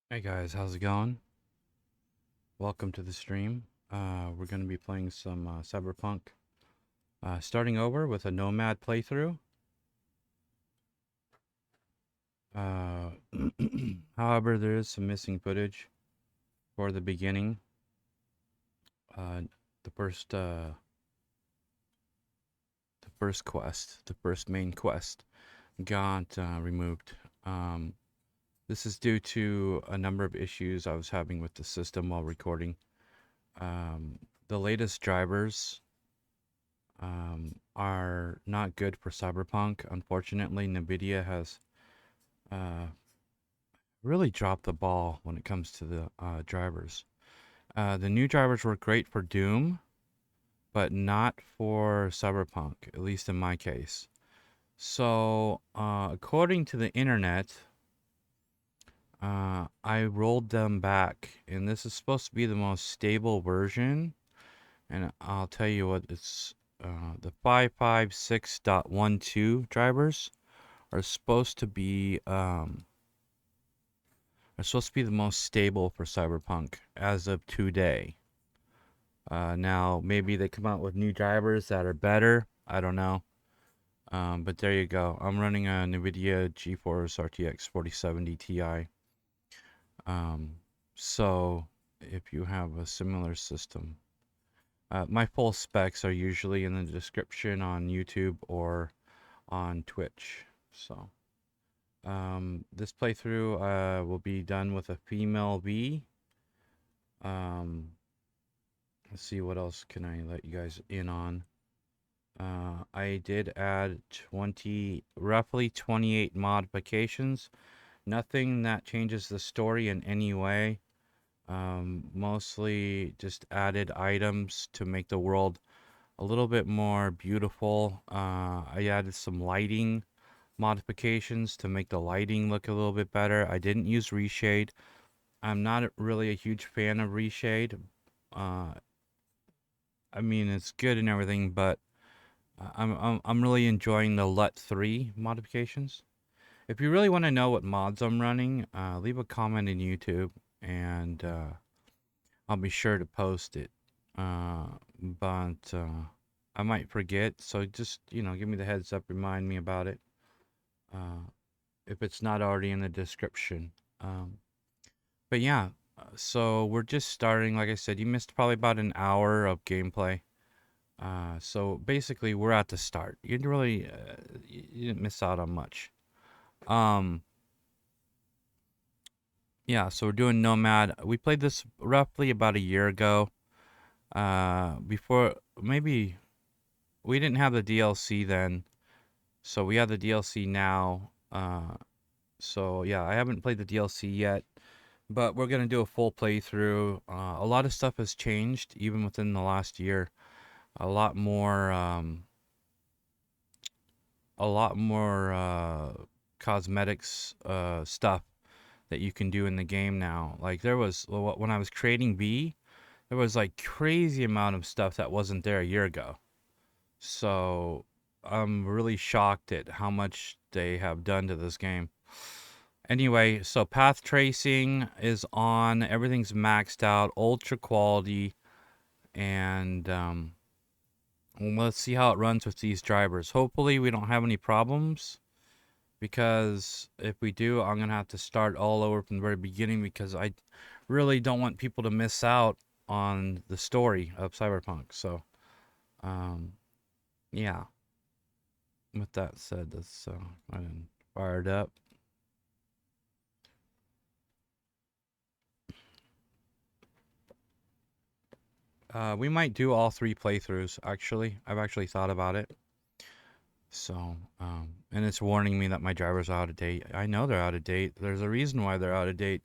Hey guys, how's it going? Welcome to the stream. We're going to be playing some Cyberpunk. Starting over with a Nomad playthrough. Uh, However, there is some missing footage for the beginning. Uh, the first, uh, the first main quest, got removed. Um, this is due to a number of issues I was having with the system while recording. The latest drivers are not good for Cyberpunk. Unfortunately, Nvidia has uh, really dropped the ball when it comes to the drivers. The new drivers were great for Doom, but not for Cyberpunk, at least in my case. So, according to the internet, I rolled them back, and this is supposed to be the most stable version. And I'll tell you what, it's the 556.12 drivers are supposed to be the most stable for Cyberpunk as of today. Now maybe they come out with new drivers that are better. I don't know. But there you go. I'm running a Nvidia GeForce RTX 4070 Ti. So if you have a similar system, my full specs are usually in the description on YouTube or on Twitch. So. This playthrough will be done with a female V. Um, let's see what else can I let you guys in on. I did add roughly 28 modifications. Nothing that changes the story in any way. Mostly just added items to make the world a little bit more beautiful. I added some lighting modifications to make the lighting look a little bit better. I didn't use reshade. I'm not really a huge fan of reshade. Uh, I mean, it's good and everything, but I'm really enjoying the LUT 3 modifications. If you really want to know what mods I'm running, leave a comment in YouTube, and I'll be sure to post it. But I might forget, so just give me the heads up, remind me about it. Uh, if it's not already in the description. But yeah, so we're just starting. Like I said, you missed probably about an hour of gameplay. So basically, we're at the start. You didn't really, you didn't miss out on much. Um, yeah. So we're doing Nomad. We played this roughly about a year ago. Before maybe we didn't have the DLC then, so we have the DLC now. So yeah, I haven't played the DLC yet. But we're gonna do a full playthrough. A lot of stuff has changed even within the last year. A lot more, cosmetics stuff that you can do in the game now. Like there was when I was creating V, there was like crazy amount of stuff that wasn't there a year ago. So I'm really shocked at how much they have done to this game. Anyway, so path tracing is on. Everything's maxed out, ultra quality, and let's see how it runs with these drivers. Hopefully, we don't have any problems, because if we do, I'm gonna have to start all over from the very beginning, because I really don't want people to miss out on the story of Cyberpunk. So, um, yeah. With that said, let's fire it up. We might do all three playthroughs, actually. I've actually thought about it. So, and it's warning me that my drivers are out of date. I know they're out of date. There's a reason why they're out of date.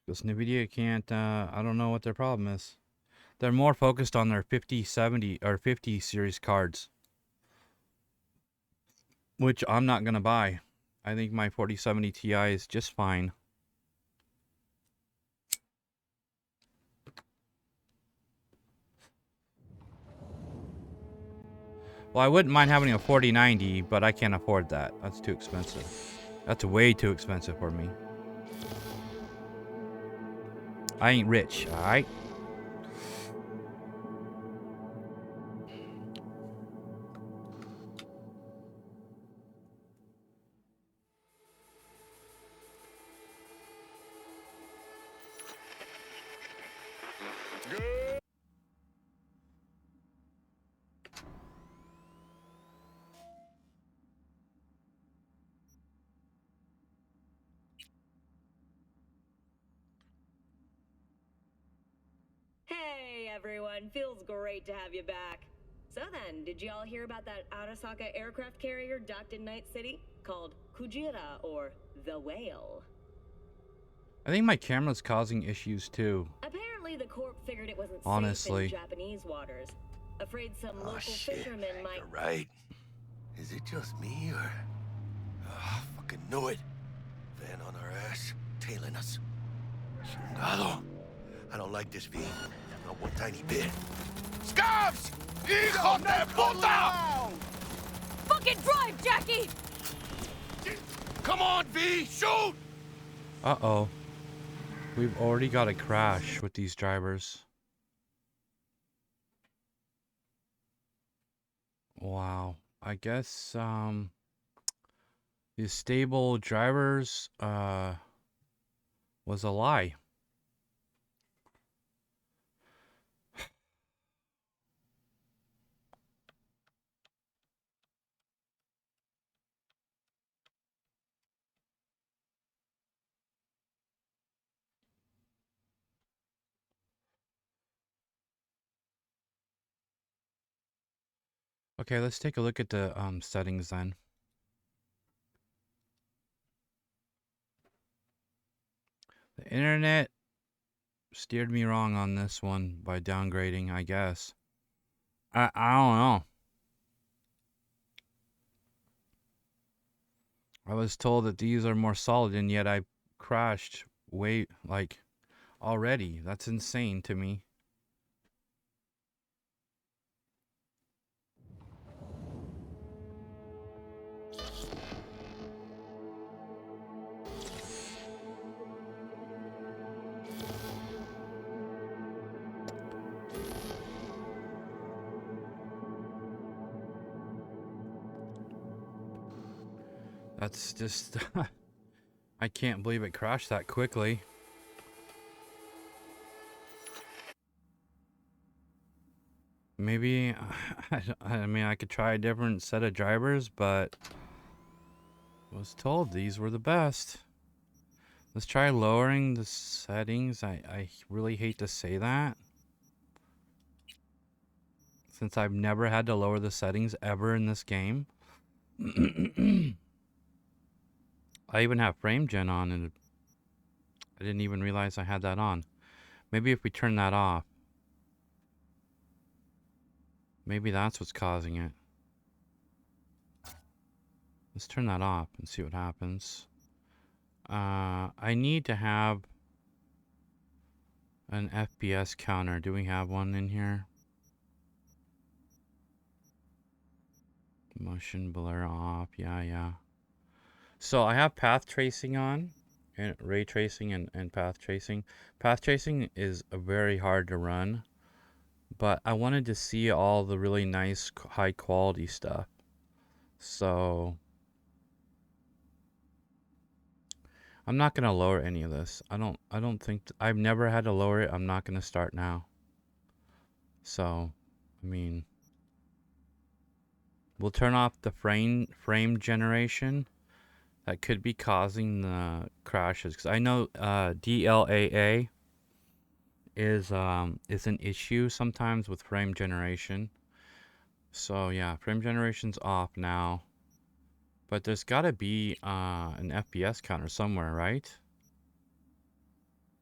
Because Nvidia can't, I don't know what their problem is. They're more focused on their 5070 or 50 series cards, which I'm not going to buy. I think my 4070 Ti is just fine. Well, I wouldn't mind having a 4090, but I can't afford that. That's too expensive. That's way too expensive for me. I ain't rich, all right? Hey everyone, feels great to have you back. So then, did y'all hear about that Arasaka aircraft carrier docked in Night City? Called Kujira, or the Whale. I think my camera's causing issues too. Apparently the Corp figured it wasn't Honestly. safe in Japanese waters. Afraid some local shit. fishermen might... You're right. Is it just me, or... fucking knew it. Van on our ass, tailing us. Chingado. I don't like this, V. Not one tiny bit. Scabs! Hijo de puta! Fucking drive, Jackie! Come on, V! Shoot! Uh-oh. We've already got a crash with these drivers. Wow. I guess, the stable drivers, was a lie. Okay, let's take a look at the settings then. The internet steered me wrong on this one by downgrading, I guess. I don't know. I was told that these are more solid, and yet I crashed way, like, already. That's insane to me. That's just... I can't believe it crashed that quickly. Maybe... I mean, I could try a different set of drivers, but... I was told these were the best. Let's try lowering the settings. I really hate to say that, since I've never had to lower the settings ever in this game. I even have frame gen on, and I didn't even realize I had that on. Maybe if we turn that off, maybe that's what's causing it. Let's turn that off and see what happens. I need to have an FPS counter. Do we have one in here? Motion blur off. Yeah. So I have path tracing on, and ray tracing and path tracing. Path tracing is very hard to run, but I wanted to see all the really nice high quality stuff. So I'm not gonna lower any of this. I don't think I've never had to lower it. I'm not gonna start now. So, I mean, we'll turn off the frame generation. That could be causing the crashes, because I know DLAA is an issue sometimes with frame generation. So yeah, frame generation's off now. But there's gotta be an FPS counter somewhere, right?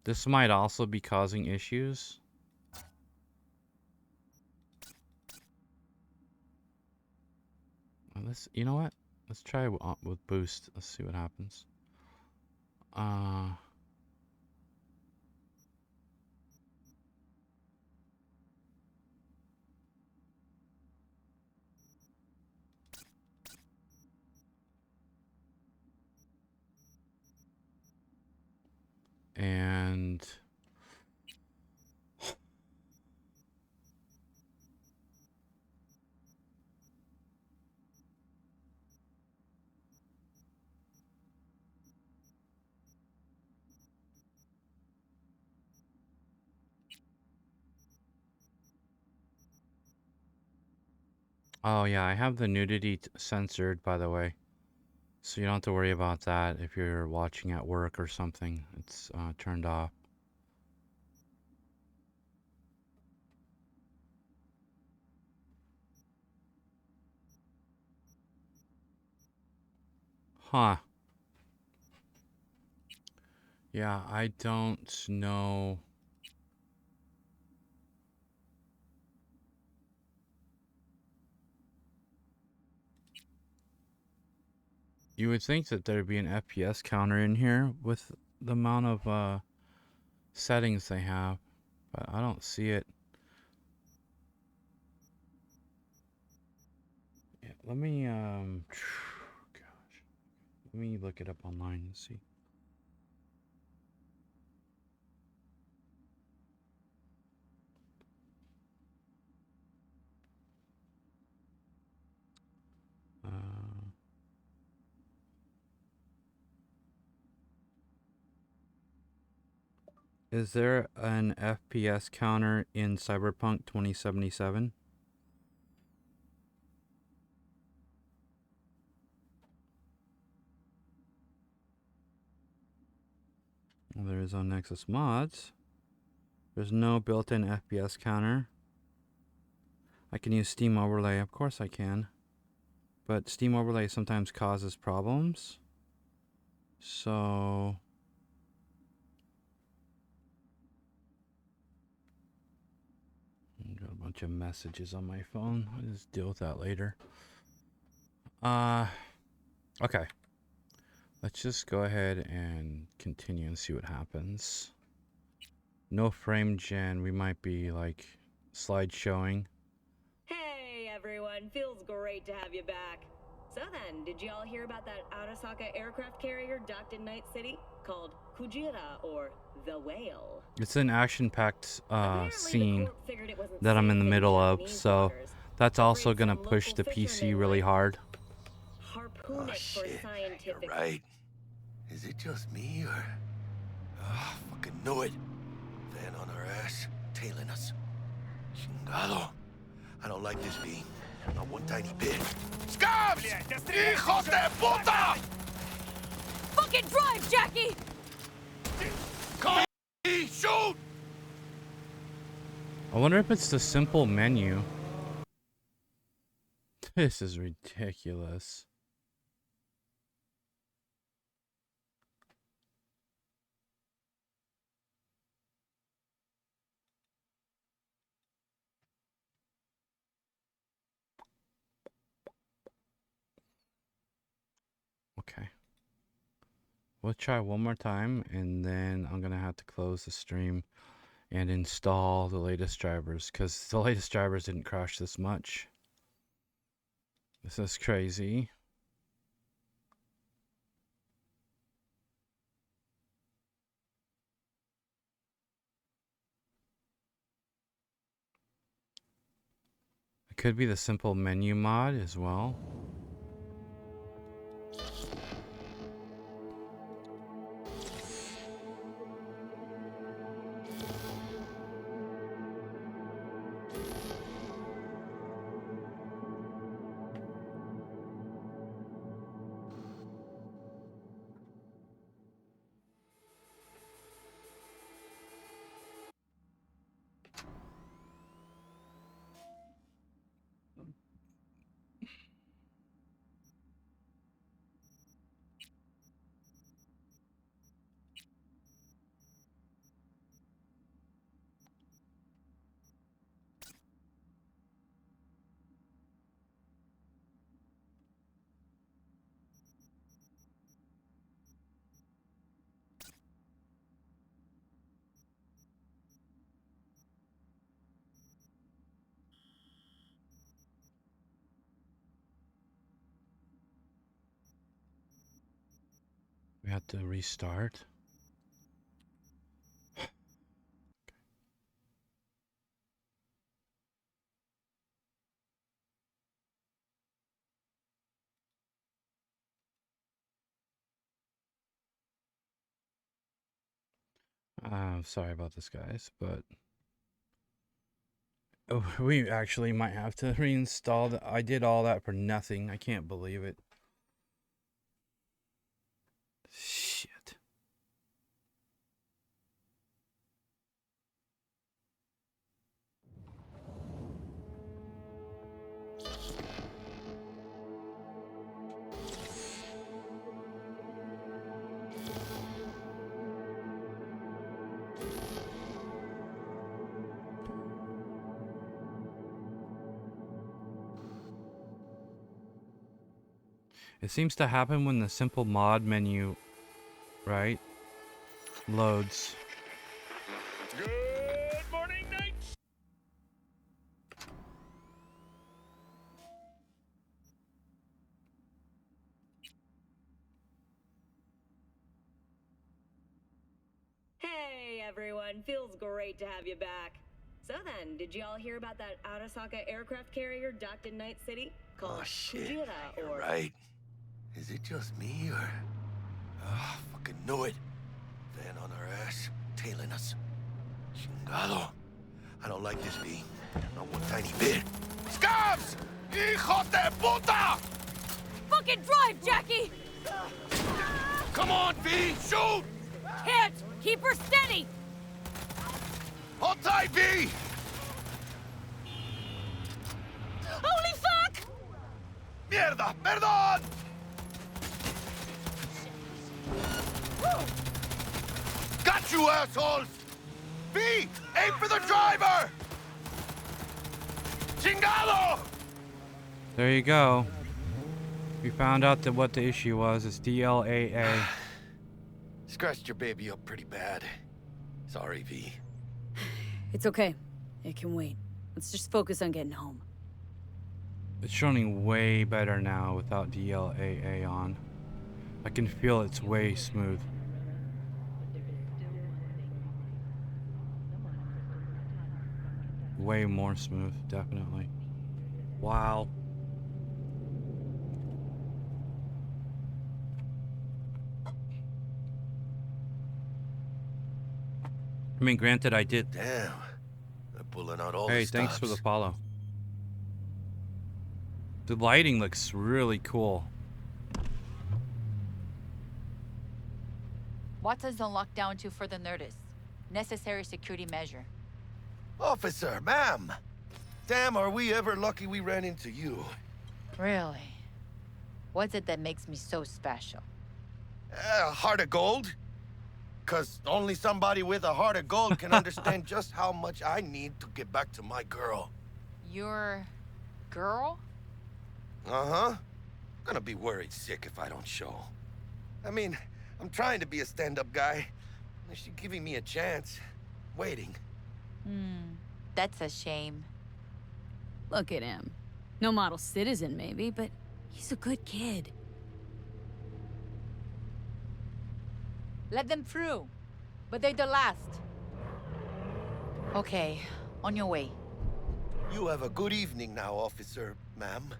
This might also be causing issues. You know what? Let's try with boost. Let's see what happens. And Oh yeah, I have the nudity censored, by the way. So you don't have to worry about that if you're watching at work or something. It's turned off. Huh. Yeah, I don't know. You would think that there'd be an FPS counter in here with the amount of settings they have, but I don't see it. Yeah, let me gosh, let me look it up online and see. Uh, is there an FPS counter in Cyberpunk 2077? Well, there is on Nexus Mods. There's no built-in FPS counter. I can use Steam Overlay. Of course I can. But Steam Overlay sometimes causes problems. So I've got a bunch of messages on my phone. I'll just deal with that later. Okay. Let's just go ahead and continue and see what happens. No frame gen. We might be like slide showing. Hey everyone, feels great to have you back. So then, did y'all hear about that Arasaka aircraft carrier docked in Night City? Called Kujira, or the Whale. It's an action-packed Apparently the scene Corp figured it wasn't that I'm in safe the middle of, Japanese so waters. that's also Afraid gonna some push local the PC fishermen really might hard. harpoon Oh it for shit, you're scientific. right. Is it just me or... Oh, fucking knew it. Van on our ass, tailing us. Chingado. I don't like this, V. Not one tiny bit. Scabs! Hijos de puta! Fucking drive, Jackie! Come on, shoot! I wonder if it's the simple menu. This is ridiculous. Okay. We'll try one more time, and then I'm gonna have to close the stream and install the latest drivers, because the latest drivers didn't crash this much. This is crazy. It could be the simple menu mod as well. We have to restart. Sorry about this, guys, but Oh, we actually might have to reinstall the, I did all that for nothing. I can't believe it. Shit. It seems to happen when the simple mod menu, right, loads. Good morning, Knight! Hey everyone, feels great to have you back. So then, did y'all hear about that Arasaka aircraft carrier docked in Night City? Called Oh, shit. Kujira You're or... right. Is it just me, or... Ah, fucking knew it. Van on our ass, tailing us. Chingado. I don't like this, V. Not one tiny bit. Scabs! Hijo de puta! Fucking drive, Jackie! Come on, V! Shoot! Can't! Keep her steady! Hold tight, V! Holy fuck! Mierda! Perdón! Got you, assholes! V! Aim for the driver! Chingado! There you go. We found out that what the issue was. It's DLAA. Scratched your baby up pretty bad. Sorry, V. It's okay. It can wait. Let's just focus on getting home. It's running way better now without DLAA on. I can feel it's way smooth. Way more smooth, definitely. Wow. I mean, granted, I did. Damn. They're pulling out all Hey, the thanks for the stops. follow. The lighting looks really cool. Watson's on lockdown to further notice. Necessary security measure. Officer, ma'am. Damn, are we ever lucky we ran into you. Really? What's it that makes me so special? Heart of gold? Cause only somebody with a heart of gold can understand just how much I need to get back to my girl. Your girl? Uh-huh. Gonna be worried sick if I don't show. I mean, I'm trying to be a stand-up guy. She's giving me a chance. Waiting. That's a shame. Look at him. No model citizen, maybe, but he's a good kid. Let them through. But they're the last. Okay, on your way. You have a good evening now, officer, ma'am.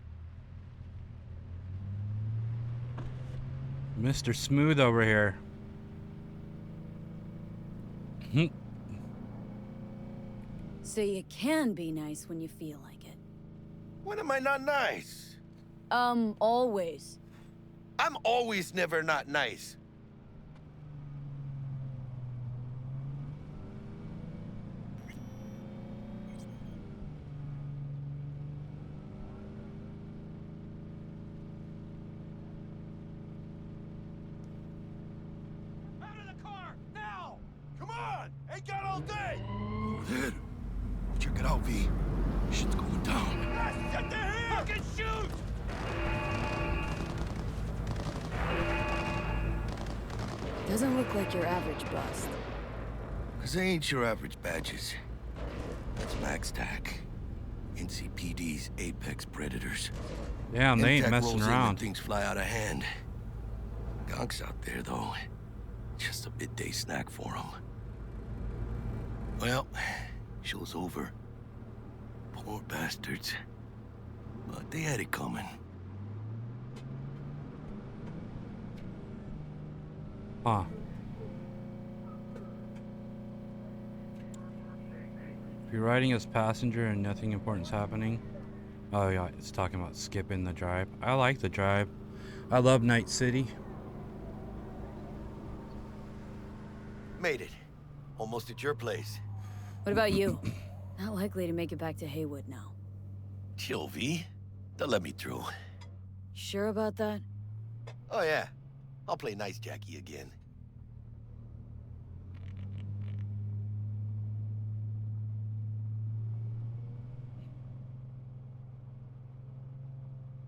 Mr. Smooth over here. So you can be nice when you feel like it. When am I not nice? Always. I'm always never not nice. Out of the car, now! Come on! Ain't got all day! Over there. Check it out, V. Shit's going down. Get the hell! Fucking shoot! Doesn't look like your average bust. Cause they ain't your average badges. That's Max Tac. NCPD's apex predators. Damn, they ain't Intac messing rolls in when around. things fly out of hand. Gonks out there, though. Just a midday snack for them. Well, show's over. Poor bastards. But they had it coming. Huh. You're riding as passenger and nothing important's happening. Oh yeah, it's talking about skipping the drive. I like the drive. I love Night City. Made it. Almost at your place. What about you? Not likely to make it back to Haywood now. Chill, V. They'll let me through. Sure about that? Oh yeah. I'll play nice Jackie again.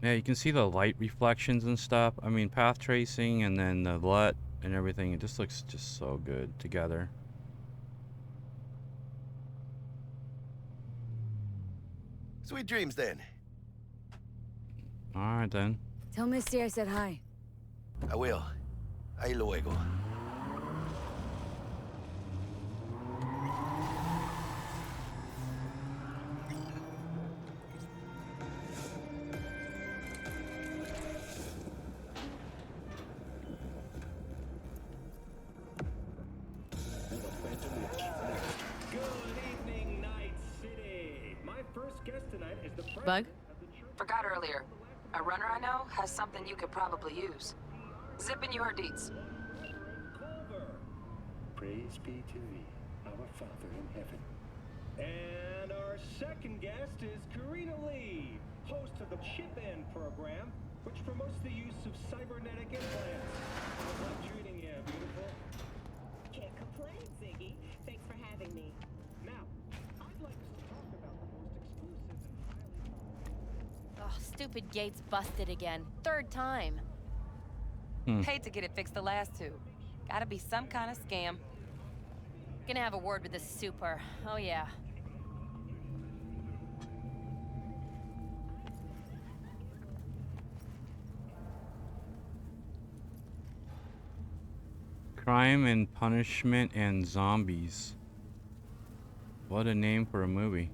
Yeah, you can see the light reflections and stuff. I mean, path tracing and then the LUT and everything. It just looks just so good together. Sweet dreams then. Alright then. Tell Misty I said hi. I will. Ahí luego. Bug? Forgot earlier. A runner I know has something you could probably use. Zipping you her deets. Praise be to thee, our Father in heaven. And our second guest is Karina Lee, host of the Chip-In program, which promotes the use of cybernetic implants. How's life treating you, beautiful? Can't complain, Ziggy. Thanks for having me. Now, I'd like us to talk about the most exclusive and highly... Oh, stupid gate's busted again. Third time. Hate to get it fixed the last two. Gotta be some kind of scam. Gonna have a word with the super. Oh, yeah. Crime and Punishment and Zombies. What a name for a movie.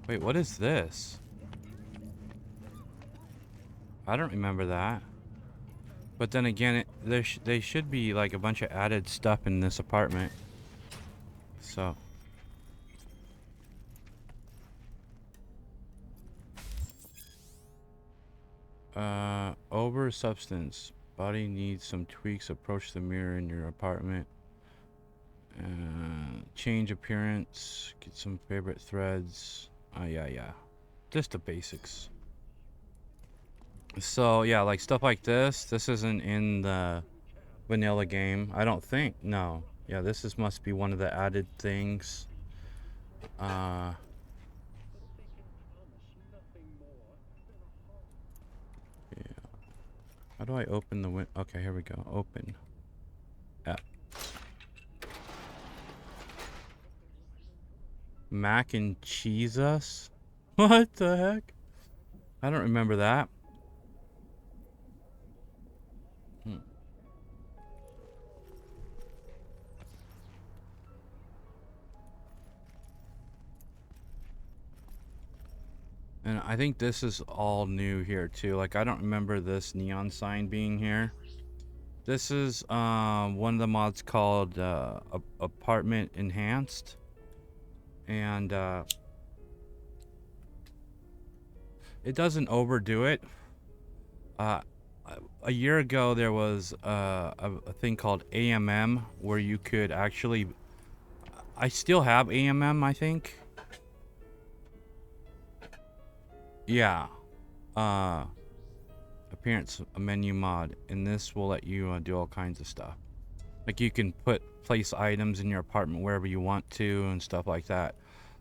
Wait, what is this? I don't remember that. But then again, they should be like a bunch of added stuff in this apartment. So. Over substance. Body needs some tweaks. Approach the mirror in your apartment. Change appearance. Get some favorite threads. Yeah. Just the basics. So yeah, like stuff like this isn't in the vanilla game, I don't think. No, yeah, this must be one of the added things. Yeah, how do I open the win? Okay, here we go. Open. Yeah. Mac and cheese us? What the heck? I don't remember that. And I think this is all new here too. Like, I don't remember this neon sign being here. This is one of the mods called Apartment Enhanced. And it doesn't overdo it. A year ago there was a thing called AMM where you could actually... I still have AMM, I think. Yeah. Appearance, a menu mod, and this will let you do all kinds of stuff. Like you can place items in your apartment wherever you want to and stuff like that.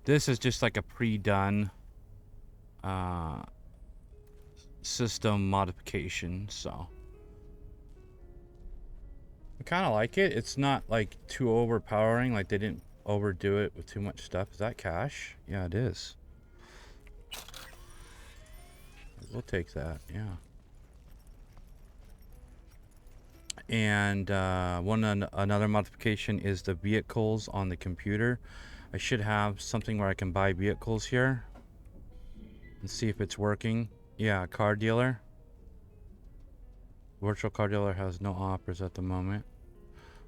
This is just like a pre-done system modification, so I kind of like it. It's not like too overpowering, like they didn't overdo it with too much stuff. Is that cash? Yeah, it is. We'll take that, yeah. And another modification is the vehicles on the computer. I should have something where I can buy vehicles here and see if it's working. Yeah, car dealer. Virtual car dealer has no offers at the moment.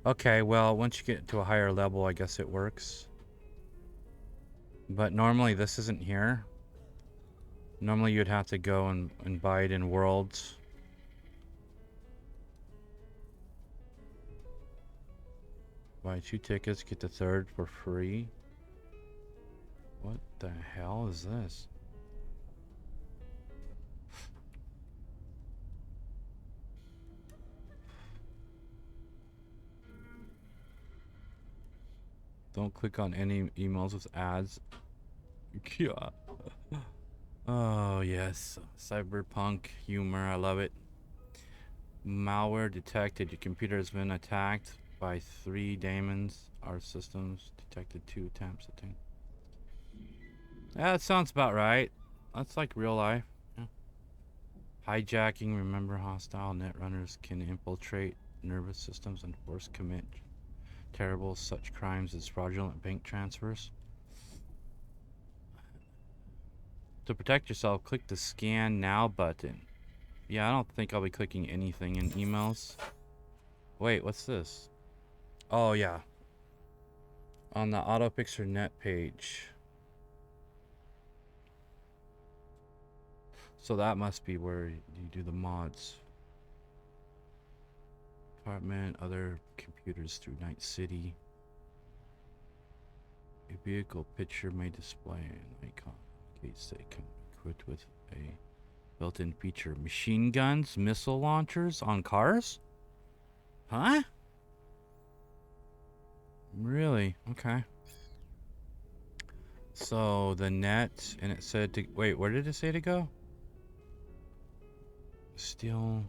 Okay, well, once you get to a higher level, I guess it works. But normally this isn't here. Normally you'd have to go and buy it in Worlds. Buy 2 tickets, get the third for free. What the hell is this? Don't click on any emails with ads. Yeah. Oh, yes. Cyberpunk humor. I love it. Malware detected. Your computer has been attacked by 3 daemons. Our systems detected 2 attempts. I think. Yeah, that sounds about right. That's like real life. Yeah. Hijacking. Remember, hostile netrunners can infiltrate nervous systems and force commit terrible such crimes as fraudulent bank transfers. To protect yourself, click the Scan Now button. Yeah, I don't think I'll be clicking anything in emails. Wait, what's this? Oh, yeah. On the AutoPixer net page. So that must be where you do the mods. Apartment, other computers through Night City. A vehicle picture may display an icon in case they come equipped with a built-in feature. Machine guns, missile launchers on cars? Huh? Really? Okay. So the net, and it said to wait. Where did it say to go? Still,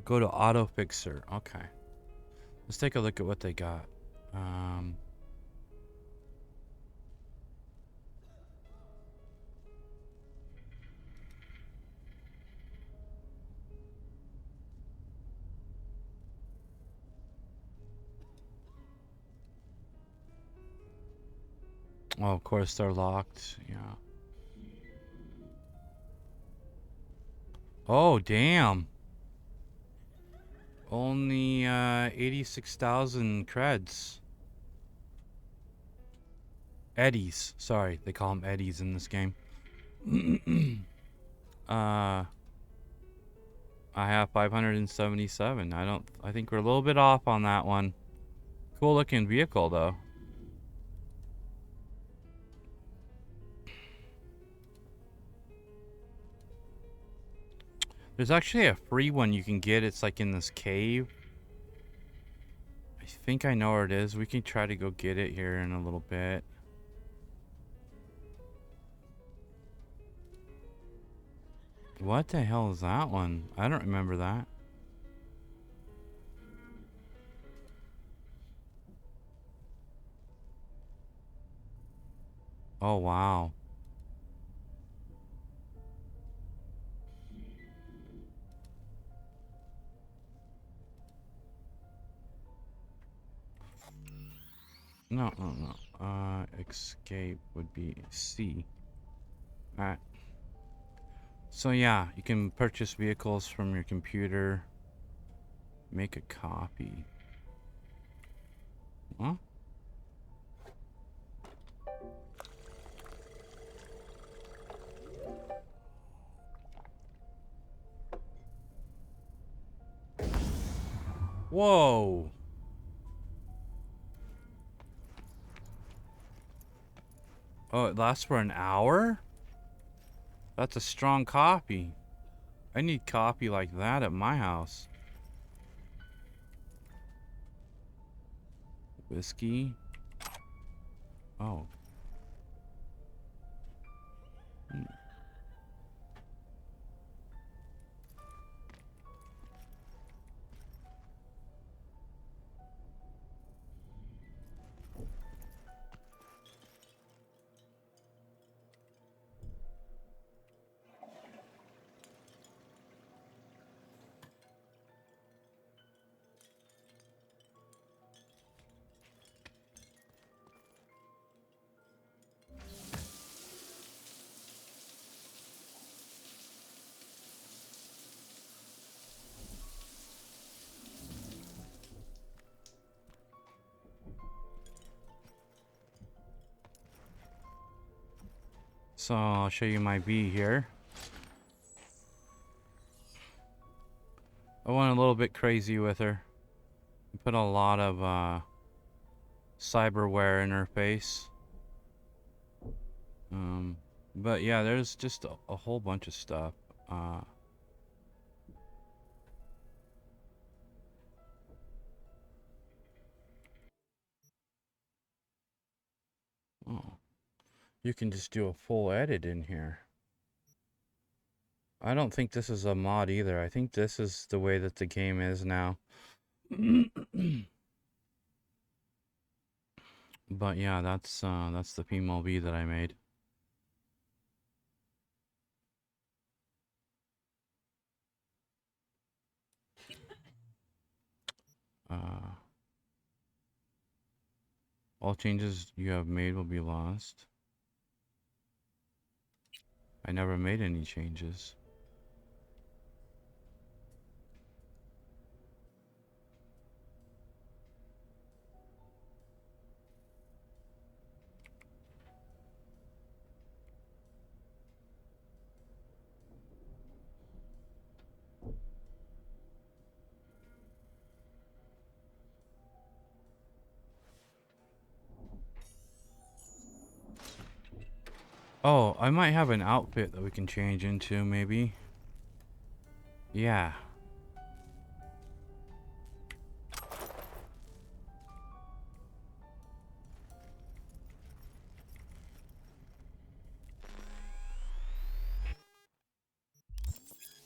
go to Auto Fixer. Okay. Let's take a look at what they got. Oh, of course they're locked. Yeah. Oh, damn. Only 86,000 creds. Eddies. Sorry, they call them eddies in this game. I have 577. I think we're a little bit off on that one. Cool looking vehicle though. There's actually a free one you can get. It's like in this cave. I think I know where it is. We can try to go get it here in a little bit. What the hell is that one? I don't remember that. Oh, wow. No. Escape would be C. Alright. So yeah, you can purchase vehicles from your computer. Make a copy. Huh? Whoa. Oh, it lasts for an hour? That's a strong copy. I need copy like that at my house. Whiskey. Oh. So I'll show you my bee here. I went a little bit crazy with her. I put a lot of Cyberware in her face. But yeah, there's just a whole bunch of stuff. Oh, you can just do a full edit in here. I don't think this is a mod either. I think this is the way that the game is now. But yeah, that's the female bee that I made. All changes you have made will be lost. I never made any changes. Oh, I might have an outfit that we can change into, maybe. Yeah.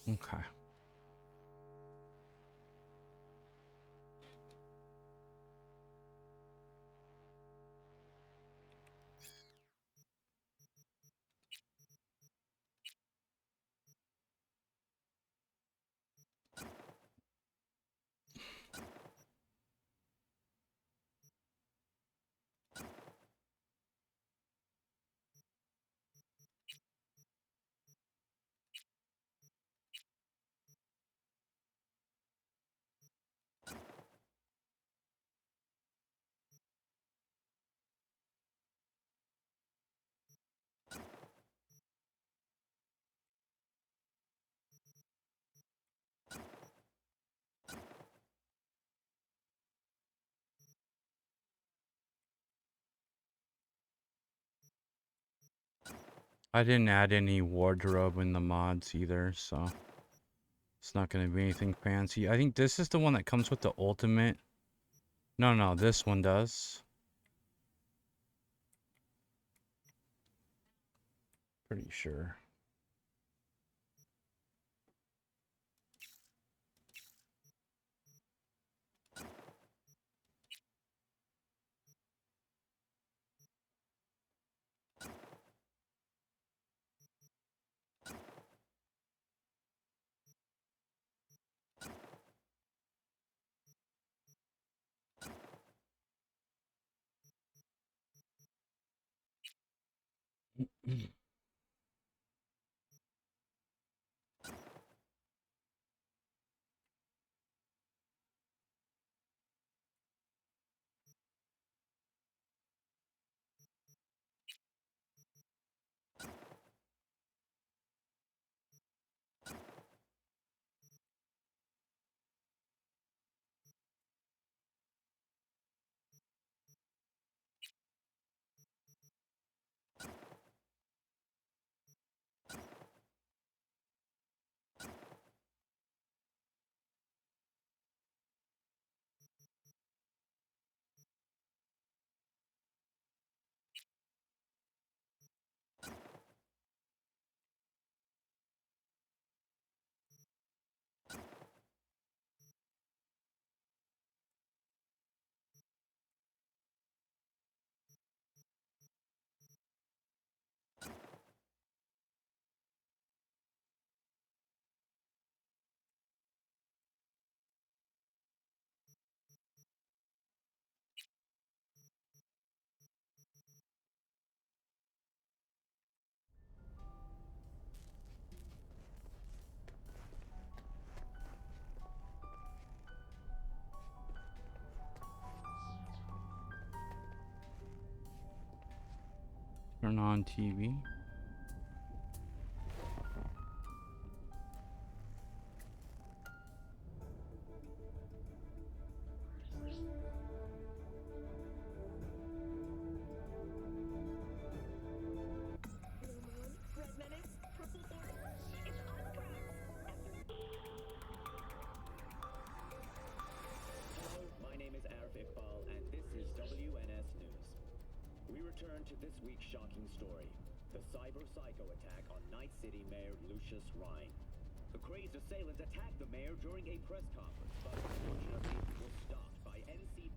Okay. I didn't add any wardrobe in the mods either, so it's not going to be anything fancy. I think this is the one that comes with the ultimate. No, this one does. Pretty sure. Turn on TV. Iqbal, and this is WNS News. We return to this week's shocking story. The cyber-psycho attack on Night City Mayor Lucius Rhine. The crazed assailants attacked the mayor during a press conference, but unfortunately was stopped by NCPD.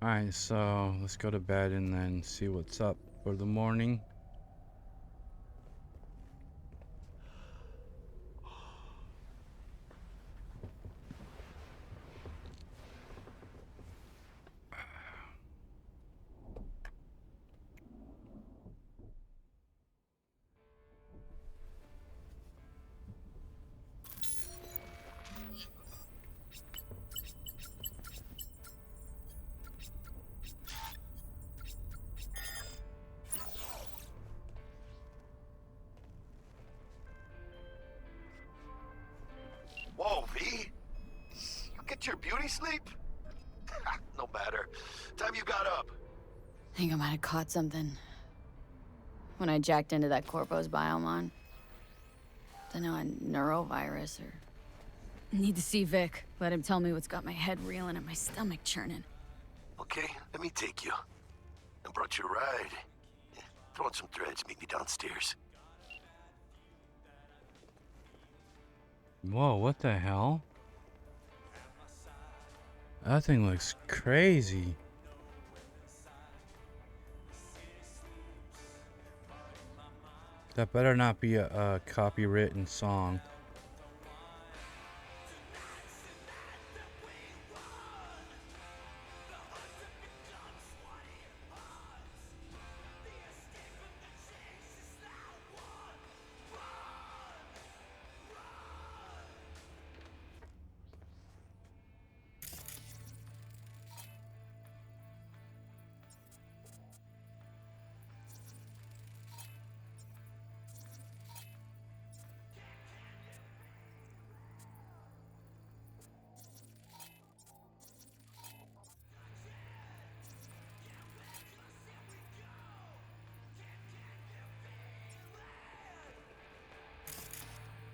Alright, so let's go to bed and then see what's up for the morning. Whoa, V? You get your beauty sleep? No matter. Time you got up. I think I might have caught something when I jacked into that Corpo's Biomon. Don't know, a neurovirus or... Need to see Vic. Let him tell me what's got my head reeling and my stomach churning. Okay, let me take you. I brought you a ride. Throw on some threads, meet me downstairs. Whoa, what the hell? That thing looks crazy. That better not be a copywritten song.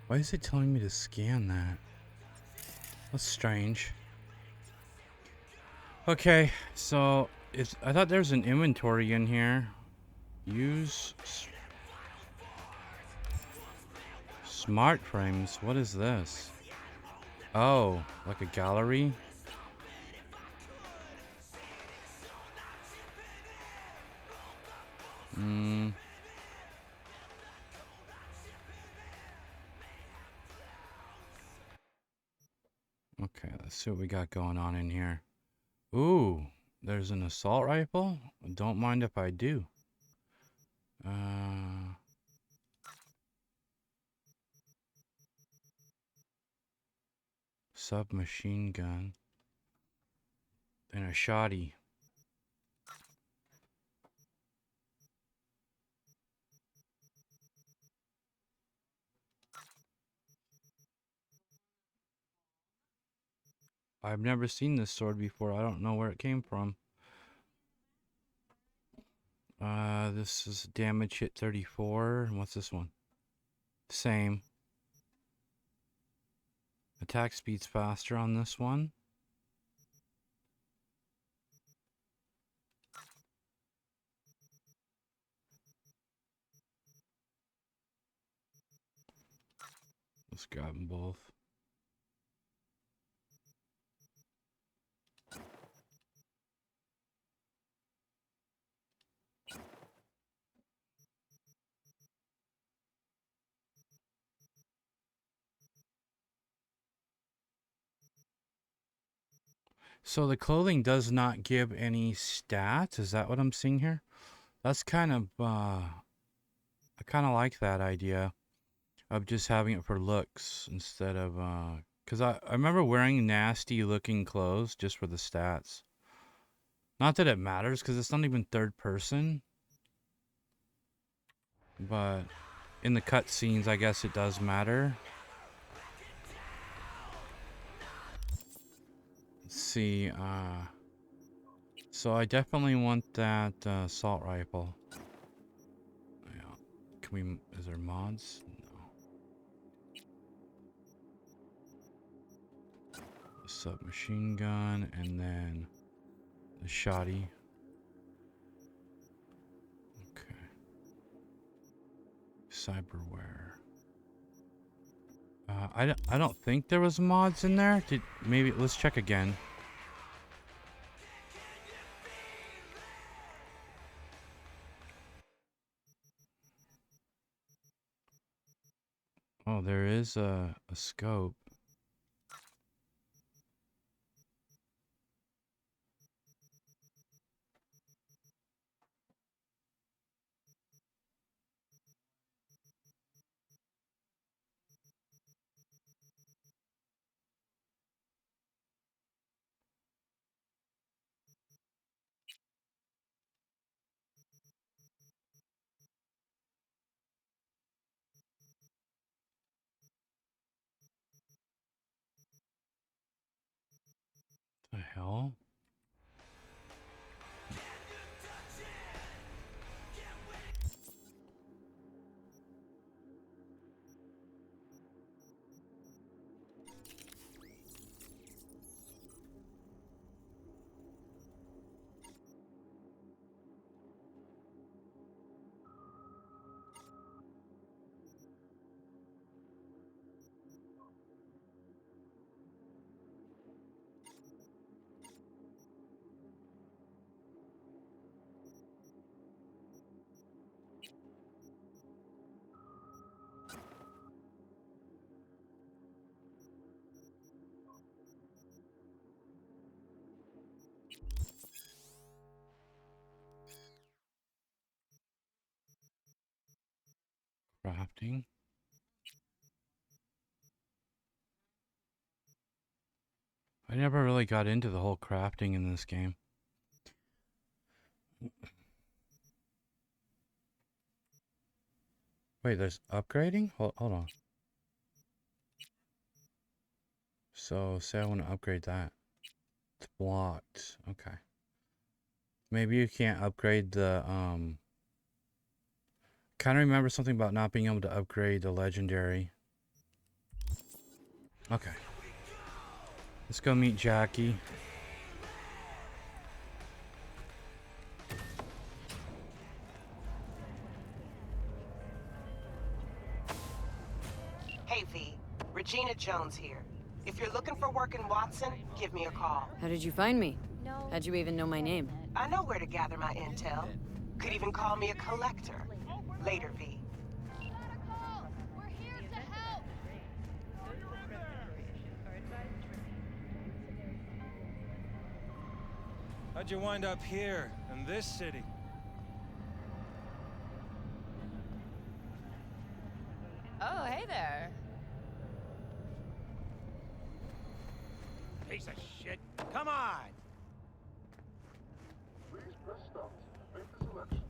Why is it telling me to scan that? That's strange. Okay, so I thought there's an inventory in here. Use smart frames. What is this? Oh, like a gallery? Okay, let's see what we got going on in here. Ooh, there's an assault rifle? Don't mind if I do. Submachine gun. And a shotty. I've never seen this sword before. I don't know where it came from. This is damage hit 34. What's this one? Same. Attack speed's faster on this one. Let's grab them both. So the clothing does not give any stats? Is that what I'm seeing here? That's kind of, I kind of like that idea of just having it for looks instead of, because I remember wearing nasty looking clothes just for the stats. Not that it matters because it's not even third person. But in the cutscenes, I guess it does matter. Let's see, so I definitely want that assault rifle. Yeah. Can we, is there mods? No. submachine gun, and then the shotty. Okay. Cyberware. I don't think there was mods in there. Maybe let's check again. Oh, there is a scope. The hell? Crafting. I never really got into the whole crafting in this game. Wait, there's upgrading? Hold on. So, say I want to upgrade that. It's blocked. Okay. Maybe you can't upgrade the, kind of remember something about not being able to upgrade the legendary. Okay. Let's go meet Jackie. Hey V, Regina Jones here. If you're looking for work in Watson, give me a call. How did you find me? How'd you even know my name? I know where to gather my intel. Could even call me a collector. Later, V. How'd you wind up here, in this city? Oh, hey there. Piece of shit. Come on! Please press start. Make the selection.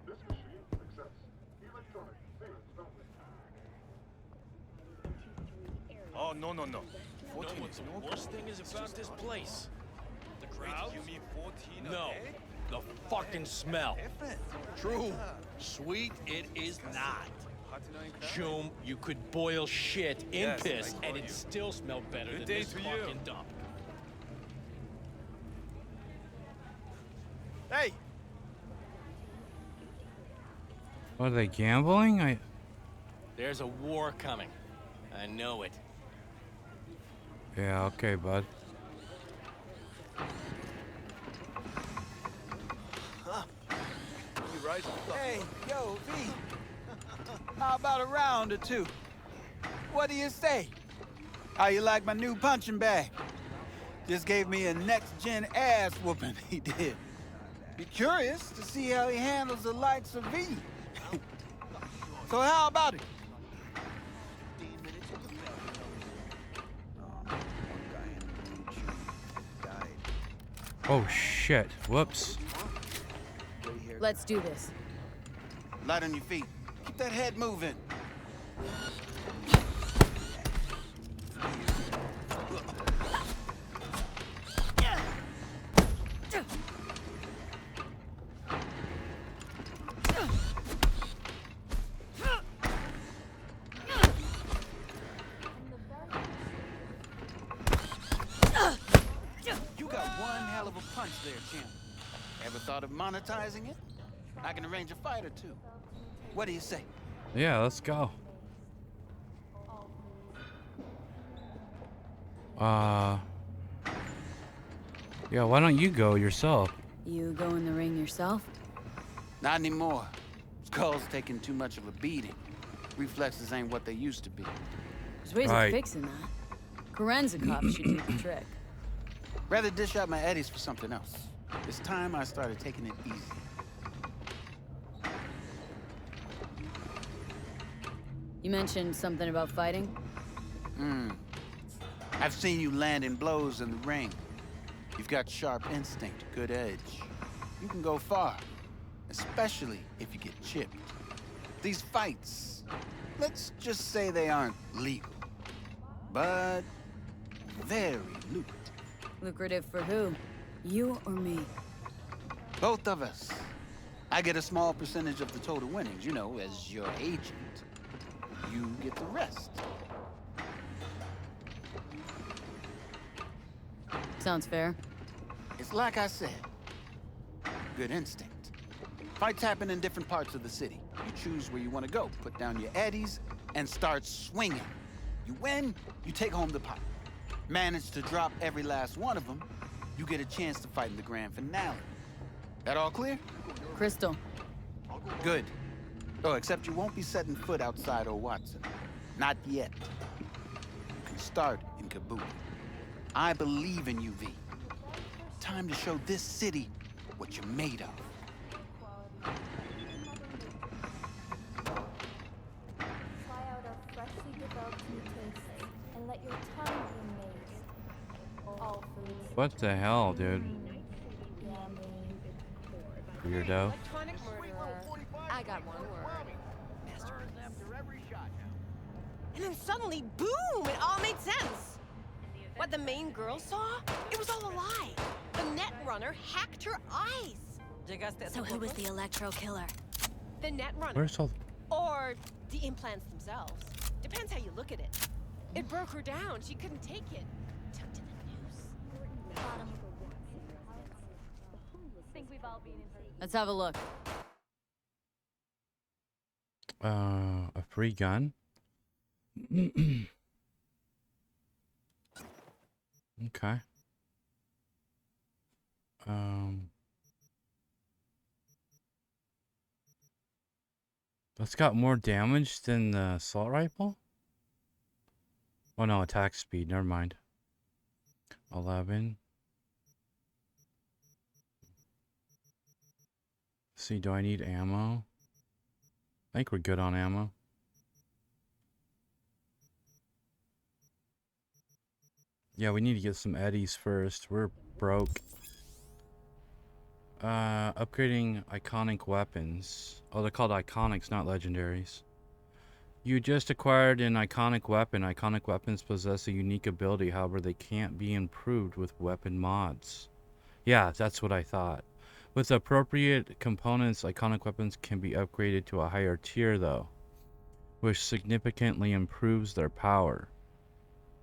This machine accepts electronic payments only. Oh, no. You know what the worst thing is about this place? The crowd? You mean 14 No. The fucking smell. True. Sweet, it is not. Joom, you could boil shit in Yes, piss I and call it you. still smell better Good than day this to you. fucking dump. Hey! What are they gambling? There's a war coming. I know it. Yeah, okay, bud. You right? Hey, yo, V. How about a round or two? What do you say? How you like my new punching bag? Just gave me a next-gen ass whooping, he did. Be curious to see how he handles the likes of V. So how about it? Oh shit. Whoops. Let's do this. Light on your feet. Keep that head moving. punch there, champ. Ever thought of monetizing it? I can arrange a fight or two. What do you say? Yeah, let's go. Yeah, why don't you go yourself? You go in the ring yourself? Not anymore. Skull's taking too much of a beating. Reflexes ain't what they used to be. There's ways of fixing that. Karen's a cop should do the trick. Rather dish out my eddies for something else. It's time I started taking it easy. You mentioned something about fighting? I've seen you landing blows in the ring. You've got sharp instinct, good edge. You can go far, especially if you get chipped. These fights, let's just say they aren't legal, but very lucrative. Lucrative for who? You or me? Both of us. I get a small percentage of the total winnings, you know, as your agent. You get the rest. Sounds fair. It's like I said. Good instinct. Fights happen in different parts of the city. You choose where you want to go, put down your eddies, and start swinging. You win, you take home the pot. Manage to drop every last one of them, you get a chance to fight in the grand finale. That all clear? Crystal. Good. Oh, except you won't be setting foot outside O. Watson. Not yet. You can start in Kabul. I believe in you, V. Time to show this city what you're made of. Try out our freshly developed new tastes and let your tongue be amazed. All foods. What the hell, dude? Weirdo. Electronic murderer. I got one word. Master. And then suddenly, boom! It all made sense. What the main girl saw? It was all a lie. The net runner hacked her eyes. So who was the electro killer? The net runner. Where's all... Or the implants themselves. Depends how you look at it. It broke her down. She couldn't take it. Took to the news. Think we've all been in. Let's have a look. A free gun? Okay. That's got more damage than the assault rifle? Oh no, attack speed, never mind. 11. See, do I need ammo? I think we're good on ammo. Yeah, we need to get some eddies first. We're broke. Upgrading iconic weapons. Oh, they're called iconics, not legendaries. You just acquired an iconic weapon. Iconic weapons possess a unique ability, however, they can't be improved with weapon mods. Yeah, that's what I thought. With appropriate components, iconic weapons can be upgraded to a higher tier, though, which significantly improves their power.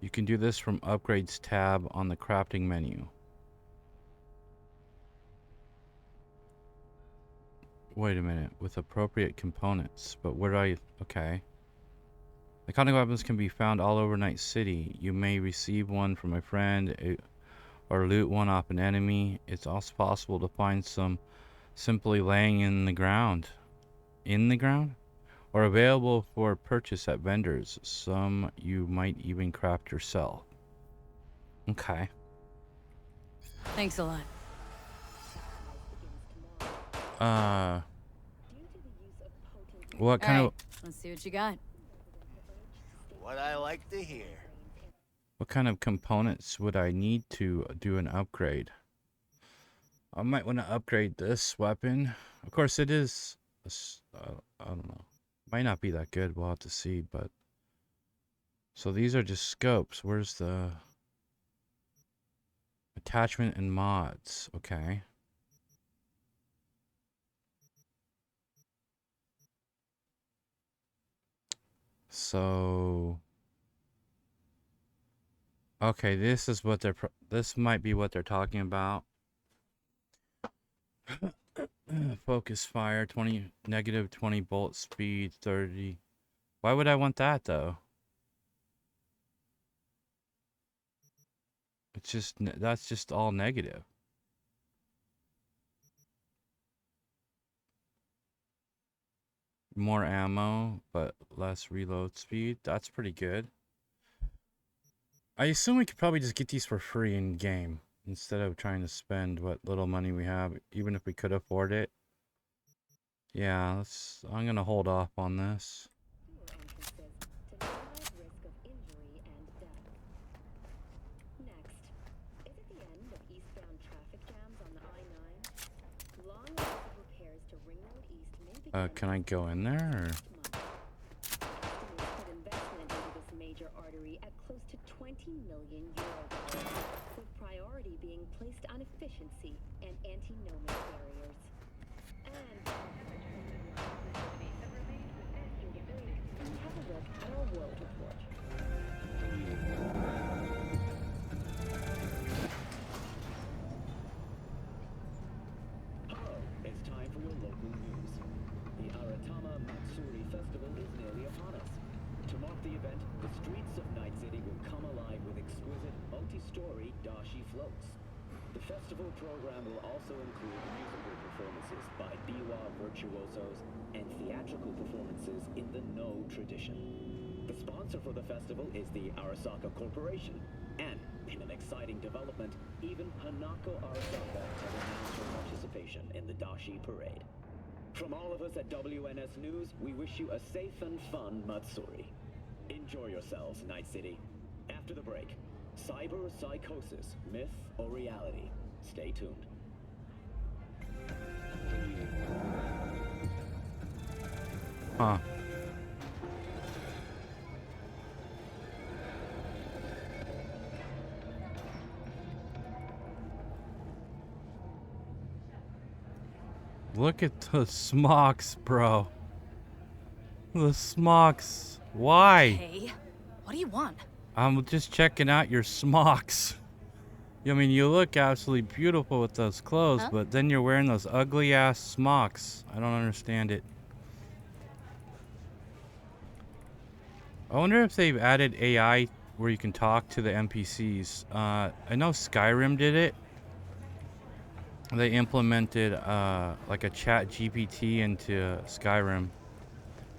You can do this from Upgrades tab on the crafting menu. Wait a minute, with appropriate components, but where do I... Okay. Iconic weapons can be found all over Night City. You may receive one from a friend or loot one off an enemy. It's also possible to find some simply laying in the ground. In the ground? Or available for purchase at vendors. Some you might even craft yourself. Okay. Thanks a lot. What kind of... Let's see what you got. What I like to hear. What kind of components would I need to do an upgrade? I might want to upgrade this weapon. Of course, it is... I don't know. Might not be that good. We'll have to see, but... So these are just scopes. Where's the... Attachment and mods. Okay. So... Okay, this is what they're... This might be what they're talking about. Focus fire, 20, negative 20 bolt speed, 30. Why would I want that though? It's just, that's just all negative. More ammo, but less reload speed. That's pretty good. I assume we could probably just get these for free in game instead of trying to spend what little money we have, even if we could afford it. Yeah, I'm gonna hold off on this. Can I go in there? Or? Close to 20 million euros, with priority being placed on efficiency and anti-nomad barriers. And have a look at our world report. Hello, it's time for your local news. The Aratamai Festival is nearly upon us. To mark the event, the streets of Night City will come alive with exquisite, multi-story dashi floats. The festival program will also include musical performances by biwa virtuosos and theatrical performances in the No tradition. The sponsor for the festival is the Arasaka Corporation, and in an exciting development, even Hanako Arasaka has announced her participation in the dashi parade. From all of us at WNS News, we wish you a safe and fun Matsuri. Enjoy yourselves, Night City. After the break, Cyberpsychosis, myth or reality? Stay tuned. Huh. Look at the smocks, bro. The smocks. Why? Hey, what do you want? I'm just checking out your smocks. I mean, you look absolutely beautiful with those clothes, but then you're wearing those ugly ass smocks. I don't understand it. I wonder if they've added AI where you can talk to the NPCs. I know Skyrim did it. They implemented like a chat GPT into Skyrim,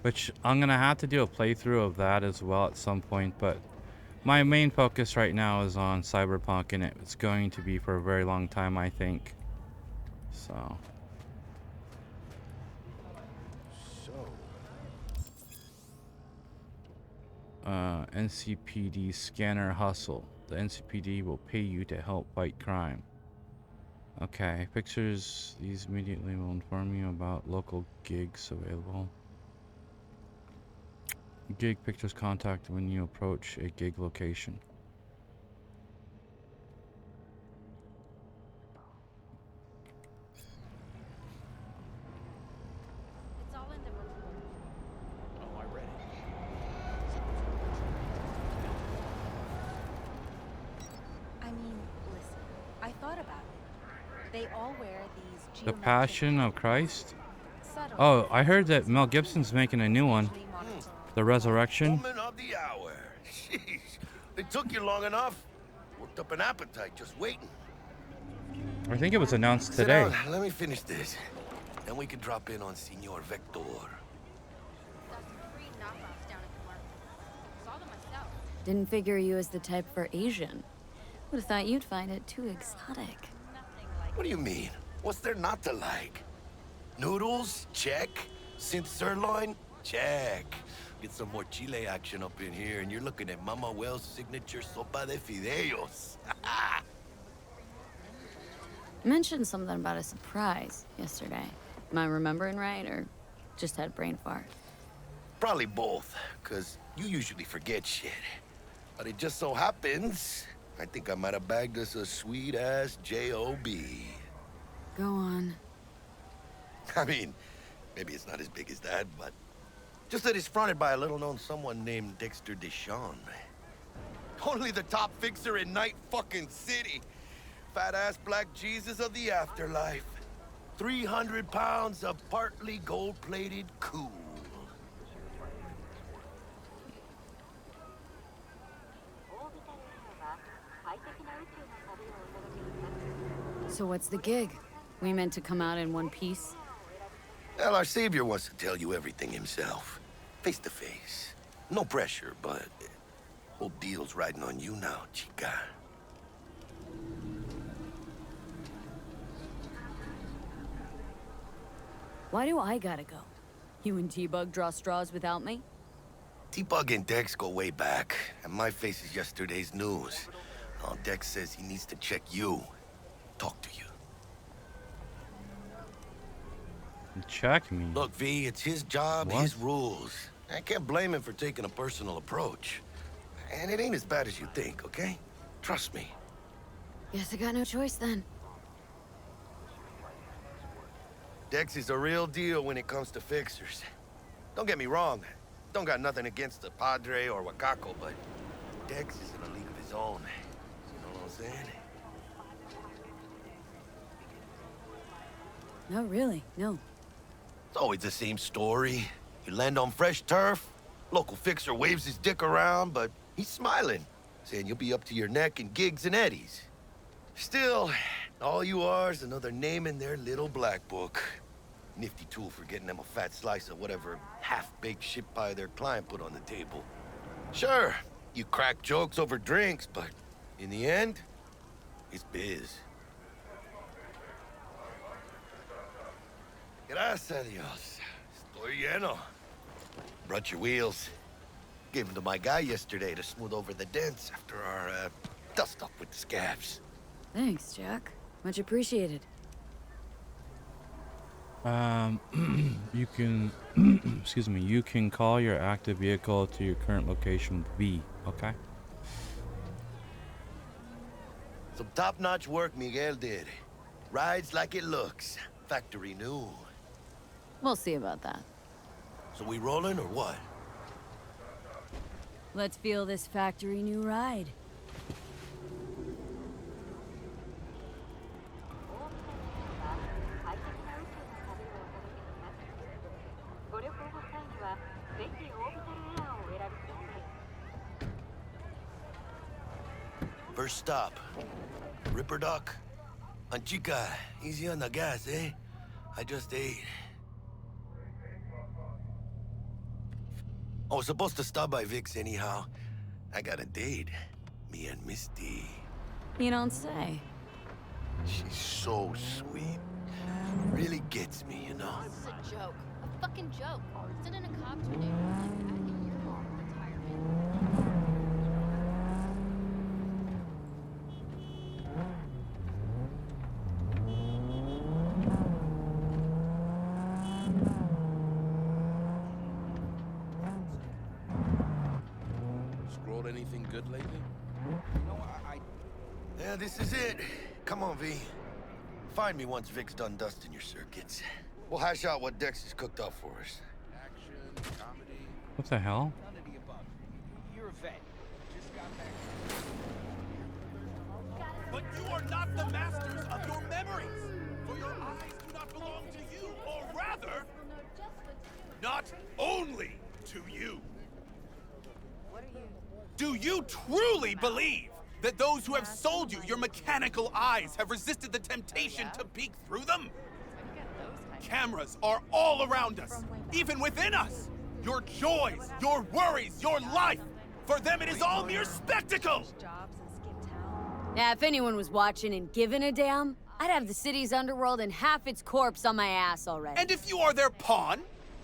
which I'm gonna have to do a playthrough of that as well at some point, but my main focus right now is on Cyberpunk, and it's going to be for a very long time, I think. So NCPD scanner hustle. The NCPD will pay you to help fight crime. Okay, pictures. These immediately will inform you about local gigs available. Gig pictures contact when you approach a gig location. It's all in the report. Oh, I read it. I mean, listen, I thought about it. They all wear these The Passion of Christ? Oh, I heard that Mel Gibson's making a new one. The Resurrection. Woman of the hour. Jeez, it took you long enough. Worked up an appetite just waiting. I think it was announced Sit today. down. Let me finish this. Then we can drop in on Senor Vector. Didn't figure you as the type for Asian. Would have thought you'd find it too exotic. What do you mean? What's there not to like? Noodles? Check. Synth sirloin? Check. Get some more chile action up in here, and you're looking at Mama Wells' signature sopa de fideos. You mentioned something about a surprise yesterday. Am I remembering right, or just had brain fart? Probably both, because you usually forget shit. But it just so happens, I think I might have bagged us a sweet-ass J.O.B. Go on. I mean, maybe it's not as big as that, but just that it's fronted by a little-known someone named Dexter Deshawn. Only the top fixer in Night fucking City. Fat-ass black Jesus of the afterlife. 300 pounds of partly gold-plated cool. So what's the gig? We meant to come out in one piece? Well, our savior wants to tell you everything himself. Face to face. No pressure, but whole deal's riding on you now, chica. Why do I gotta go? You and T-Bug draw straws without me? T-Bug and Dex go way back, and my face is yesterday's news. Oh, Dex says he needs to check you. Talk to you. Check me. Look, V, it's his job, What? his rules. I can't blame him for taking a personal approach. And it ain't as bad as you think, okay? Trust me. Guess I got no choice then. Dex is a real deal when it comes to fixers. Don't get me wrong. Don't got nothing against the Padre or Wakako, but Dex is in a league of his own. You know what I'm saying? No, really, no. It's always the same story. You land on fresh turf, local fixer waves his dick around, but he's smiling, saying you'll be up to your neck in gigs and eddies. Still, all you are is another name in their little black book. Nifty tool for getting them a fat slice of whatever half-baked shit pie their client put on the table. Sure, you crack jokes over drinks, but in the end, it's biz. Gracias a Dios. Estoy lleno. Brought your wheels. Gave them to my guy yesterday to smooth over the dents after our, dust-up with the scabs. Thanks, Jack. Much appreciated. You can, excuse me, you can call your active vehicle to your current location V, okay? Some top-notch work Miguel did. Rides like it looks. Factory new. We'll see about that. So we rolling or what? Let's feel this factory new ride. First stop. Ripper Dock. Chica, easy on the gas, eh? I just ate. I was supposed to stop by Vic's anyhow. I got a date. Me and Misty. You don't say. She's so sweet. Really gets me, you know? This is a joke. A fucking joke. Sit in a cop tornado like back in your retirement. Scrolled anything good lately? Yeah, this is it. Come on, V. Find me once Vic's done dusting your circuits. We'll hash out what Dex has cooked up for us. Action, comedy. What the hell? None of the above. You're a vet. Just got back. But you are not the masters of your memories, for your eyes do not belong to you, or rather, not only to you. Do you truly believe that those who have sold you your mechanical eyes have resisted the temptation to peek through them? Cameras are all around us, even within us. Your joys, your worries, your life. For them, it is all mere spectacle. Now, if anyone was watching and giving a damn, I'd have the city's underworld and half its corpse on my ass already. And if you are their pawn,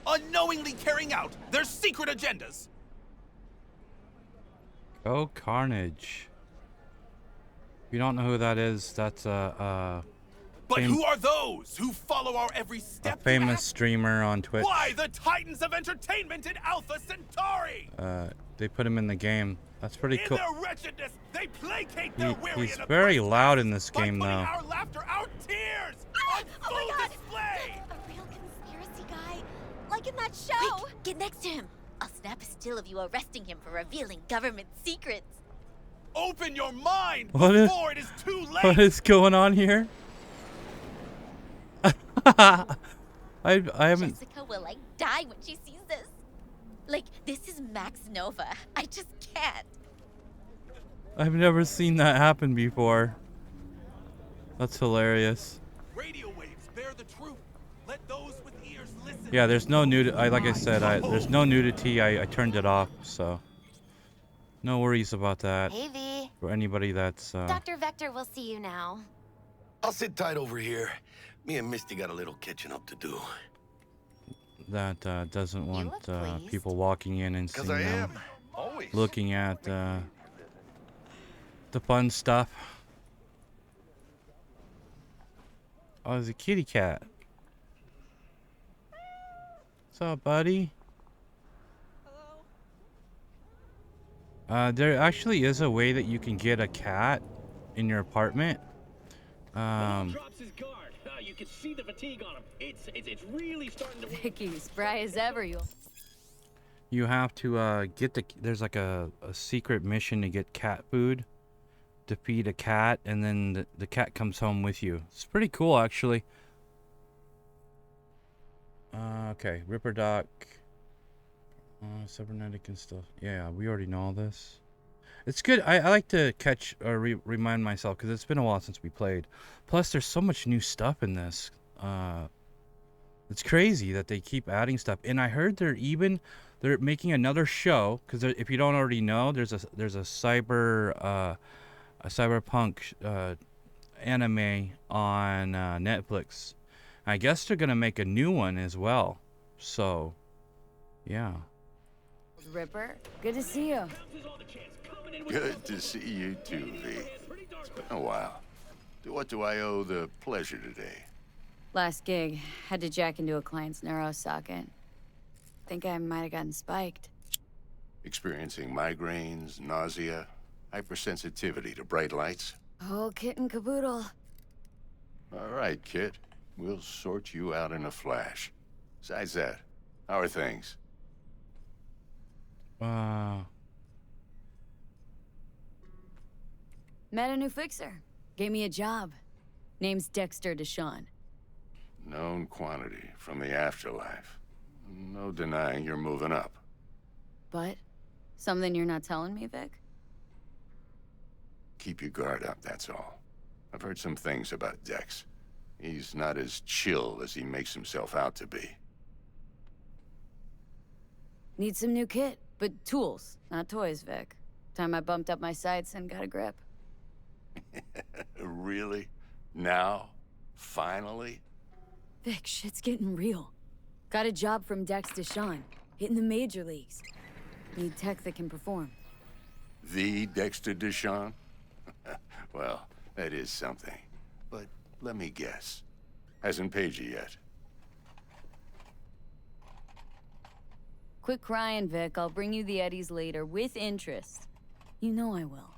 unknowingly carrying out their secret agendas. Go Carnage. If you don't know who that is, that's But who are those who follow our every a step? famous streamer on Twitch. Why the titans of entertainment in Alpha Centauri? They put him in the game. That's pretty In cool. their wretchedness, they placate their weary He's and very oppressed loud in masses this game, by putting though. our laughter, our tears on Oh full my god! display. A real conspiracy guy. Like in that show. Quick, get next to him. I'll snap a still of you arresting him for revealing government secrets. Open your mind What is- before it is too late. What is going on here? I haven't. Jessica will like die when she sees this. Like, this is Max Nova. I just can't. I've never seen that happen before. That's hilarious. Radio waves bear the truth. Let those with ears listen. Yeah, there's no like I said, there's no nudity. I turned it off, so no worries about that. Hey, V. For anybody that's Dr. Vector will see you now. I'll sit tight over here. Me and Misty got a little catching up to do. that doesn't want people walking in and seeing them looking at the fun stuff. Oh, there's a kitty cat. What's up, buddy? There actually is a way that you can get a cat in your apartment. Drops his guard. You can see the fatigue on him. It's really starting to. Vicky, spry as ever. You have to there's like a secret mission to get cat food, to feed a cat, and then the cat comes home with you. It's pretty cool, actually. Okay, Ripper Doc, Cybernetic and stuff. Yeah, we already know all this. It's good. I like to catch or remind myself, because it's been a while since we played. Plus, there's so much new stuff in this. It's crazy that they keep adding stuff. And I heard they're making another show, because if you don't already know, there's a Cyberpunk anime on Netflix. I guess they're gonna make a new one as well. So, yeah. Ripper, good to see you. Good to see you too, V. It's been a while. What do I owe the pleasure today? Last gig, had to jack into a client's neuro socket. Think I might have gotten spiked. Experiencing migraines, nausea, hypersensitivity to bright lights? Oh, kit and caboodle. All right, kid. We'll sort you out in a flash. Besides that, how are things? Met a new fixer. Gave me a job. Name's Dexter Deshawn. Known quantity from the afterlife. No denying you're moving up. But? Something you're not telling me, Vic? Keep your guard up, that's all. I've heard some things about Dex. He's not as chill as he makes himself out to be. Need some new kit, but tools, not toys, Vic. Time I bumped up my sights and got a grip. Really? Now? Finally? Vic, shit's getting real. Got a job from Dex Deshawn, hitting the major leagues. Need tech that can perform. The Dexter Deshawn? Well, that is something. But let me guess. Hasn't paid you yet. Quit crying, Vic. I'll bring you the eddies later, with interest. You know I will.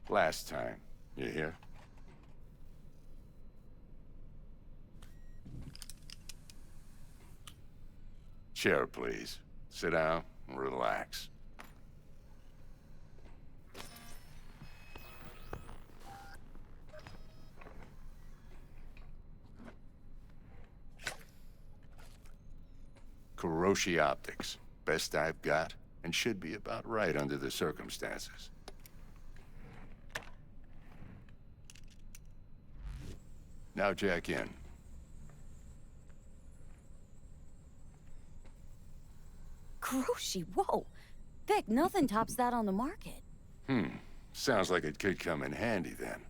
Last time. You hear? Chair, please. Sit down and relax. Kuroshi Optics. Best I've got, and should be about right under the circumstances. Now jack in. Kuroshi, whoa! Vic, nothing tops that on the market. Sounds like it could come in handy then.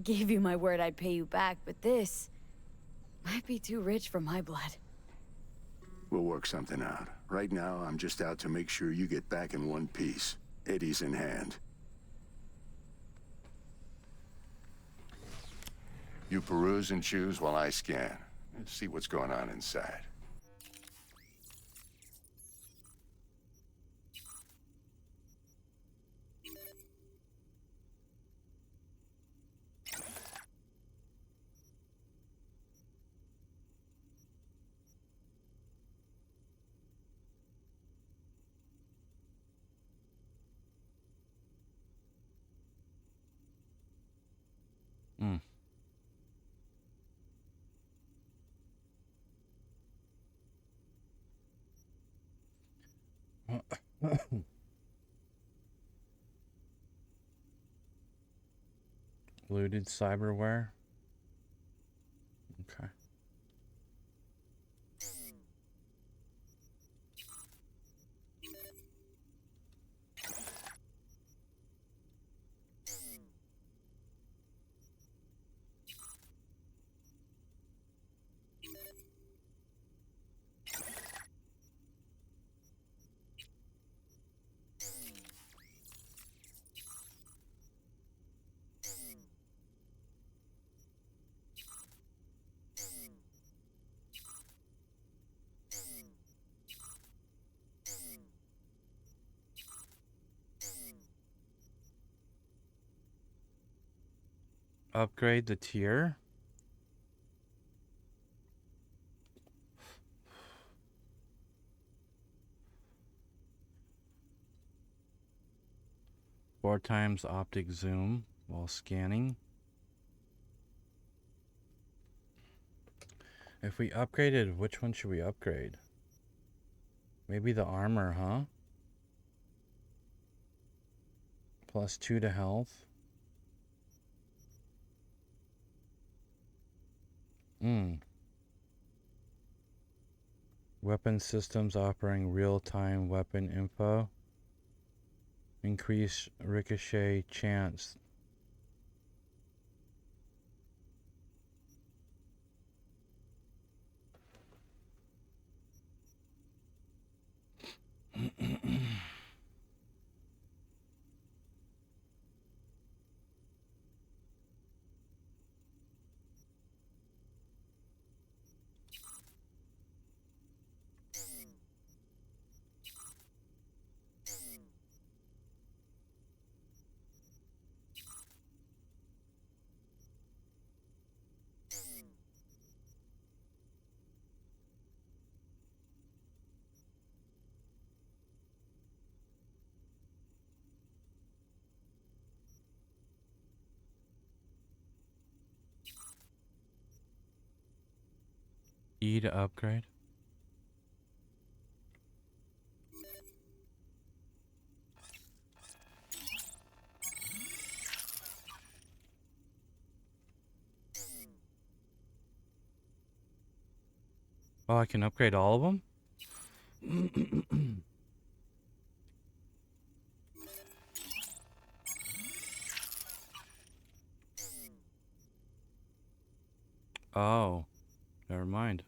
Gave you my word I'd pay you back, but this might be too rich for my blood. We'll work something out. Right now, I'm just out to make sure you get back in one piece. Eddie's in hand. You peruse and choose while I scan. Let's see what's going on inside. Looted cyberware. Okay. Upgrade the tier. Four times optic zoom while scanning. If we upgraded, which one should we upgrade? Maybe the armor, huh? +2 to health. Weapon systems offering real-time weapon info. Increase ricochet chance. E to upgrade. Oh, I can upgrade all of them? Oh, never mind.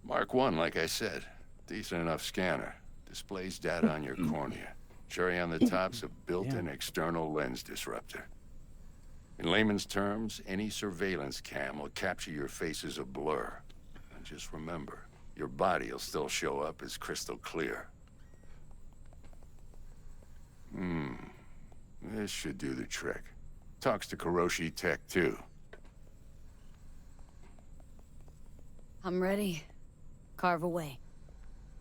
Mark 1, like I said. Decent enough scanner. Displays data on your cornea. Cherry on the top's a built-in external lens disruptor. In layman's terms, any surveillance cam will capture your face as a blur. And just remember, your body will still show up as crystal clear. This should do the trick. Talks to Kuroshi Tech, too. I'm ready. Carve away.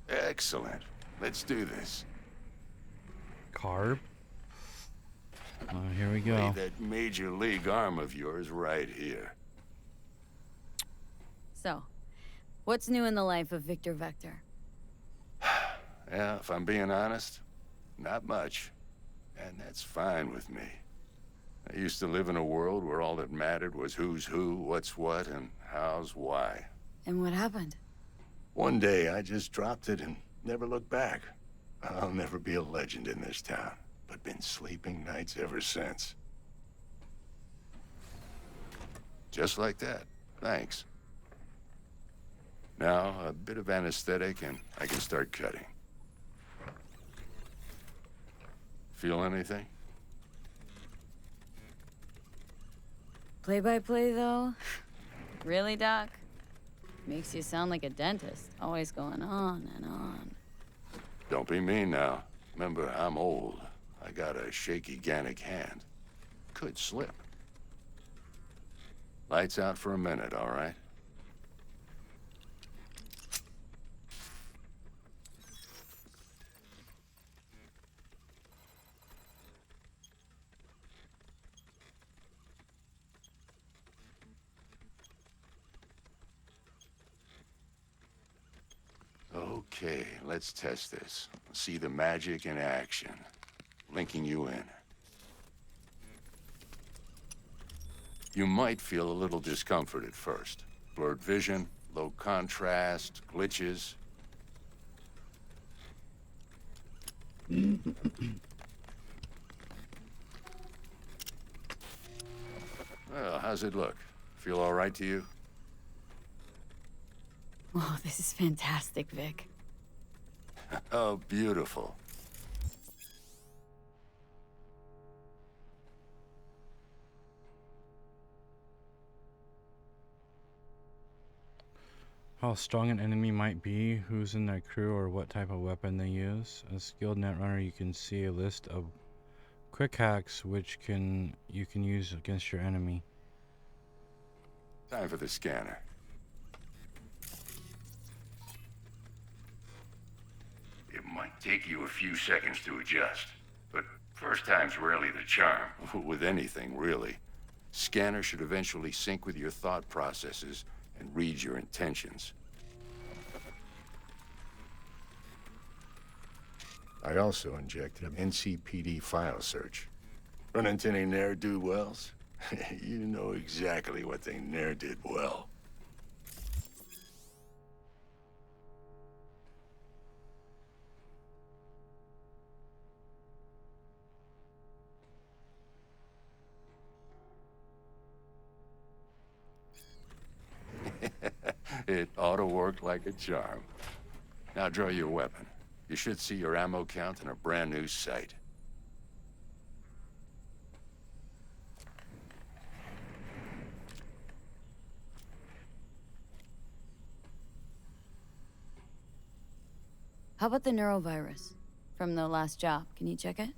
Excellent. Let's do this. Carve? Here we Lay go. that major league arm of yours right here. So, what's new in the life of Victor Vector? Yeah, if I'm being honest, not much. And that's fine with me. I used to live in a world where all that mattered was who's who, what's what, and how's why. And what happened? One day, I just dropped it and never looked back. I'll never be a legend in this town, but been sleeping nights ever since. Just like that. Thanks. Now, a bit of anesthetic and I can start cutting. Feel anything? Play-by-play, though? Really, Doc? Makes you sound like a dentist, always going on and on. Don't be mean now. Remember, I'm old. I got a shaky Gannic hand. Could slip. Lights out for a minute, all right? Okay, let's test this. See the magic in action. Linking you in. You might feel a little discomfort at first. Blurred vision, low contrast, glitches. Well, how's it look? Feel all right to you? Oh, this is fantastic, Vic. Oh, beautiful. How strong an enemy might be, who's in their crew, or what type of weapon they use. As a skilled netrunner, you can see a list of quick hacks which you can use against your enemy. Time for the scanner. It might take you a few seconds to adjust, but first time's rarely the charm. With anything, really. Scanner should eventually sync with your thought processes and read your intentions. I also injected an NCPD file search. Run into any ne'er-do-wells? You know exactly what they ne'er did well. It ought to work like a charm. Now draw your weapon. You should see your ammo count in a brand new sight. How about the neurovirus from the last job? Can you check it?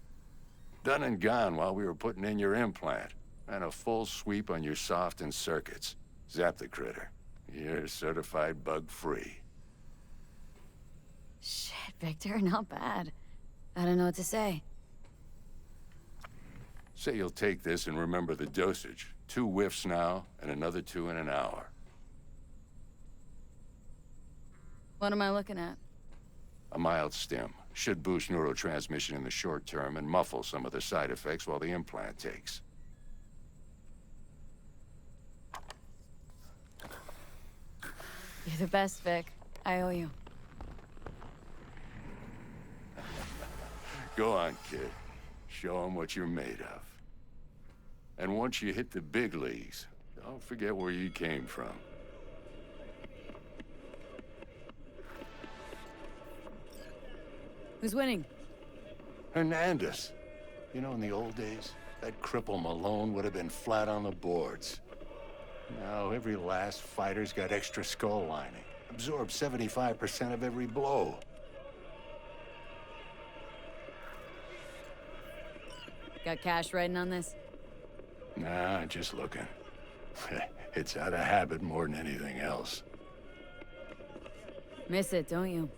Done and gone while we were putting in your implant. And a full sweep on your soft and circuits. Zap the critter. You're certified bug-free. Shit, Victor, not bad. I don't know what to say. Say you'll take this and remember the dosage. 2 whiffs now, and another 2 in an hour. What am I looking at? A mild stim. Should boost neurotransmission in the short term and muffle some of the side effects while the implant takes. You're the best, Vic. I owe you. Go on, kid. Show them what you're made of. And once you hit the big leagues, don't forget where you came from. Who's winning? Hernandez. You know, in the old days, that cripple Malone would have been flat on the boards. Now, every last fighter's got extra skull lining. Absorbs 75% of every blow. Got cash riding on this? Nah, just looking. It's out of habit more than anything else. Miss it, don't you?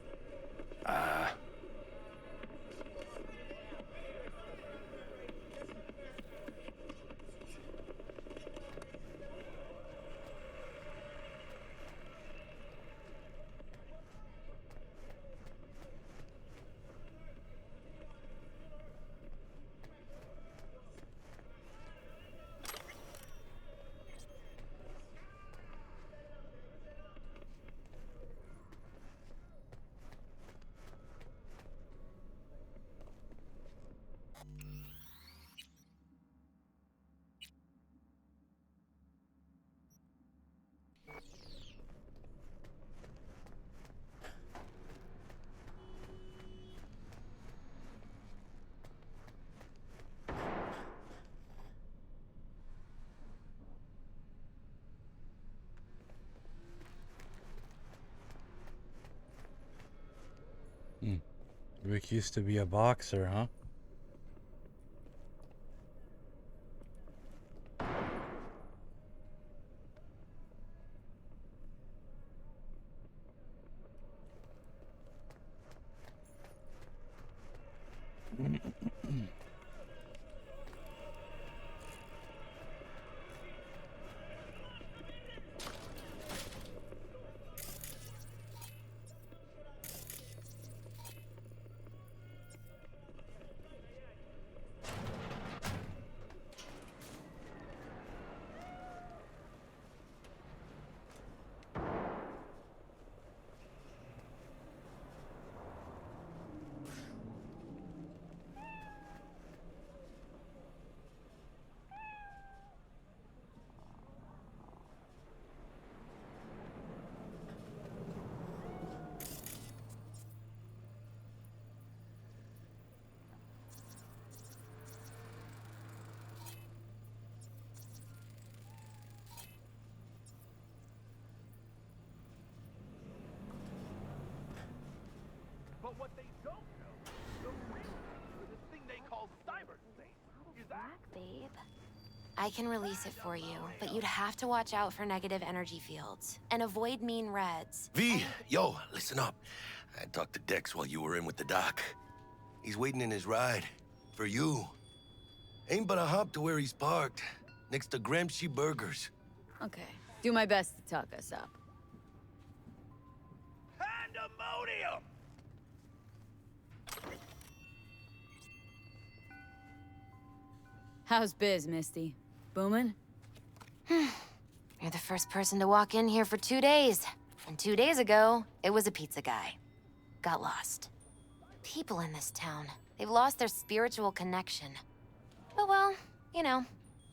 Rick used to be a boxer, huh? But what they don't know, the real for this thing they call cyberspace is Babe. I can release it for you, but you'd have to watch out for negative energy fields and avoid mean reds. V, yo, listen up. I talked to Dex while you were in with the doc. He's waiting in his ride. For you. Ain't but a hop to where he's parked. Next to Gramsci Burgers. Okay. Do my best to talk us up. pandemonium! How's biz, Misty? Booming? You're the first person to walk in here for 2 days. And 2 days ago, it was a pizza guy. Got lost. People in this town, they've lost their spiritual connection. But well, you know,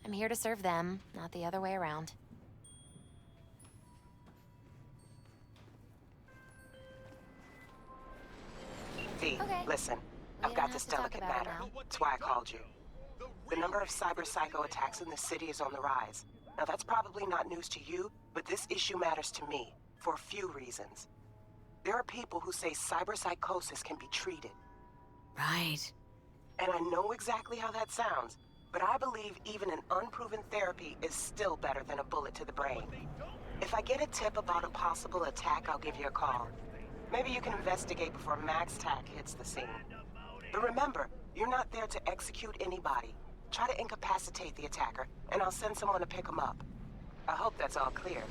I'm here to serve them, not the other way around. V, Okay. listen. I've got this delicate matter. That's why I called you. The number of cyber-psycho attacks in the city is on the rise. Now that's probably not news to you, but this issue matters to me for a few reasons. There are people who say cyberpsychosis can be treated. Right. And I know exactly how that sounds, but I believe even an unproven therapy is still better than a bullet to the brain. If I get a tip about a possible attack, I'll give you a call. Maybe you can investigate before Max Tack hits the scene. But remember, you're not there to execute anybody. Try to incapacitate the attacker, and I'll send someone to pick him up. I hope that's all clear.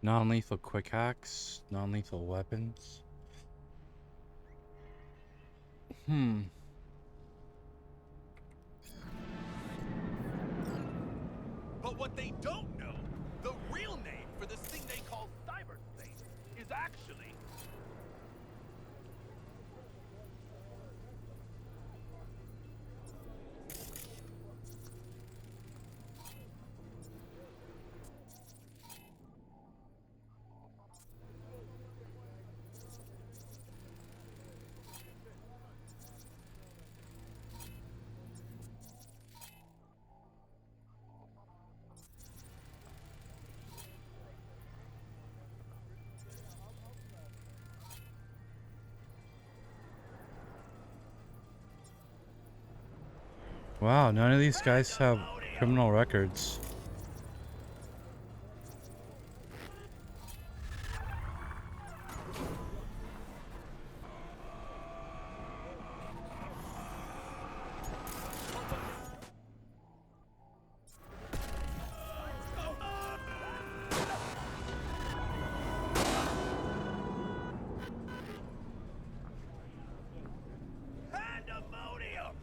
Non-lethal quick hacks, non-lethal weapons. But what they don't know, the real name for this thing they call cyberspace is actually... Wow, none of these guys have criminal records. Pandemonium!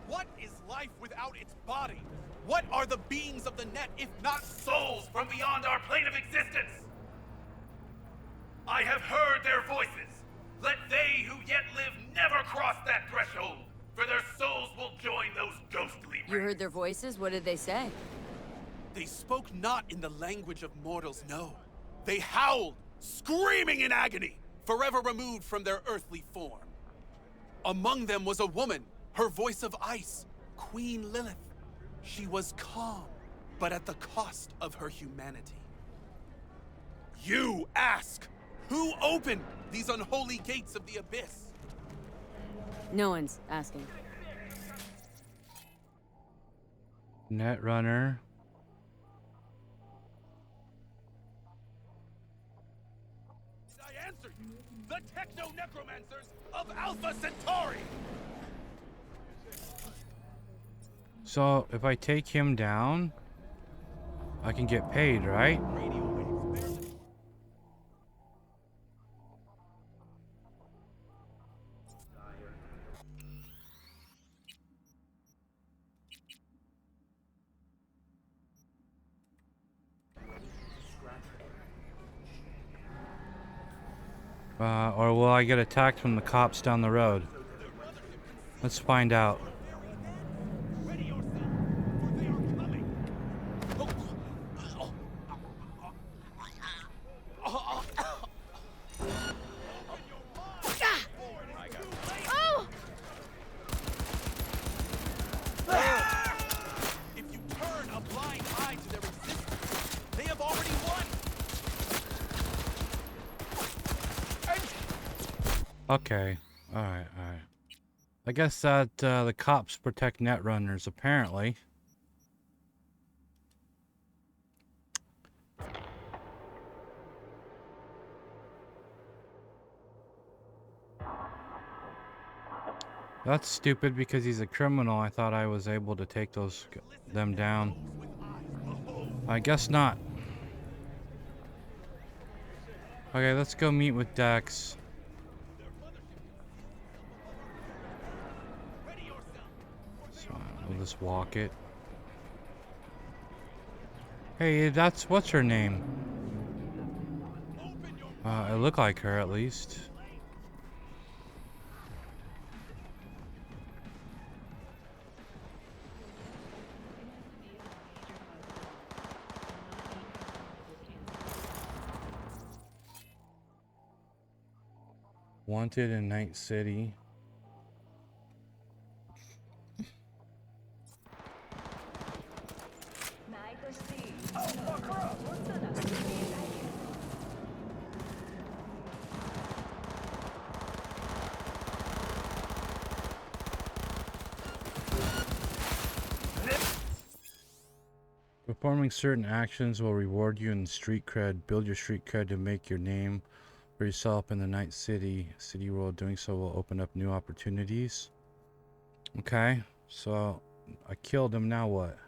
What is life without its body? What are the beings of the net if not souls from beyond our plane of existence? I have heard their voices. Let they who yet live never cross that threshold, for their souls will join those ghostly You heard their voices? What did they say? They spoke not in the language of mortals, no. They howled screaming in agony, forever removed from their earthly form. Among them was a woman, her voice of ice, Queen Lilith. She was calm, but at the cost of her humanity. You ask, who opened these unholy gates of the abyss? No one's asking. Netrunner. I answer you, the techno-necromancers of Alpha Centauri! So, if I take him down, I can get paid, right? Or will I get attacked from the cops down the road? Let's find out. If you turn a blind eye to their existence, they have already won! Okay. Alright. I guess that the cops protect netrunners, apparently. That's stupid because he's a criminal. I thought I was able to take them down. I guess not. Okay, let's go meet with Dex. So we'll just walk it. Hey, what's her name? It looked like her at least. Wanted in Night City. Performing certain actions will reward you in street cred. Build your street cred to make your name for yourself in the Night City world. Doing so will open up new opportunities. Okay, so I killed him. Now what?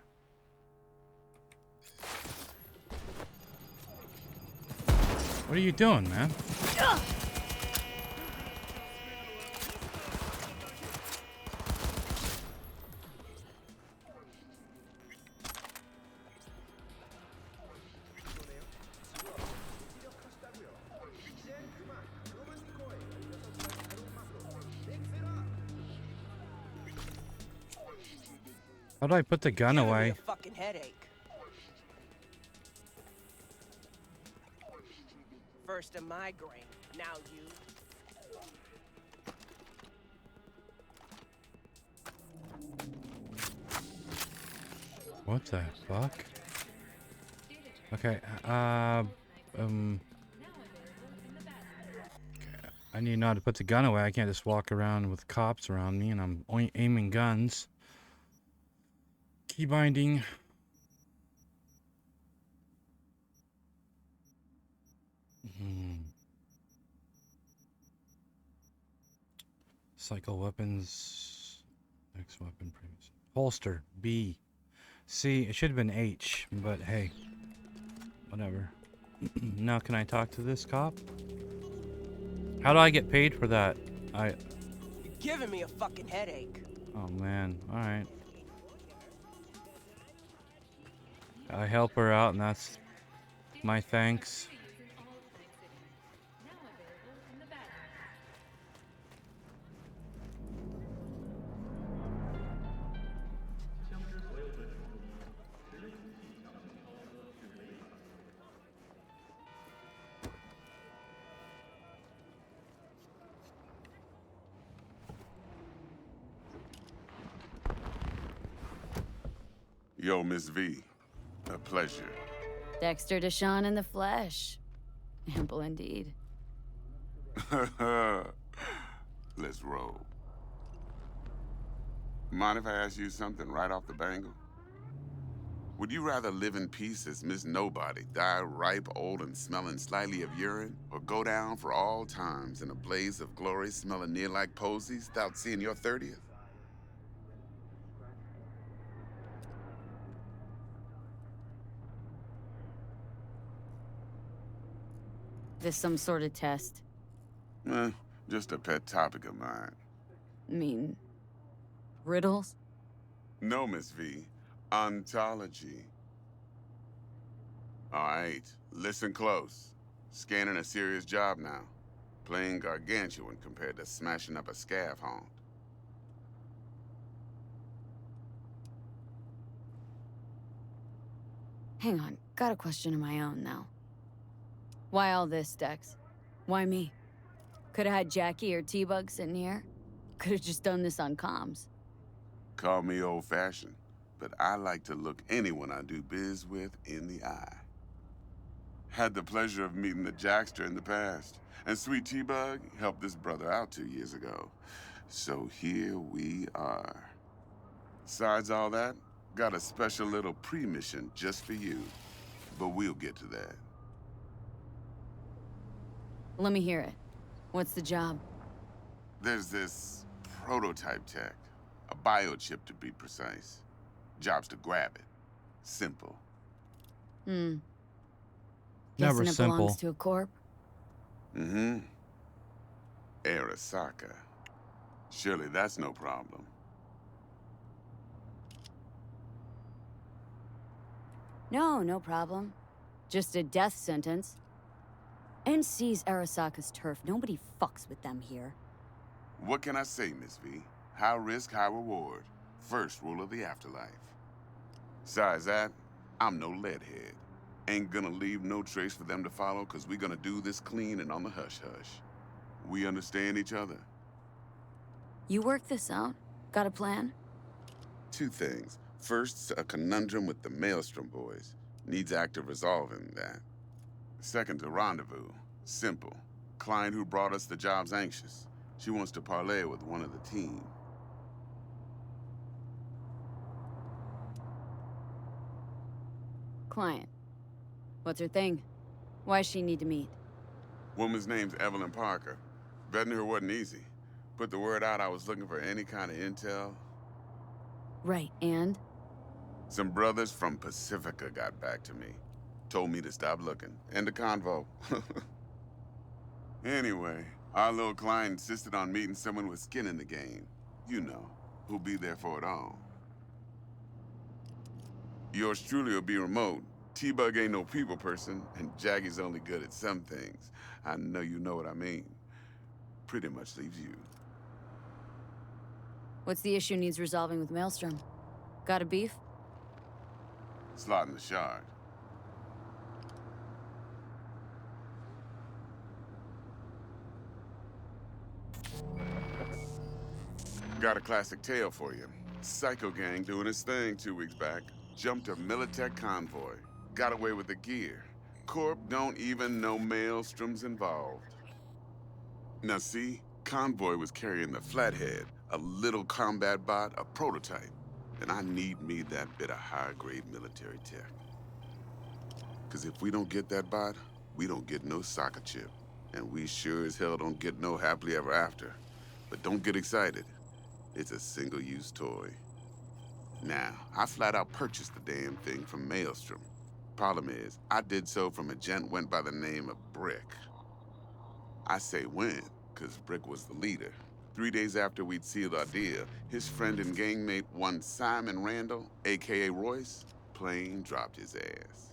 What are you doing, man? How do I put the gun away? A fucking headache. First a migraine, now you. What the fuck? Okay, I need to know how to put the gun away. I can't just walk around with cops around me and I'm aiming guns. Key binding. Cycle weapons. Next weapon. Previous. Holster. B. C. It should have been H, but hey. Whatever. Now can I talk to this cop? How do I get paid for that? You're giving me a fucking headache. Oh man. Alright. I help her out and that's my thanks. Yo, Miss V. A pleasure. Dexter Deshawn in the flesh. Ample indeed. Let's roll. Mind if I ask you something right off the bangle? Would you rather live in peace as Miss Nobody, die ripe, old, and smelling slightly of urine, or go down for all times in a blaze of glory smelling near like posies without seeing your 30th? This some sort of test? Just a pet topic of mine. Mean... riddles? No, Miss V. Ontology. All right, listen close. Scanning a serious job now. Playing gargantuan compared to smashing up a scav haunt. Hang on, got a question of my own now. Why all this, Dex? Why me? Could've had Jackie or T-Bug sitting here. Could've just done this on comms. Call me old-fashioned, but I like to look anyone I do biz with in the eye. Had the pleasure of meeting the Jackster in the past, and Sweet T-Bug helped this brother out 2 years ago. So here we are. Besides all that, got a special little pre-mission just for you, but we'll get to that. Let me hear it. What's the job? There's this prototype tech, a biochip to be precise. Job's to grab it. Simple. Never Never Guessing it simple. belongs to a corp? Mm-hmm. Arasaka. Surely that's no problem. No, no problem. Just a death sentence. NC's Arasaka's turf. Nobody fucks with them here. What can I say, Miss V? High risk, high reward. First rule of the afterlife. Besides that, I'm no leadhead. Ain't gonna leave no trace for them to follow, cause we gonna do this clean and on the hush-hush. We understand each other. You work this out? Got a plan? 2 things. First, a conundrum with the Maelstrom boys. Needs active resolving that. Second, a rendezvous. Simple. Client who brought us the job's anxious. She wants to parlay with one of the team. Client. What's her thing? Why's she need to meet? Woman's name's Evelyn Parker. Vetting her wasn't easy. Put the word out I was looking for any kind of intel. Right, and? Some brothers from Pacifica got back to me. Told me to stop looking. End of convo. Anyway, our little client insisted on meeting someone with skin in the game. You know, who'll be there for it all. Yours truly will be remote. T-Bug ain't no people person, and Jaggy's only good at some things. I know you know what I mean. Pretty much leaves you. What's the issue needs resolving with Maelstrom? Got a beef? Slotting the shard. Got a classic tale for you. Psycho gang doing his thing 2 weeks back. Jumped a Militech convoy. Got away with the gear. Corp don't even know Maelstrom's involved. Now see, convoy was carrying the Flathead, a little combat bot, a prototype. And I need me that bit of high-grade military tech. Cause if we don't get that bot, we don't get no soccer chip. And we sure as hell don't get no happily ever after. But don't get excited. It's a single-use toy. Now, I flat out purchased the damn thing from Maelstrom. Problem is, I did so from a gent went by the name of Brick. I say when, cause Brick was the leader. 3 days after we'd sealed our deal, his friend and gangmate, one Simon Randall, aka Royce, plain dropped his ass.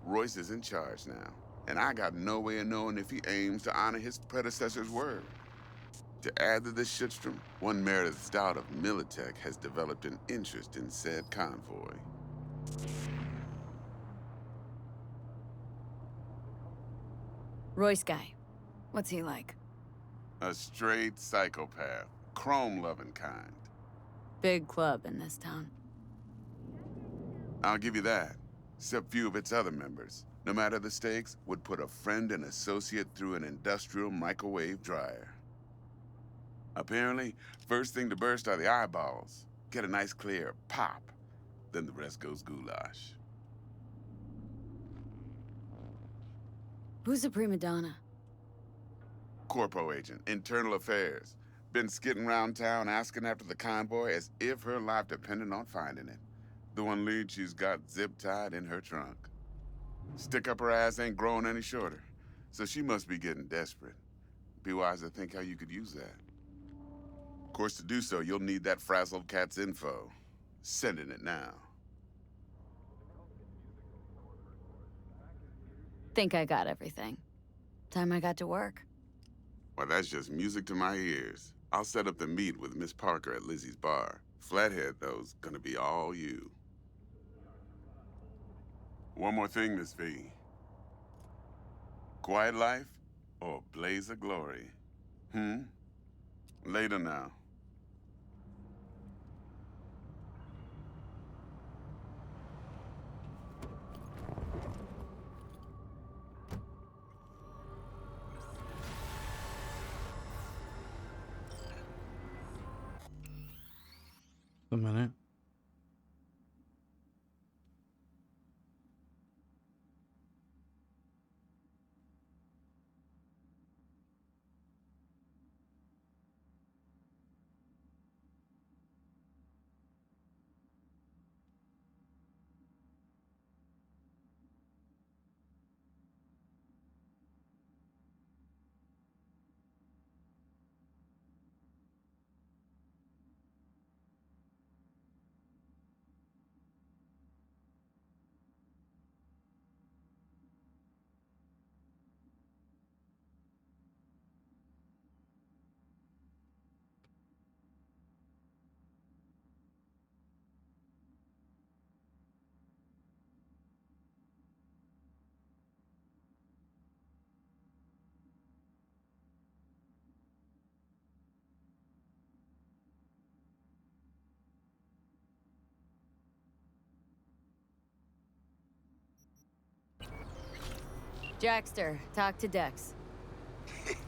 Royce is in charge now, and I got no way of knowing if he aims to honor his predecessor's word. To add to this shitstrom, one Meredith Stout of Militech has developed an interest in said convoy. Royce guy. What's he like? A straight psychopath, chrome-loving kind. Big club in this town. I'll give you that. Except few of its other members, no matter the stakes, would put a friend and associate through an industrial microwave dryer. Apparently, first thing to burst are the eyeballs. Get a nice clear pop. Then the rest goes goulash. Who's the prima donna? Corpo agent, internal affairs. Been skidding around town asking after the convoy as if her life depended on finding it. The one lead she's got zip-tied in her trunk. Stick up her ass ain't growing any shorter, so she must be getting desperate. Be wise to think how you could use that. Of course, to do so, you'll need that frazzled cat's info. Sending it now. Think I got everything. Time I got to work. Well, that's just music to my ears. I'll set up the meet with Miss Parker at Lizzy's bar. Flathead, though's gonna be all you. One more thing, Miss V. Quiet life or blaze of glory? Later now. A minute. Dexter, talk to Dex.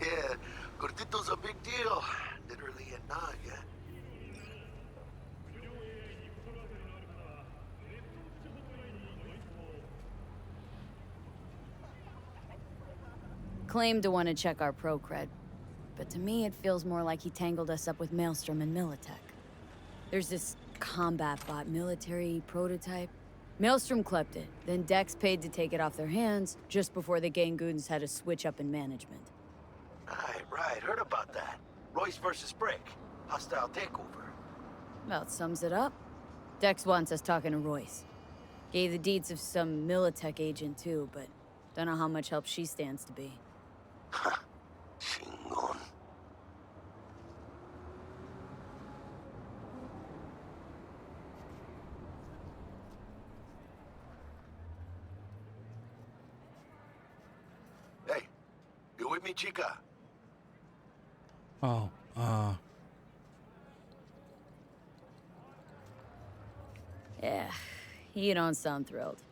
Yeah, Gordito's a big deal. Literally a nod, yeah. Claimed to want to check our pro cred, but to me it feels more like he tangled us up with Maelstrom and Militech. There's this combat bot military prototype. Maelstrom clept it, then Dex paid to take it off their hands just before the Gangoons had a switch up in management. Right, heard about that. Royce versus Brick. Hostile takeover. Well, sums it up. Dex wants us talking to Royce. Gave the deeds of some Militech agent too, but don't know how much help she stands to be. Chingon. Hey, you with me, chica? Oh, Yeah, you don't sound thrilled.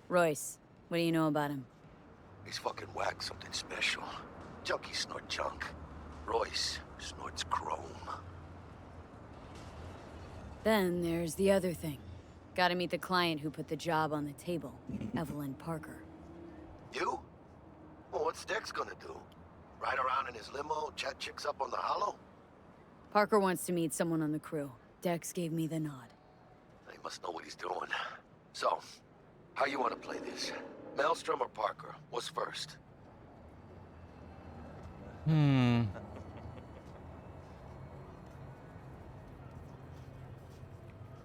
Royce, what do you know about him? He's fucking whack something special. Junkies snort junk. Royce snorts chrome. Then there's the other thing. Gotta meet the client who put the job on the table, Evelyn Parker. You? Well, what's Dex gonna do? Ride around in his limo, chat chicks up on the hollow? Parker wants to meet someone on the crew. Dex gave me the nod. He must know what he's doing. So, how you want to play this? Maelstrom or Parker? What's first?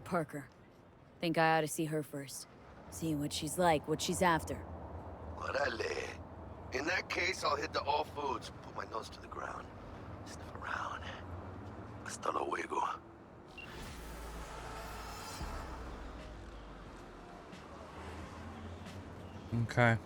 Parker. Think I ought to see her first. See what she's like, what she's after. Orale. In that case, I'll hit the all foods. Put my nose to the ground. Sniff around. Hasta luego. okay.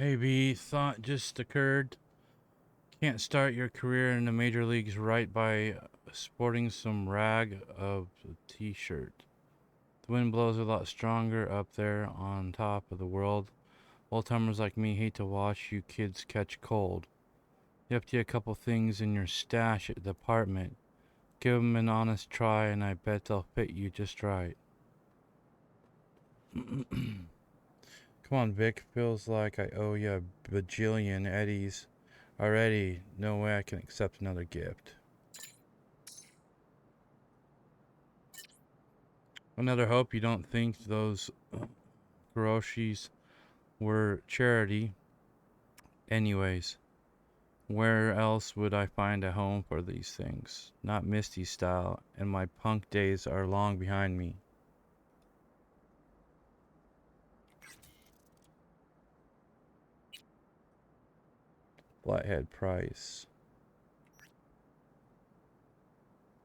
Hey B, thought just occurred. Can't start your career in the major leagues right by sporting some rag of a t-shirt. The wind blows a lot stronger up there on top of the world. Old-timers like me hate to watch you kids catch cold. You have to get a couple things in your stash at the apartment. Give 'em an honest try and I bet they'll fit you just right. Come on, Vic. Feels like I owe you a bajillion eddies already. No way I can accept another gift. Another hope you don't think those groceries were charity. Anyways, where else would I find a home for these things? Not Misty style, and my punk days are long behind me. Flathead price.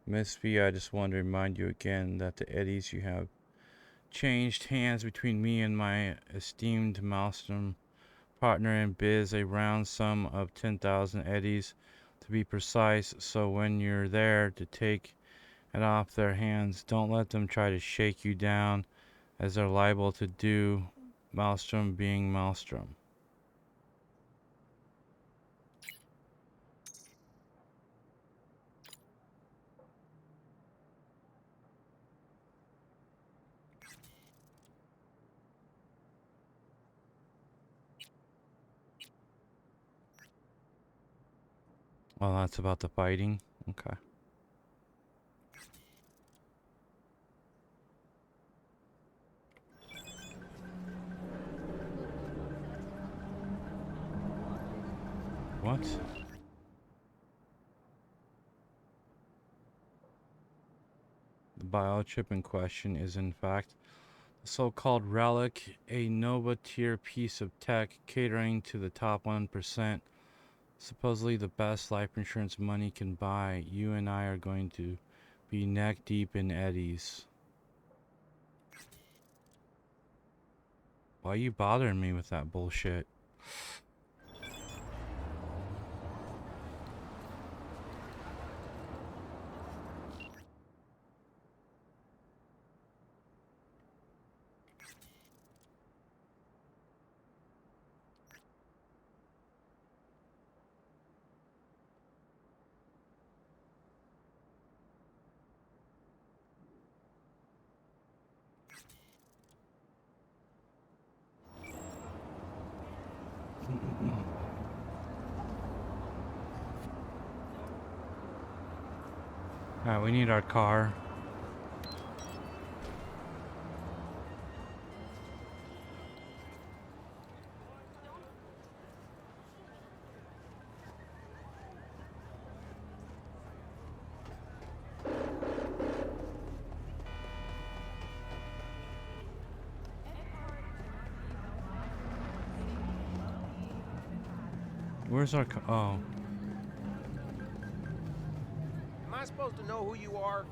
Miss V, I just want to remind you again that the eddies you have changed hands between me and my esteemed Maelstrom partner in biz, a round sum of 10,000 eddies to be precise. So when you're there to take it off their hands, don't let them try to shake you down as they're liable to do, Maelstrom being Maelstrom. Well, that's about the fighting. Okay. What? The biochip in question is in fact the so-called relic, a Nova tier piece of tech catering to the top 1%. Supposedly the best life insurance money can buy. You and I are going to be neck deep in eddies. Why are you bothering me with that bullshit? Alright, we need our car. Where's our car? Oh. Am I supposed to know who you are?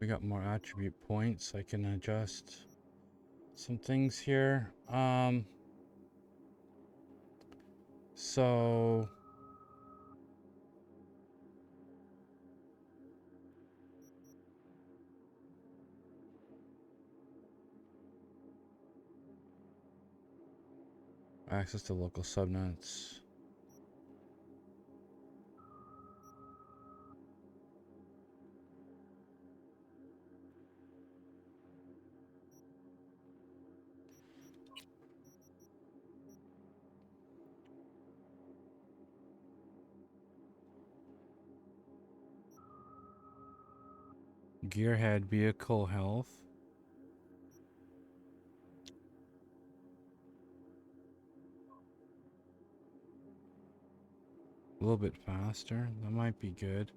We got more attribute points. I can adjust some things here. So access to local subnets. Gearhead vehicle health. A little bit faster. That might be good.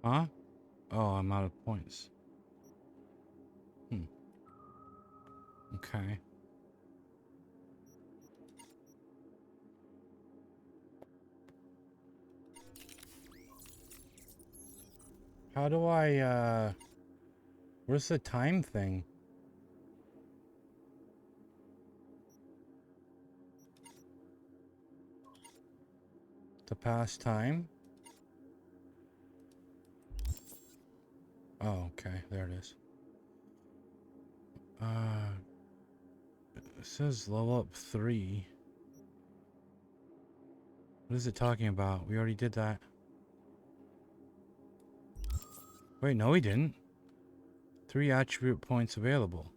Huh? Oh, I'm out of points. Okay. How do I, where's the time thing? To pass time? Oh, okay. There it is. It says level up 3. What is it talking about? We already did that. Wait, no we didn't. 3 attribute points available.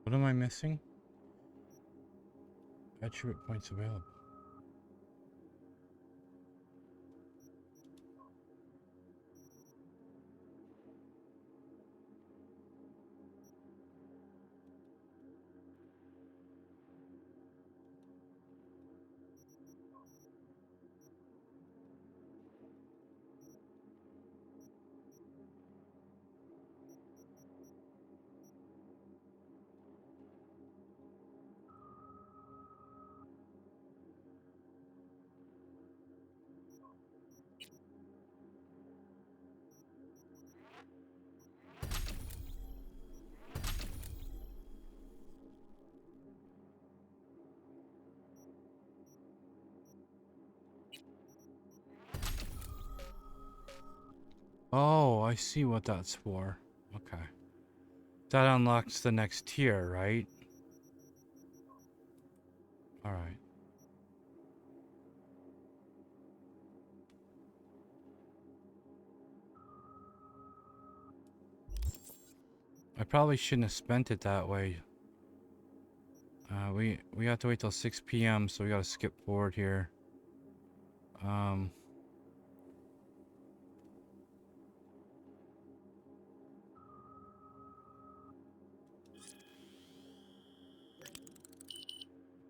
What am I missing? Attribute points available. Oh, I see what that's for. Okay. That unlocks the next tier, right? Alright. I probably shouldn't have spent it that way. We have to wait till 6 p.m., so we gotta skip forward here.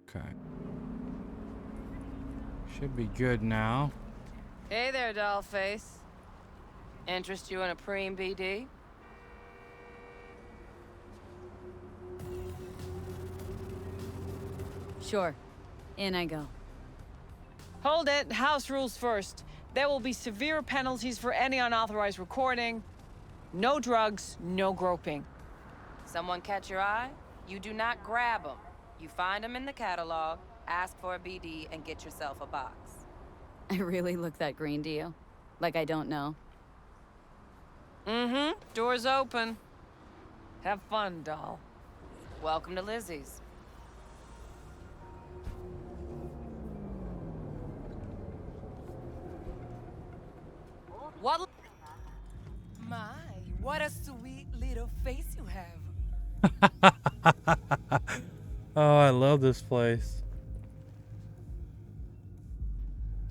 Okay. Should be good now. Hey there, dollface. Interest you in a preem BD? Sure. In I go. Hold it. House rules first. There will be severe penalties for any unauthorized recording. No drugs, no groping. Someone catch your eye? You do not grab them. You find them in the catalog, Ask for a BD and get yourself a box. I really look that green to you? Like I don't know? Mm-hmm. Door's open. Have fun, doll. Welcome to Lizzy's. What? My, what a sweet little face you have. Oh, I love this place.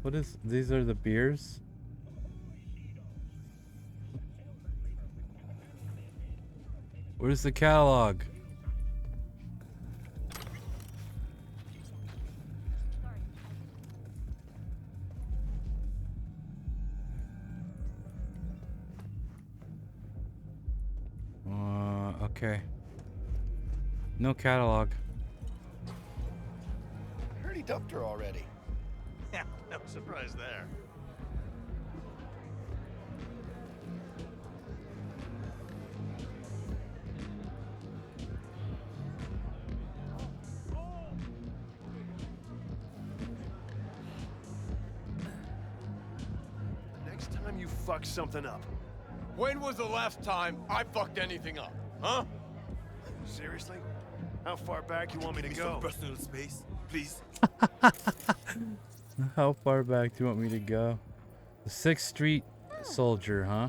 What is, these are the beers? Where's the catalog? Okay. No catalog. Heard he dumped her already. Yeah, no surprise there. Next time you fuck something up. When was the last time I fucked anything up? Huh? Seriously? How far back you want me to go? Personal space, please. How far back do you want me to go? The 6th Street Soldier, huh?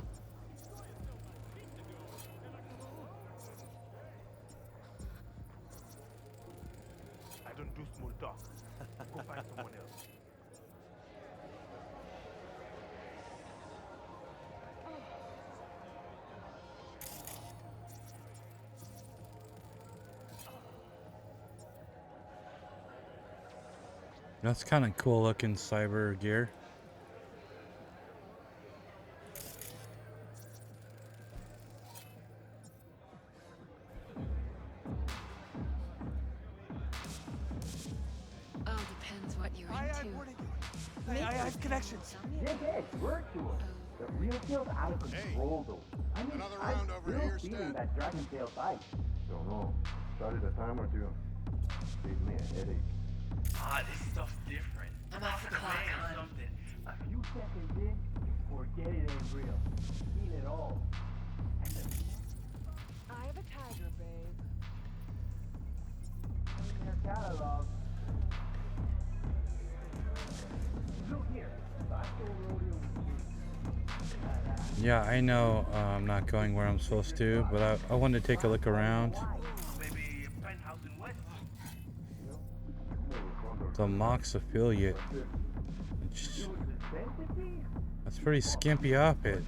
I don't do small talk. Go find someone else. That's kind of cool looking cyber gear. All depends what you're into. I have connections. Yeah, work to him. The real kill's out of control, though. I mean, Another round over here, feeling Stan. that dragon tail fight. Don't know. Started a time or two. Gave me a headache. Ah, this stuff's different. I'm off the clock, hon. Something. A few seconds in, forget it ain't real. Feel it all. And then I have a tiger, babe. in their catalog. Look here. Vasco Rodeo. Yeah, I know I'm not going where I'm supposed to, but I wanted to take a look around. Maybe a penthouse in West. The Mox affiliate. It's- That's pretty skimpy outfit.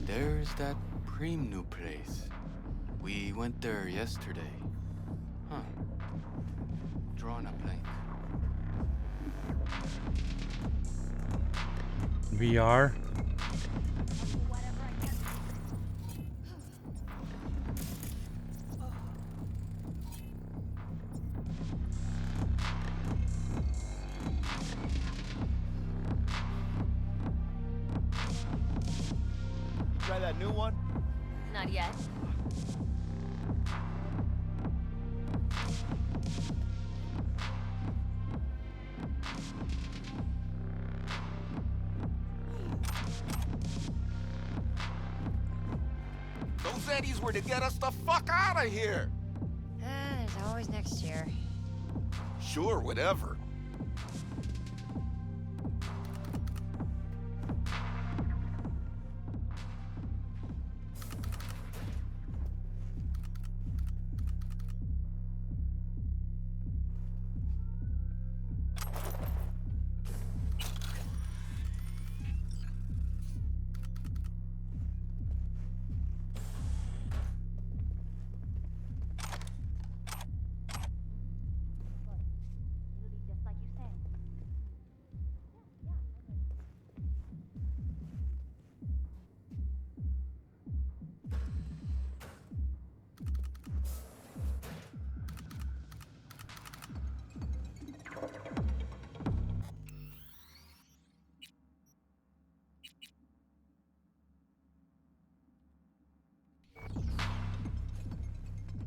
There's that Preem new place. We went there yesterday. Huh. Drawing a blank. VR. Try that new one? Not yet. Those eddies were to get us the fuck out of here. There's always next year. Sure, whatever.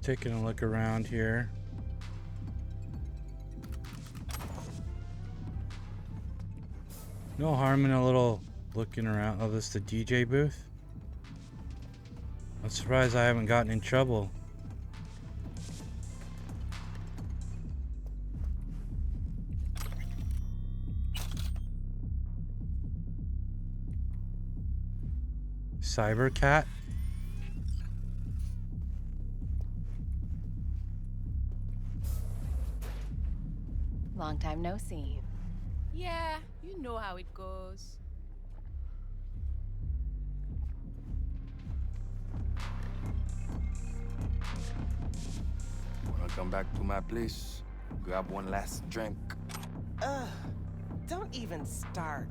taking a look around here. No harm in a little looking around. Oh, this is the DJ booth? I'm surprised I haven't gotten in trouble. Cybercat? Long time no see. Yeah, you know how it goes. Wanna come back to my place? Grab one last drink. Ugh, don't even start.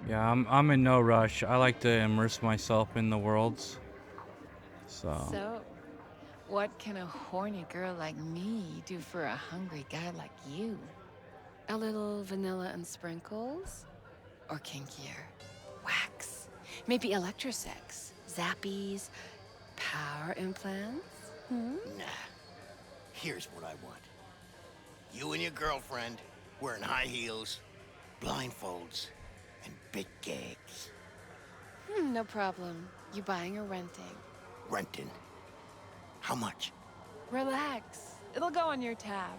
Yeah, I'm in no rush. I like to immerse myself in the worlds. So, what can a horny girl like me do for a hungry guy like you? A little vanilla and sprinkles? Or kinkier? Wax? Maybe electrosex? Zappies? Power implants? Hmm? Nah. Here's what I want. You and your girlfriend wearing high heels, blindfolds, and big gags. No problem. You buying or renting? Renting. How much? Relax. It'll go on your tab.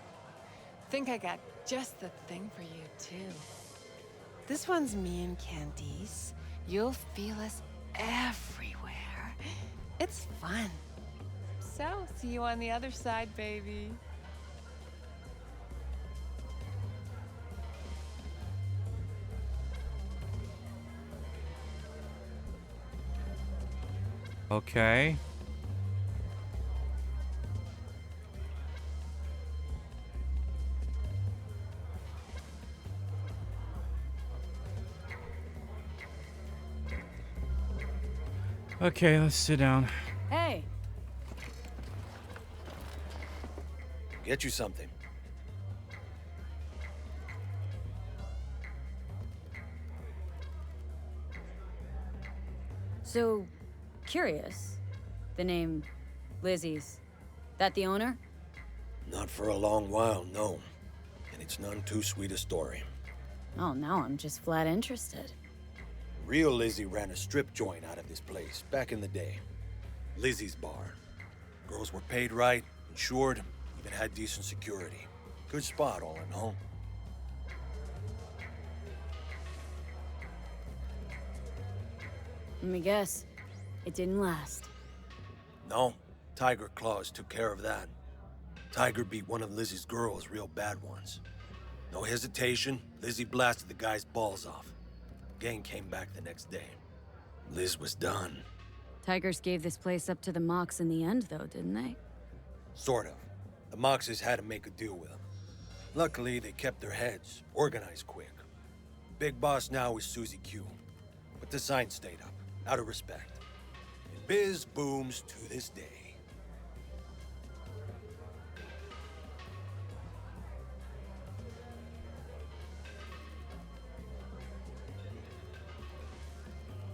Think I got just the thing for you, too. This one's me and Candice. You'll feel us everywhere. It's fun. So, see you on the other side, baby. Okay. Okay, let's sit down. Hey. Get you something. So, curious. The name Lizzy's. That the owner? Not for a long while, no. And it's none too sweet a story. Oh, now I'm just flat interested. Real Lizzy ran a strip joint out of this place back in the day. Lizzy's bar. Girls were paid right, insured, even had decent security. Good spot, all in all. Let me guess. It didn't last. No, Tiger Claws took care of that. Tiger beat one of Lizzy's girls real bad once. No hesitation, Lizzy blasted the guy's balls off. Gang came back the next day. Liz was done. Tigers gave this place up to the Mox in the end, though, didn't they? Sort of. The Moxes had to make a deal with them. Luckily, they kept their heads, organized quick. Big boss now is Susie Q. But the sign stayed up, out of respect. And biz booms to this day.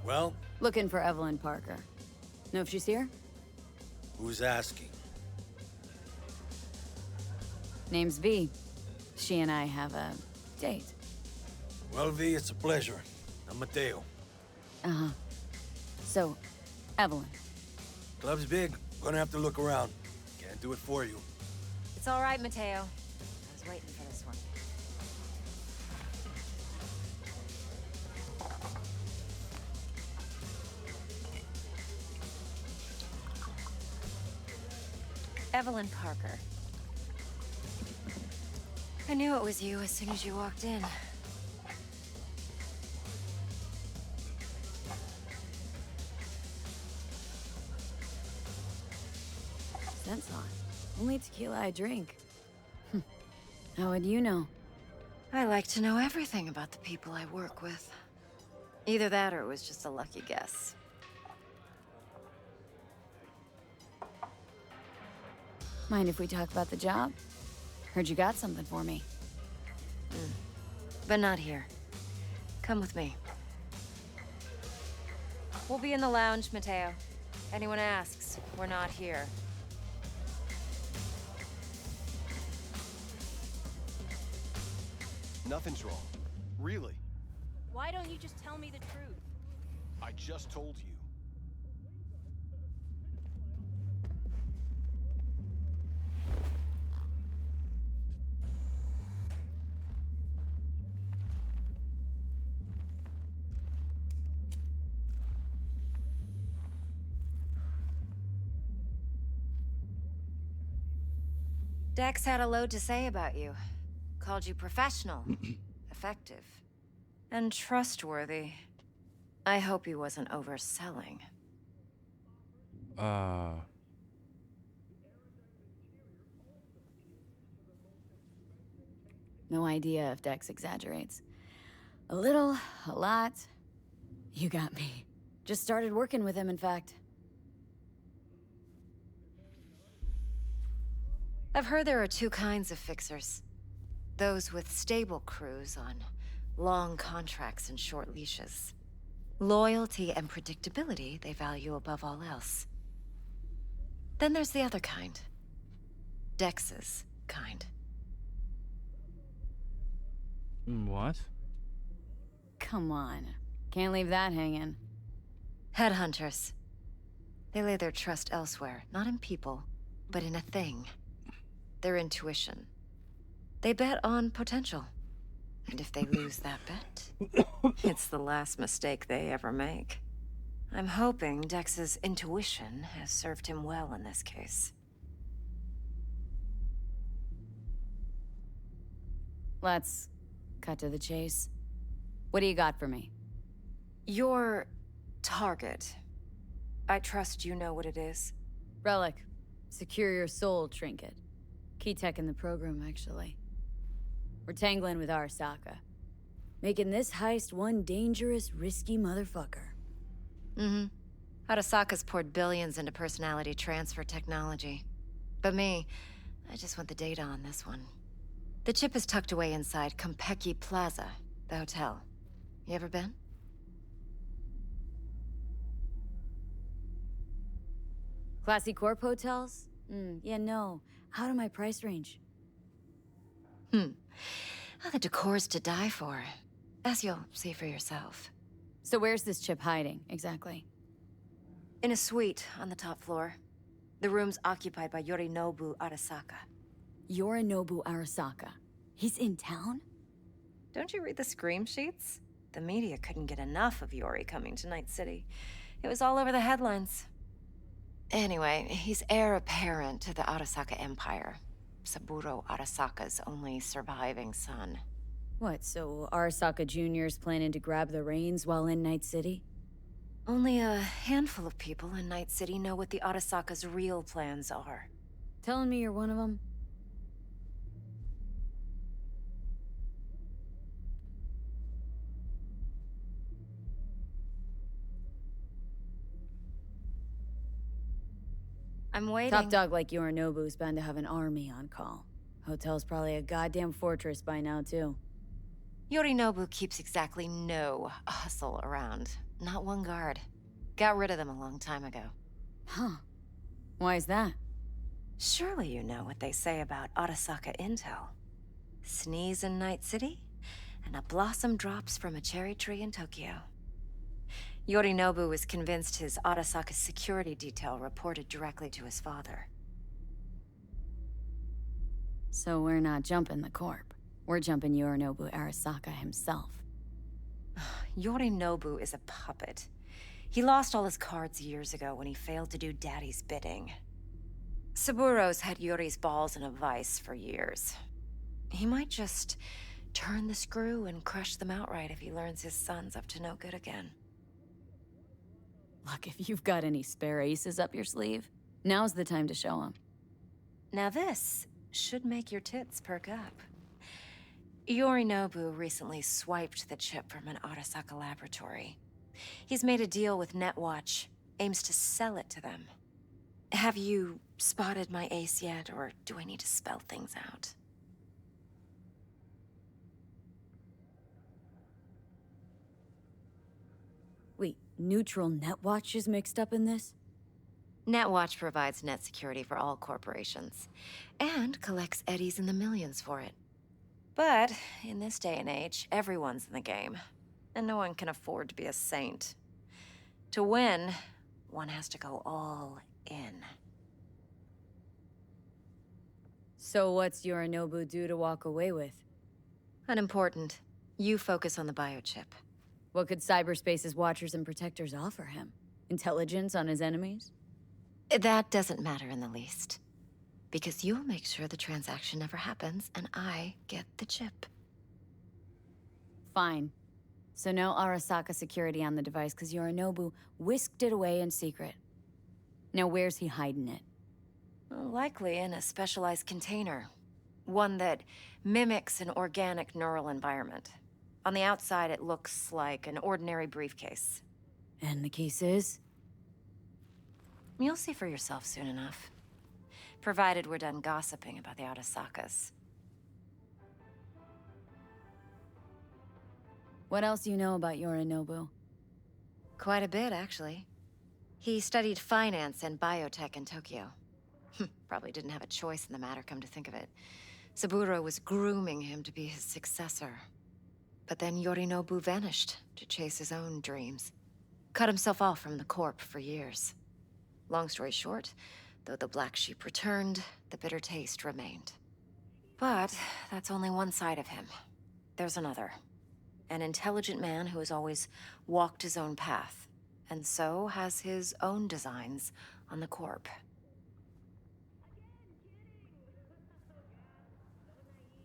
Well? Looking for Evelyn Parker. Know if she's here? Who's asking? Name's V. She and I have a date. Well, V, it's a pleasure. I'm Mateo. Uh-huh. So, Evelyn. Club's big. Gonna have to look around. Can't do it for you. It's all right, Mateo. I was waiting for this one. Evelyn Parker. I knew it was you as soon as you walked in. Scent's on. Only tequila I drink. How would you know? I like to know everything about the people I work with. Either that or it was just a lucky guess. Mind if we talk about the job? Heard you got something for me. But not here. Come with me. We'll be in the lounge, Mateo. Anyone asks, we're not here. Nothing's wrong. Really. Why don't you just tell me the truth? I just told you. Dex had a load to say about you. Called you professional, effective, and trustworthy. I hope he wasn't overselling. No idea if Dex exaggerates. A little, a lot. You got me. Just started working with him, in fact. I've heard there are two kinds of fixers. Those with stable crews on long contracts and short leashes. Loyalty and predictability they value above all else. Then there's the other kind. Dex's kind. What? Come on. Can't leave that hanging. Headhunters. They lay their trust elsewhere, not in people, but in a thing. Their intuition. They bet on potential. And if they lose that bet, it's the last mistake they ever make. I'm hoping Dex's intuition has served him well in this case. Let's cut to the chase. What do you got for me? Your target. I trust you know what it is. Relic. Secure your soul trinket. Key tech in the program, actually. We're tangling with Arasaka. Making this heist one dangerous, risky motherfucker. Arasaka's poured billions into personality transfer technology. But me, I just want the data on this one. The chip is tucked away inside Konpeki Plaza, the hotel. You ever been? Classy corp hotels? Yeah, no. Out of my price range. Oh, the decor's to die for. As you'll see for yourself. So where's this chip hiding, exactly? In a suite on the top floor. The room's occupied by Yorinobu Arasaka. Yorinobu Arasaka? He's in town? Don't you read the scream sheets? The media couldn't get enough of Yori coming to Night City. It was all over the headlines. Anyway, he's heir apparent to the Arasaka Empire. Saburo Arasaka's only surviving son. What, so Arasaka Jr.'s planning to grab the reins while in Night City? Only a handful of people in Night City know what the Arasaka's real plans are. Telling me you're one of them? I'm waiting. Top dog like Yorinobu's bound to have an army on call. Hotel's probably a goddamn fortress by now, too. Yorinobu keeps exactly no hustle around. Not one guard. Got rid of them a long time ago. Huh. Why is that? Surely you know what they say about Arasaka intel. Sneeze in Night City, and a blossom drops from a cherry tree in Tokyo. Yorinobu was convinced his Arasaka security detail reported directly to his father. So we're not jumping the corp. We're jumping Yorinobu Arasaka himself. Yorinobu is a puppet. He lost all his cards years ago when he failed to do Daddy's bidding. Saburo's had Yori's balls in a vice for years. He might just turn the screw and crush them outright if he learns his son's up to no good again. Look, if you've got any spare aces up your sleeve, now's the time to show them. Now this should make your tits perk up. Yorinobu recently swiped the chip from an Arasaka laboratory. He's made a deal with Netwatch, aims to sell it to them. Have you spotted my ace yet, or do I need to spell things out? Wait, neutral Netwatch is mixed up in this? Netwatch provides net security for all corporations, and collects eddies in the millions for it. But in this day and age, everyone's in the game, and no one can afford to be a saint. To win, one has to go all in. So what's Yorinobu due to walk away with? Unimportant. You focus on the biochip. What could cyberspace's watchers and protectors offer him? Intelligence on his enemies? That doesn't matter in the least. Because you'll make sure the transaction never happens, and I get the chip. Fine. So no Arasaka security on the device because Yorinobu whisked it away in secret. Now where's he hiding it? Well, likely in a specialized container. One that mimics an organic neural environment. On the outside, it looks like an ordinary briefcase. And the case is? You'll see for yourself soon enough. Provided we're done gossiping about the Arasakas. What else do you know about Yorinobu? Quite a bit, actually. He studied finance and biotech in Tokyo. Probably didn't have a choice in the matter, come to think of it. Saburo was grooming him to be his successor. But then Yorinobu vanished to chase his own dreams. Cut himself off from the Corp for years. Long story short, though the black sheep returned, the bitter taste remained. But that's only one side of him. There's another. An intelligent man who has always walked his own path, and so has his own designs on the Corp.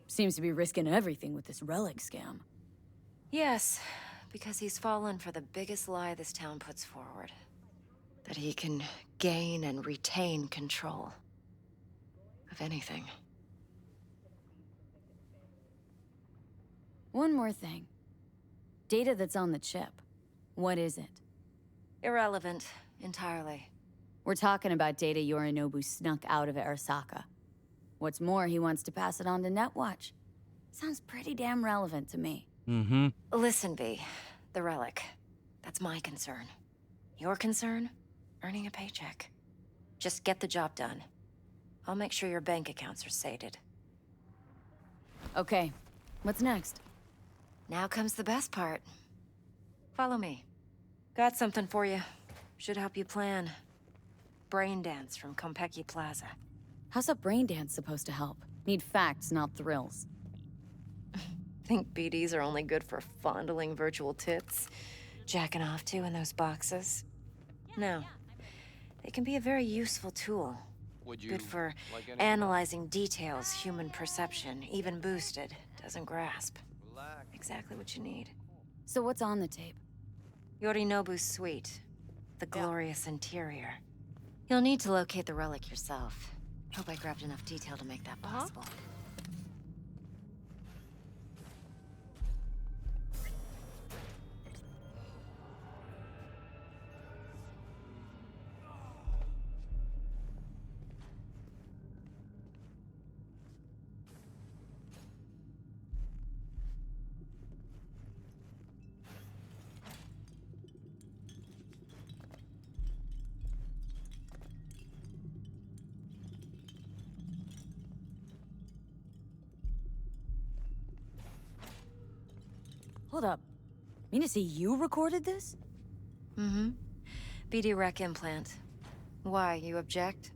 Seems to be risking everything with this relic scam. Yes, because he's fallen for the biggest lie this town puts forward. That he can gain and retain control of anything. One more thing. Data that's on the chip. What is it? Irrelevant, entirely. We're talking about data Yorinobu snuck out of Arasaka. What's more, he wants to pass it on to Netwatch. Sounds pretty damn relevant to me. Mm-hmm. Listen, V. The relic. That's my concern. Your concern? Earning a paycheck. Just get the job done. I'll make sure your bank accounts are sated. Okay. What's next? Now comes the best part. Follow me. Got something for you. Should help you plan. Brain dance from Konpeki Plaza. How's a brain dance supposed to help? Need facts, not thrills. Think BDs are only good for fondling virtual tits? Jacking off to in those boxes? No. They can be a very useful tool. Good for analyzing details human perception, even boosted, doesn't grasp. Exactly what you need. So what's on the tape? Yorinobu's suite. The glorious interior. You'll need to locate the relic yourself. Hope I grabbed enough detail to make that possible. Hold up. Mean to say you recorded this? Mm-hmm. BD rec implant. Why, you object?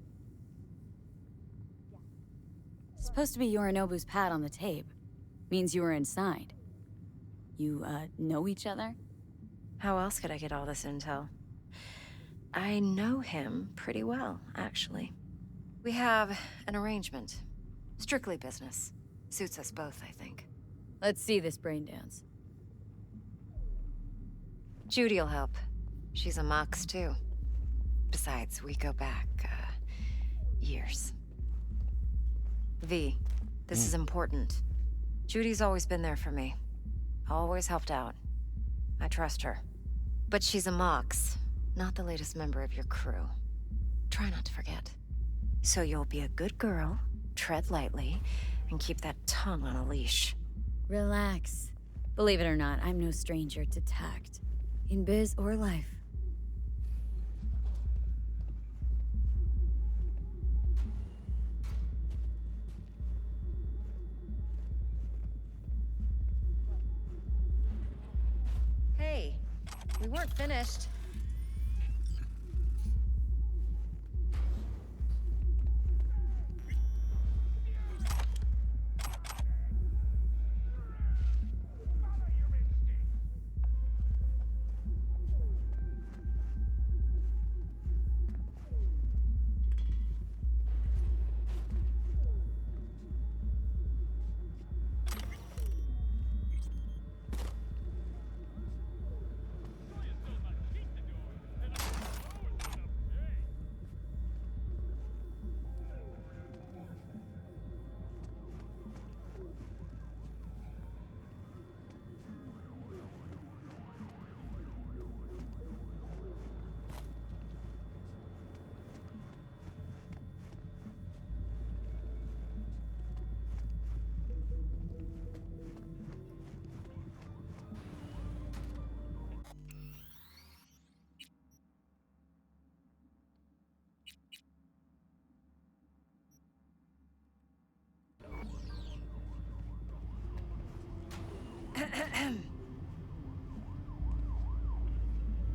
Supposed to be Yorinobu's pad on the tape. Means you were inside. You, know each other? How else could I get all this intel? I know him pretty well, actually. We have an arrangement. Strictly business. Suits us both, I think. Let's see this brain dance. Judy'll help. She's a Mox, too. Besides, we go back, years. V, this is important. Judy's always been there for me. Always helped out. I trust her. But she's a Mox, not the latest member of your crew. Try not to forget. So you'll be a good girl, tread lightly, and keep that tongue on a leash. Relax. Believe it or not, I'm no stranger to tact. In biz or life. Hey, we weren't finished.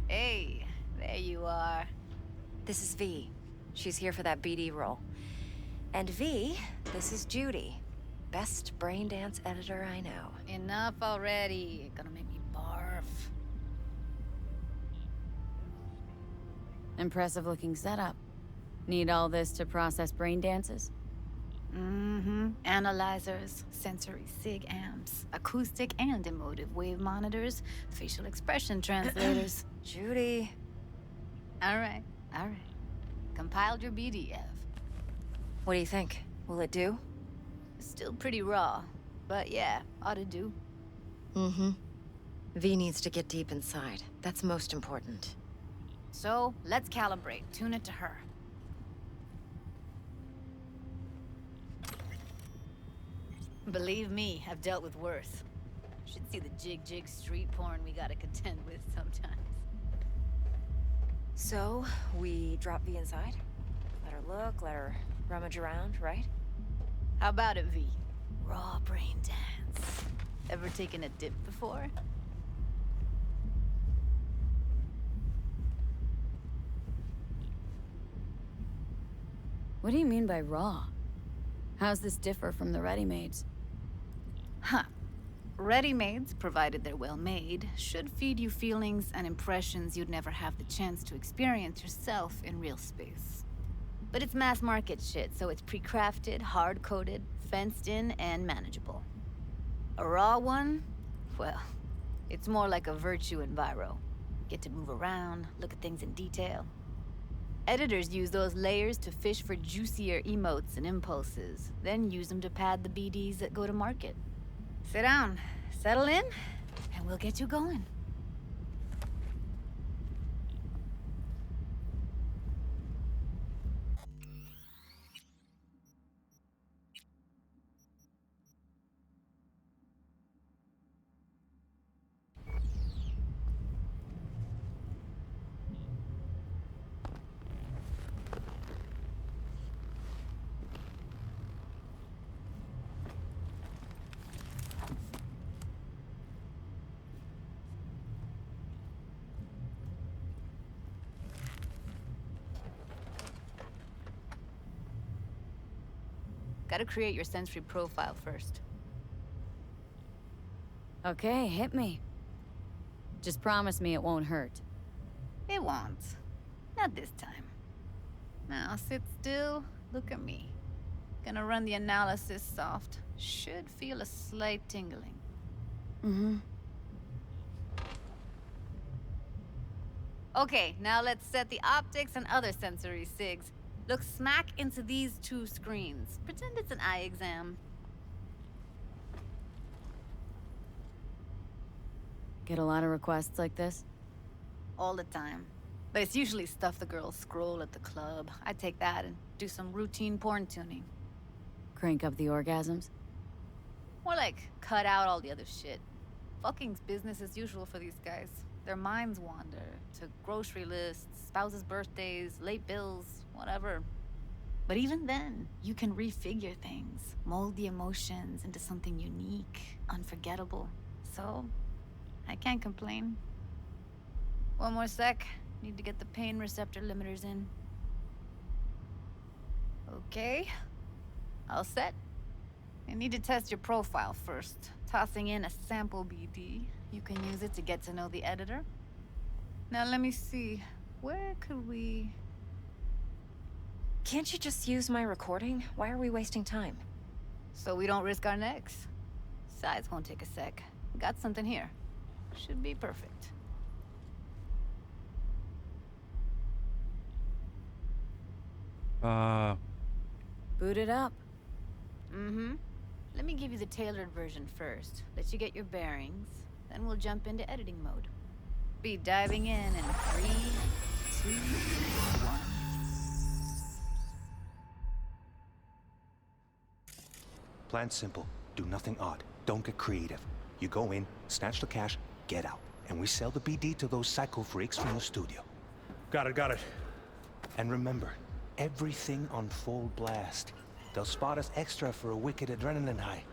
Hey, there you are. This is V. She's here for that BD role. And V, this is Judy. Best brain dance editor I know. Enough already. You're gonna make me barf. Impressive looking setup. Need all this to process brain dances? Mm-hmm. Analyzers, sensory sig amps, acoustic and emotive wave monitors, facial expression translators. Judy. All right. Compiled your BDF. What do you think? Will it do? Still pretty raw, but yeah, ought to do. Mm-hmm. V needs to get deep inside. That's most important. So, let's calibrate. Tune it to her. Believe me, I've dealt with worse. Should see the jig street porn we gotta contend with sometimes. So, we drop V inside? Let her look, let her rummage around, right? How about it, V? Raw brain dance. Ever taken a dip before? What do you mean by raw? How's this differ from the ready-mades? Huh. Ready-mades, provided they're well-made, should feed you feelings and impressions you'd never have the chance to experience yourself in real space. But it's mass-market shit, so it's pre-crafted, hard-coded, fenced-in, and manageable. A raw one? Well, it's more like a virtue enviro. Get to move around, look at things in detail. Editors use those layers to fish for juicier emotes and impulses, then use them to pad the BDs that go to market. Sit down, settle in, and we'll get you going. Gotta create your sensory profile first. Okay, hit me. Just promise me it won't hurt. It won't. Not this time. Now sit still, look at me. Gonna run the analysis soft. Should feel a slight tingling. Mm-hmm. Okay, now let's set the optics and other sensory sigs. Look smack into these two screens. Pretend it's an eye exam. Get a lot of requests like this? All the time. But it's usually stuff the girls scroll at the club. I take that and do some routine porn tuning. Crank up the orgasms? More like, cut out all the other shit. Fucking's business as usual for these guys. Their minds wander to grocery lists, spouses' birthdays, late bills, whatever. But even then, you can refigure things, mold the emotions into something unique, unforgettable. So, I can't complain. One more sec. Need to get the pain receptor limiters in. Okay. All set. I need to test your profile first. Tossing in a sample BD. You can use it to get to know the editor. Now let me see. Where could we... Can't you just use my recording? Why are we wasting time? So we don't risk our necks. Size won't take a sec. Got something here. Should be perfect. Boot it up. Mm-hmm. Let me give you the tailored version first. Let you get your bearings. Then we'll jump into editing mode. Be diving in 3, 2, 1. Plan simple. Do nothing odd. Don't get creative. You go in, snatch the cash, get out. And we sell the BD to those psycho freaks from the studio. Got it. And remember, everything on full blast. They'll spot us extra for a wicked adrenaline high.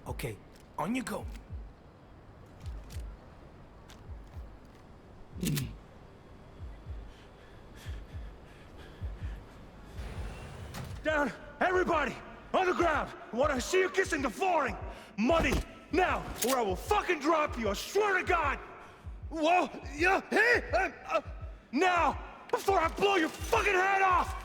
Okay, on you go. Down! Everybody! On the ground! I want to see you kissing the flooring! Money! Now! Or I will fucking drop you, I swear to God! Whoa! Yeah! Hey! Now! Before I blow your fucking head off!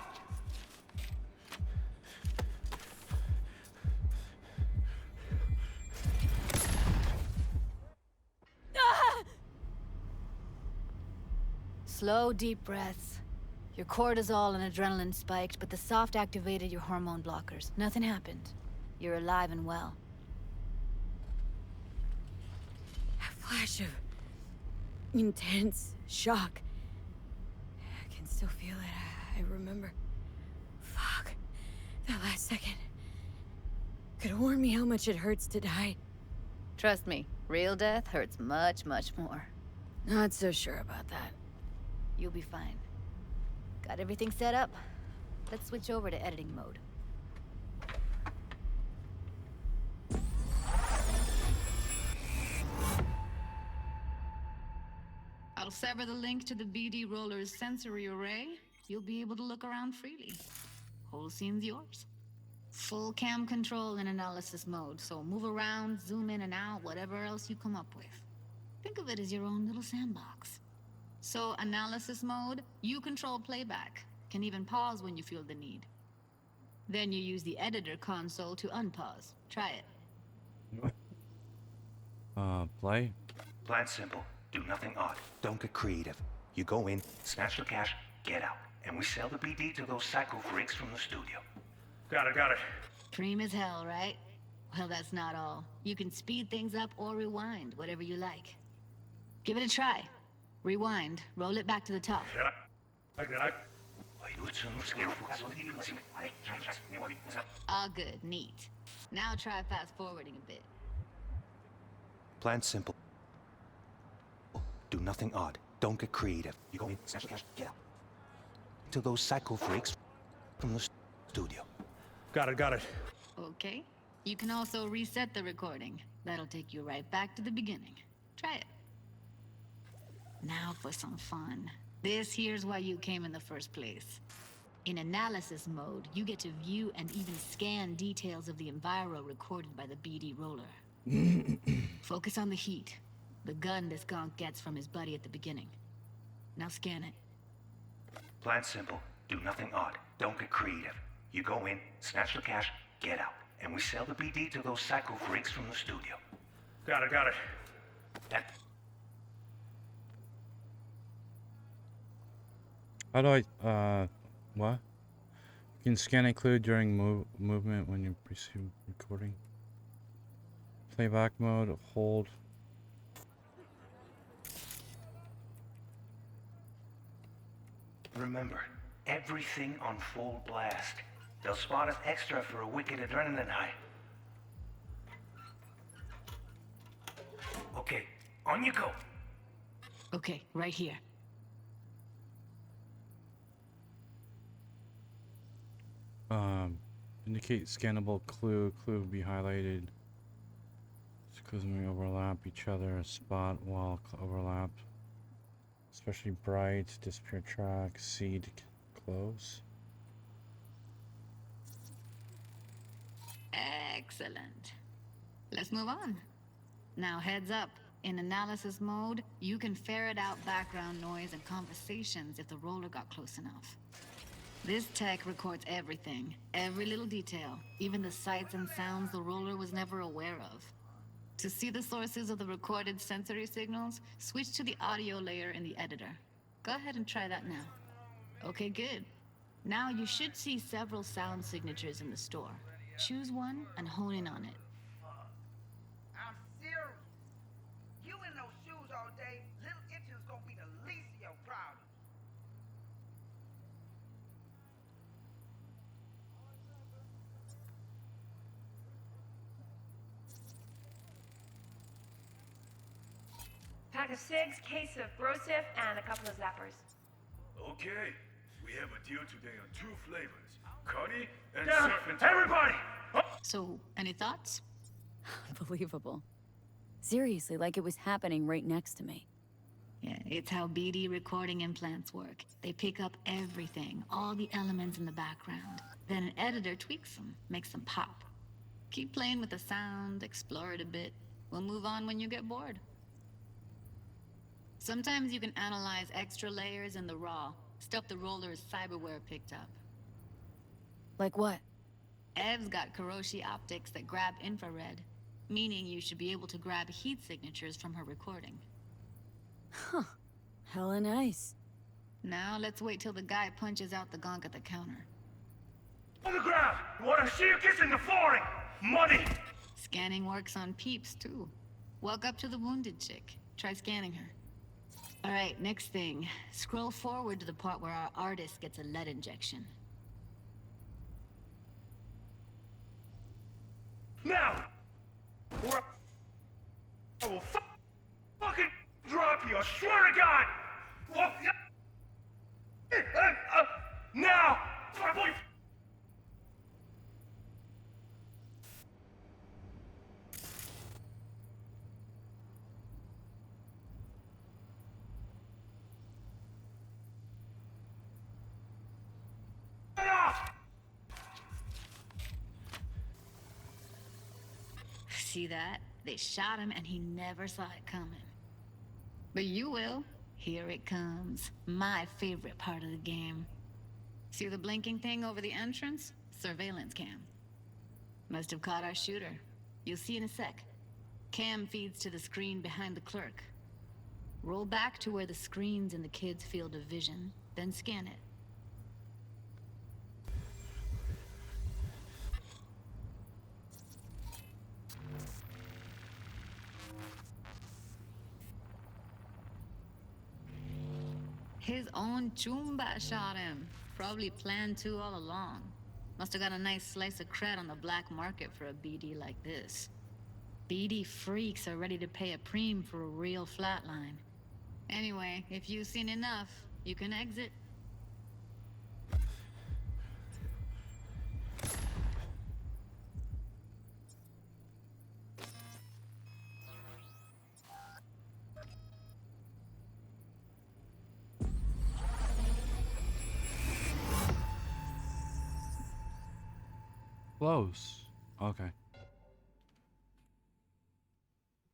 Slow, deep breaths. Your cortisol and adrenaline spiked, but the soft activated your hormone blockers. Nothing happened. You're alive and well. A flash of intense shock. I can still feel it. I remember. Fuck. That last second. Could warn me how much it hurts to die. Trust me, real death hurts much, much more. Not so sure about that. You'll be fine. Got everything set up? Let's switch over to editing mode. I'll sever the link to the BD roller's sensory array. You'll be able to look around freely. Whole scene's yours. Full cam control in analysis mode, so move around, zoom in and out, whatever else you come up with. Think of it as your own little sandbox. So, analysis mode, you control playback. Can even pause when you feel the need. Then you use the editor console to unpause. Try it. Play? Plan simple. Do nothing odd. Don't get creative. You go in, snatch the cash, get out. And we sell the BD to those psycho freaks from the studio. Got it. Cream as hell, right? Well, that's not all. You can speed things up or rewind, whatever you like. Give it a try. Rewind. Roll it back to the top. All good. Neat. Now try fast forwarding a bit. Plan simple. Do nothing odd. Don't get creative. You go in, snatch the cash, get out. To those psycho freaks from the studio. Got it. Okay. You can also reset the recording. That'll take you right back to the beginning. Try it. Now for some fun. This here's why you came in the first place. In analysis mode, you get to view and even scan details of the enviro recorded by the BD roller. Focus on the heat. The gun this gonk gets from his buddy at the beginning. Now scan it. Plan simple. Do nothing odd. Don't get creative. You go in, snatch the cash, get out. And we sell the BD to those psycho freaks from the studio. Got it. That... How do I, what? You can scan a clue during movement when you pursue recording. playback mode, hold. Remember, everything on full blast. They'll spot us extra for a wicked adrenaline high. Okay, on you go. Okay, right here. Indicate scannable clue. Clue will be highlighted. Clues may overlap each other. Spot while overlapped. Especially bright. Disappear track. Seed close. Excellent. Let's move on. Now heads up. In analysis mode, you can ferret out background noise and conversations if the roller got close enough. This tech records everything, every little detail, even the sights and sounds the roller was never aware of. To see the sources of the recorded sensory signals, switch to the audio layer in the editor. Go ahead and try that now. Okay, good. Now you should see several sound signatures in the store. Choose one and hone in on it. I'm serious. You in those shoes all day, little itchin's gonna be the least of your problem. Pack of 6, case of Brosif, and a couple of zappers. Okay, we have a deal today on 2 flavors. Cuddy and Down, Serpentine. everybody! So, any thoughts? Unbelievable. Seriously, like it was happening right next to me. Yeah, it's how BD recording implants work. They pick up everything, all the elements in the background. Then an editor tweaks them, makes them pop. Keep playing with the sound, explore it a bit. We'll move on when you get bored. Sometimes you can analyze extra layers in the raw, stuff the roller's Cyberware picked up. Like what? Ev's got Kuroshi optics that grab infrared, meaning you should be able to grab heat signatures from her recording. Huh. Hella nice. Now let's wait till the guy punches out the gonk at the counter. On the ground! Wanna see you kissing the flooring! Money! Scanning works on peeps, too. Walk up to the wounded chick. Try scanning her. Alright, next thing. Scroll forward to the part where our artist gets a lead injection. Now! Or I will fucking drop you, I swear to God! Well, now! See that? They shot him and he never saw it coming. But you will. Here it comes. My favorite part of the game. See the blinking thing over the entrance? Surveillance cam. Must have caught our shooter. You'll see in a sec. Cam feeds to the screen behind the clerk. Roll back to where the screen's in the kid's field of vision, then scan it. His own Chumba shot him. Probably planned to all along. Must have got a nice slice of cred on the black market for a BD like this. BD freaks are ready to pay a preem for a real flatline. Anyway, if you've seen enough, you can exit. Close. Okay.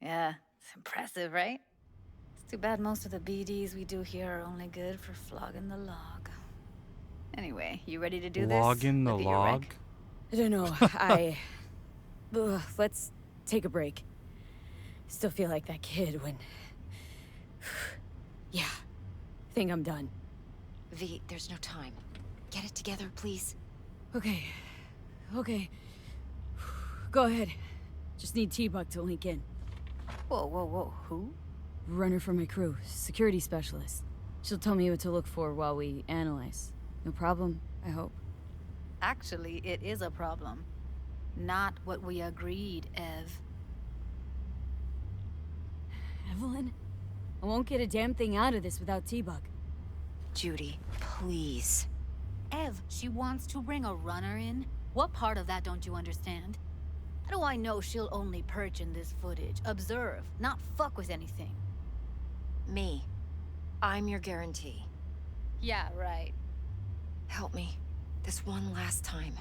Yeah, it's impressive, right? It's too bad most of the BDs we do here are only good for flogging the log. Anyway, you ready to do this? Logging the Look at your log? rec. I don't know. Let's take a break. Still feel like that kid when... Yeah. Think I'm done. V, there's no time. Get it together, please. Okay. Okay. Go ahead. Just need T-Bug to link in. Whoa, whoa, whoa, who? Runner for my crew, security specialist. She'll tell me what to look for while we analyze. No problem, I hope. Actually, it is a problem. Not what we agreed, Ev. Evelyn? I won't get a damn thing out of this without T-Bug. Judy, please. Ev, she wants to bring a runner in? What part of that don't you understand? How do I know she'll only perch in this footage, observe, not fuck with anything? Me. I'm your guarantee. Yeah, right. Help me. This one last time.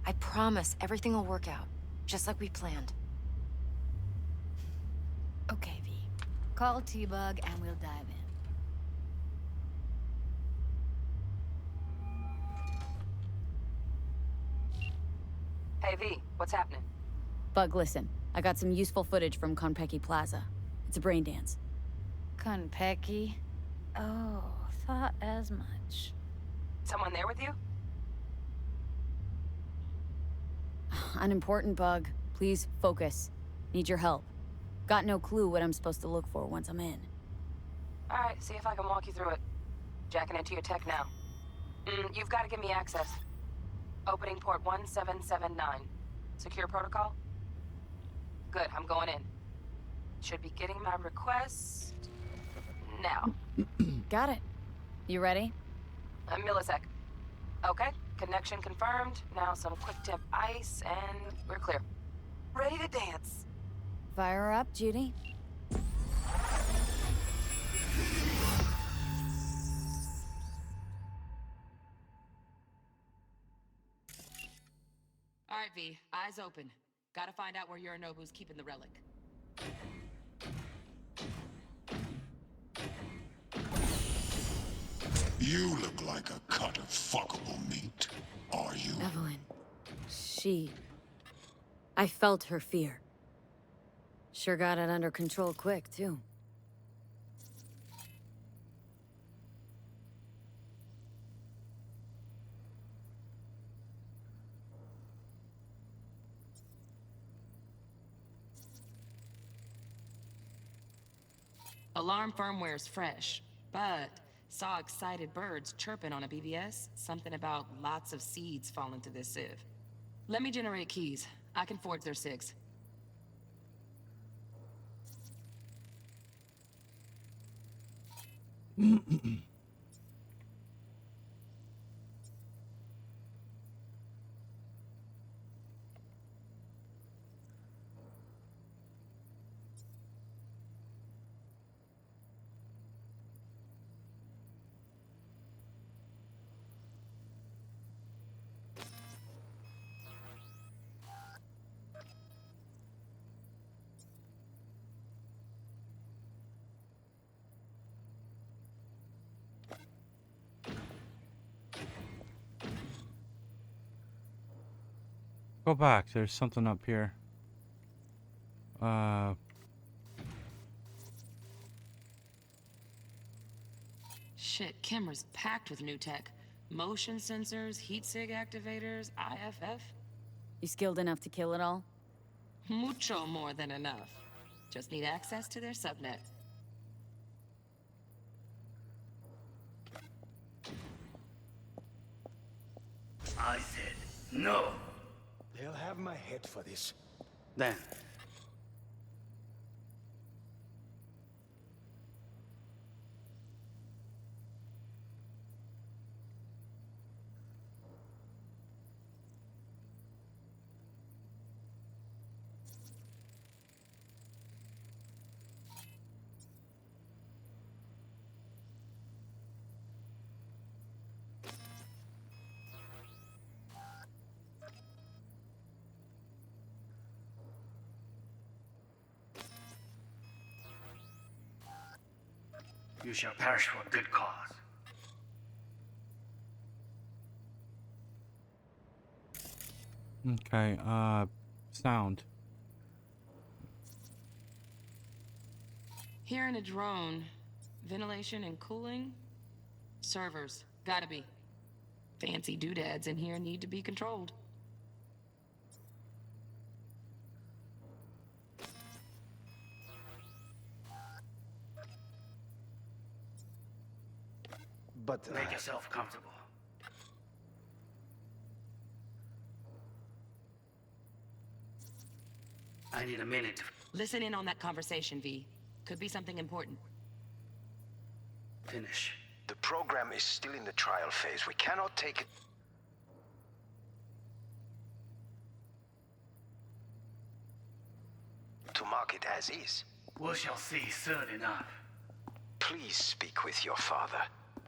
I promise everything will work out, just like we planned. Okay, V. Call T-Bug and we'll dive in. Hey, V, what's happening? Bug, listen. I got some useful footage from Konpeki Plaza. It's a brain dance. Konpeki? Oh, thought as much. Someone there with you? Unimportant, Bug. Please, focus. Need your help. Got no clue what I'm supposed to look for once I'm in. Alright, see if I can walk you through it. Jacking into your tech now. You've got to give me access. Opening port 1779. Secure protocol? Good, I'm going in. Should be getting my request... now. Got it. You ready? A millisec. Okay, connection confirmed. Now some quick tip ice, and we're clear. Ready to dance. Fire her up, Judy. All right, V. Eyes open. Gotta find out where Yorinobu's keeping the relic. You look like a cut of fuckable meat. Are you? Evelyn. I felt her fear. Sure got it under control quick, too. Alarm firmware's fresh, but saw excited birds chirping on a BBS. Something about lots of seeds falling to this sieve. Let me generate keys. I can forge their SIGs. Go back. There's something up here. Shit, camera's packed with new tech. Motion sensors, heat sig activators, IFF. You skilled enough to kill it all? Mucho more than enough. Just need access to their subnet. I said no. They'll have my head for this. Then. You shall perish for a good cause. Okay, sound. Hearing a drone. Ventilation and cooling? Servers. Gotta be. Fancy doodads in here need to be controlled. But make yourself comfortable. I need a minute to... Listen in on that conversation, V. Could be something important. finish. The program is still in the trial phase. We cannot take it... to market as is. We shall see soon enough. Please speak with your father.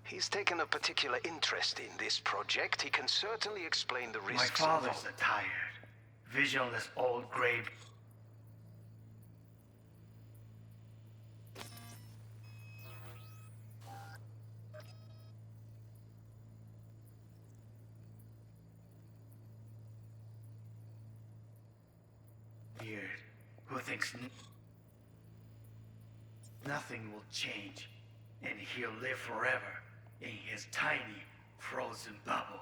He's taken a particular interest in this project. He can certainly explain the risks My father's involved. a tired, visionless old grave. Weird. Who thinks nothing will change, and he'll live forever in his tiny, frozen bubble.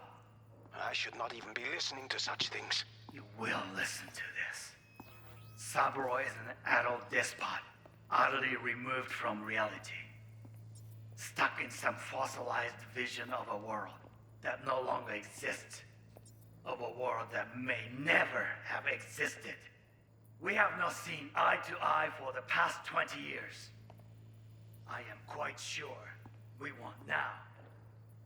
I should not even be listening to such things. You will listen to this. Cyberware is an adult despot, utterly removed from reality. Stuck in some fossilized vision of a world that no longer exists. Of a world that may never have existed. We have not seen eye to eye for the past 20 years. I am quite sure we want now.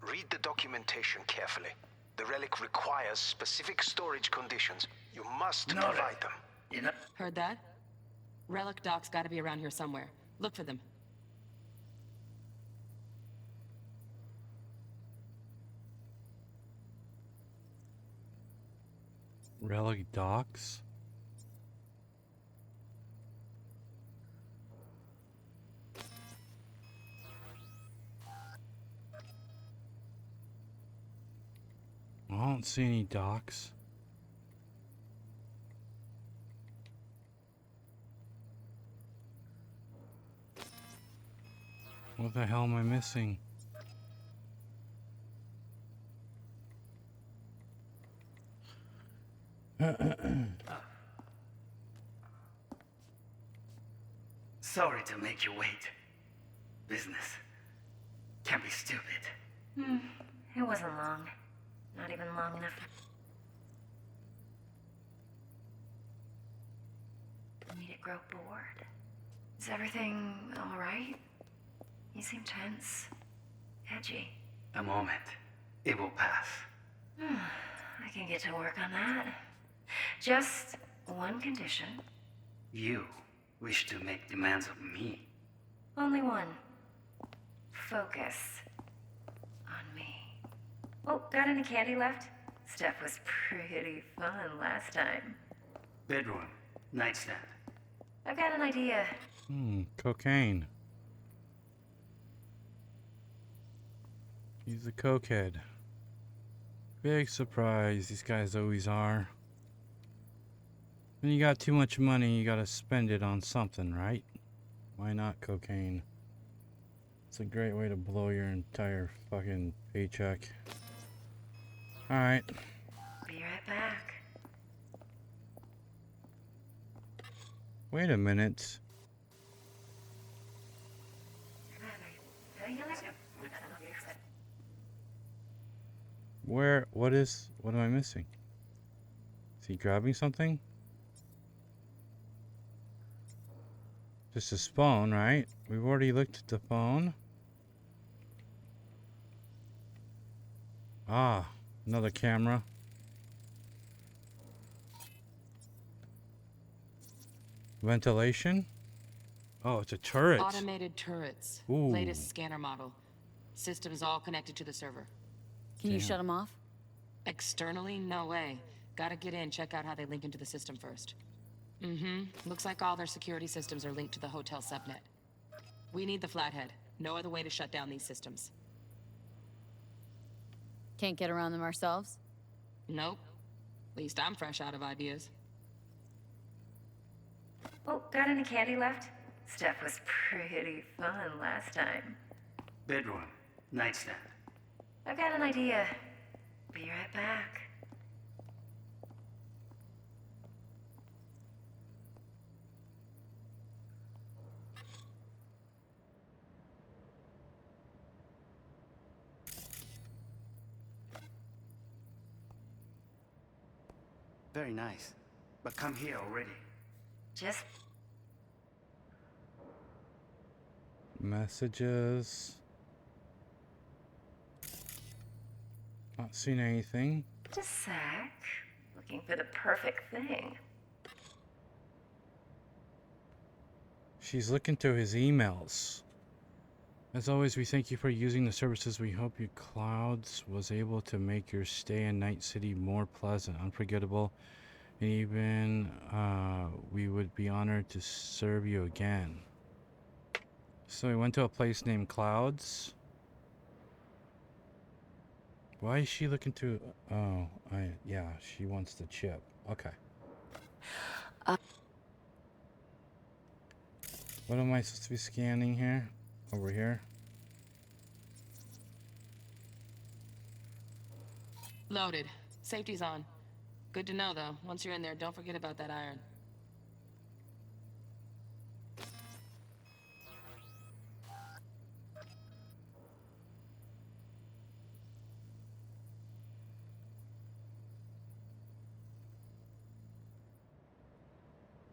Read the documentation carefully. The relic requires specific storage conditions. You must provide them. Heard that? Relic docs gotta be around here somewhere. Look for them. Relic docks? I don't see any docks. What the hell am I missing? Sorry to make you wait. Business can be stupid. It wasn't long. Not even long enough. For me to grow bored. Is everything all right? You seem tense. Edgy. A moment. It will pass. I can get to work on that. Just one condition. You wish to make demands of me. Only one. Focus on me. Oh, got any candy left? Stuff was pretty fun last time. Bedroom. Nightstand. I've got an idea. Cocaine. He's a cokehead. Big surprise, these guys always are. When you got too much money, you gotta spend it on something, right? Why not cocaine? It's a great way to blow your entire fucking paycheck. Alright. Be right back. Wait a minute. What am I missing? Is he grabbing something? Just his phone, right? We've already looked at the phone. Ah, another camera. Ventilation? Oh, it's a turret. Automated turrets. Ooh. Latest scanner model. Systems all connected to the server. Can you shut them off? Externally, no way. Gotta get in, check out how they link into the system first. Looks like all their security systems are linked to the hotel subnet. We need the flathead. No other way to shut down these systems. Can't get around them ourselves? Nope. At least I'm fresh out of ideas. Oh, got any candy left? Stuff was pretty fun last time. Bedroom. Nightstand. I've got an idea. Be right back. Very nice. But come here already. Just Messages. Not seen anything. Just a sec. Looking for the perfect thing. She's looking through his emails. As always, we thank you for using the services. We hope your clouds was able to make your stay in Night City more pleasant, unforgettable, and even we would be honored to serve you again. So we went to a place named Clouds. Why is she looking to? Oh, yeah, she wants the chip. Okay. What am I supposed to be scanning here? Over here? Loaded. Safety's on. Good to know, though. Once you're in there, don't forget about that iron.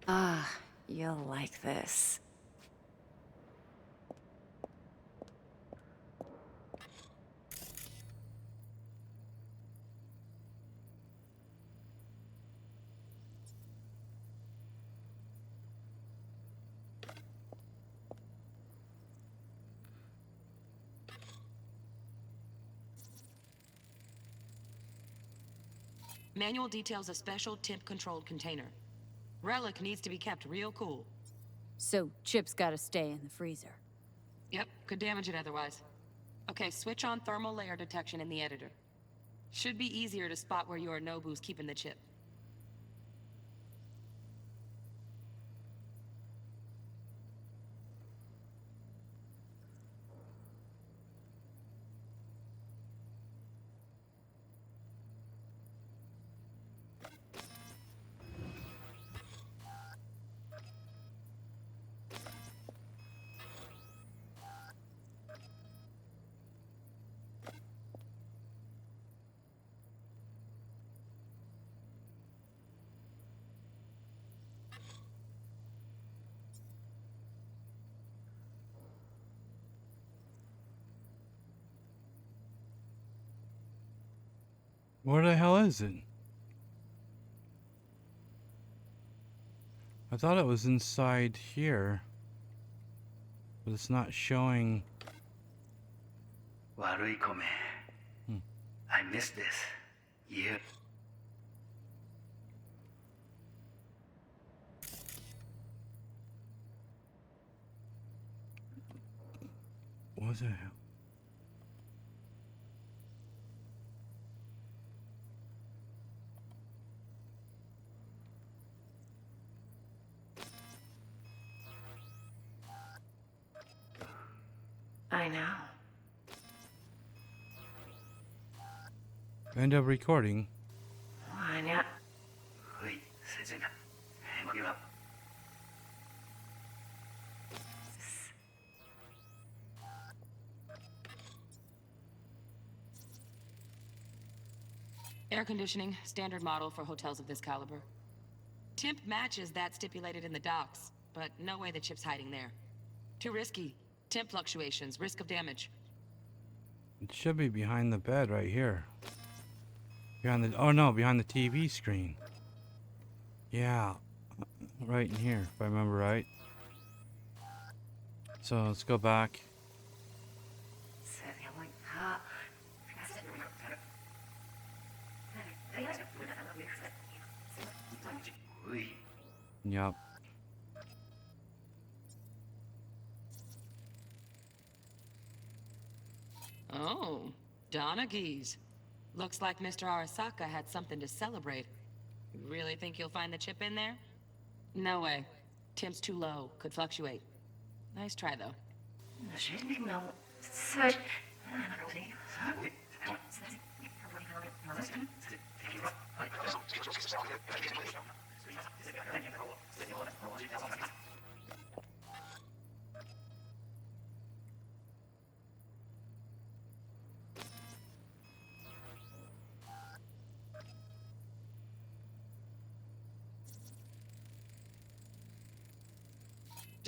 Ah, you'll like this. Manual details a special temp-controlled container. Relic needs to be kept real cool. So, Chip's gotta stay in the freezer. Yep, could damage it otherwise. Okay, switch on thermal layer detection in the editor. Should be easier to spot where your Nobu's keeping the chip. Where the hell is it? I thought it was inside here, but it's not showing. Warui-kome. I missed this. You. What the hell? I know. End of recording. Wanya. Wait, Sejin. Give up. Air conditioning, standard model for hotels of this caliber. Temp matches that stipulated in the docs, but no way the chip's hiding there. Too risky. Temp fluctuations, risk of damage. It should be behind the bed right here. Behind the, oh no, behind the TV screen. Yeah, right in here, if I remember right. So let's go back. Yup. Oh, Donaghys. Looks like Mr. Arasaka had something to celebrate. You really think you'll find the chip in there? No way. Temp's too low. Could fluctuate. Nice try, though.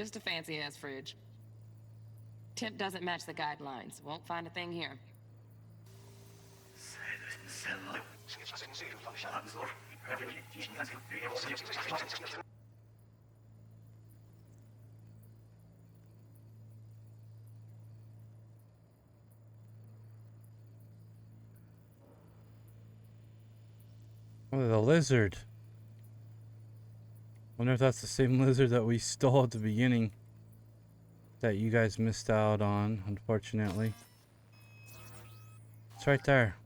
Just a fancy-ass fridge. Tip doesn't match the guidelines. Won't find a thing here. Oh, the lizard. Wonder if that's the same lizard that we stole at the beginning. That you guys missed out on, unfortunately. It's right there.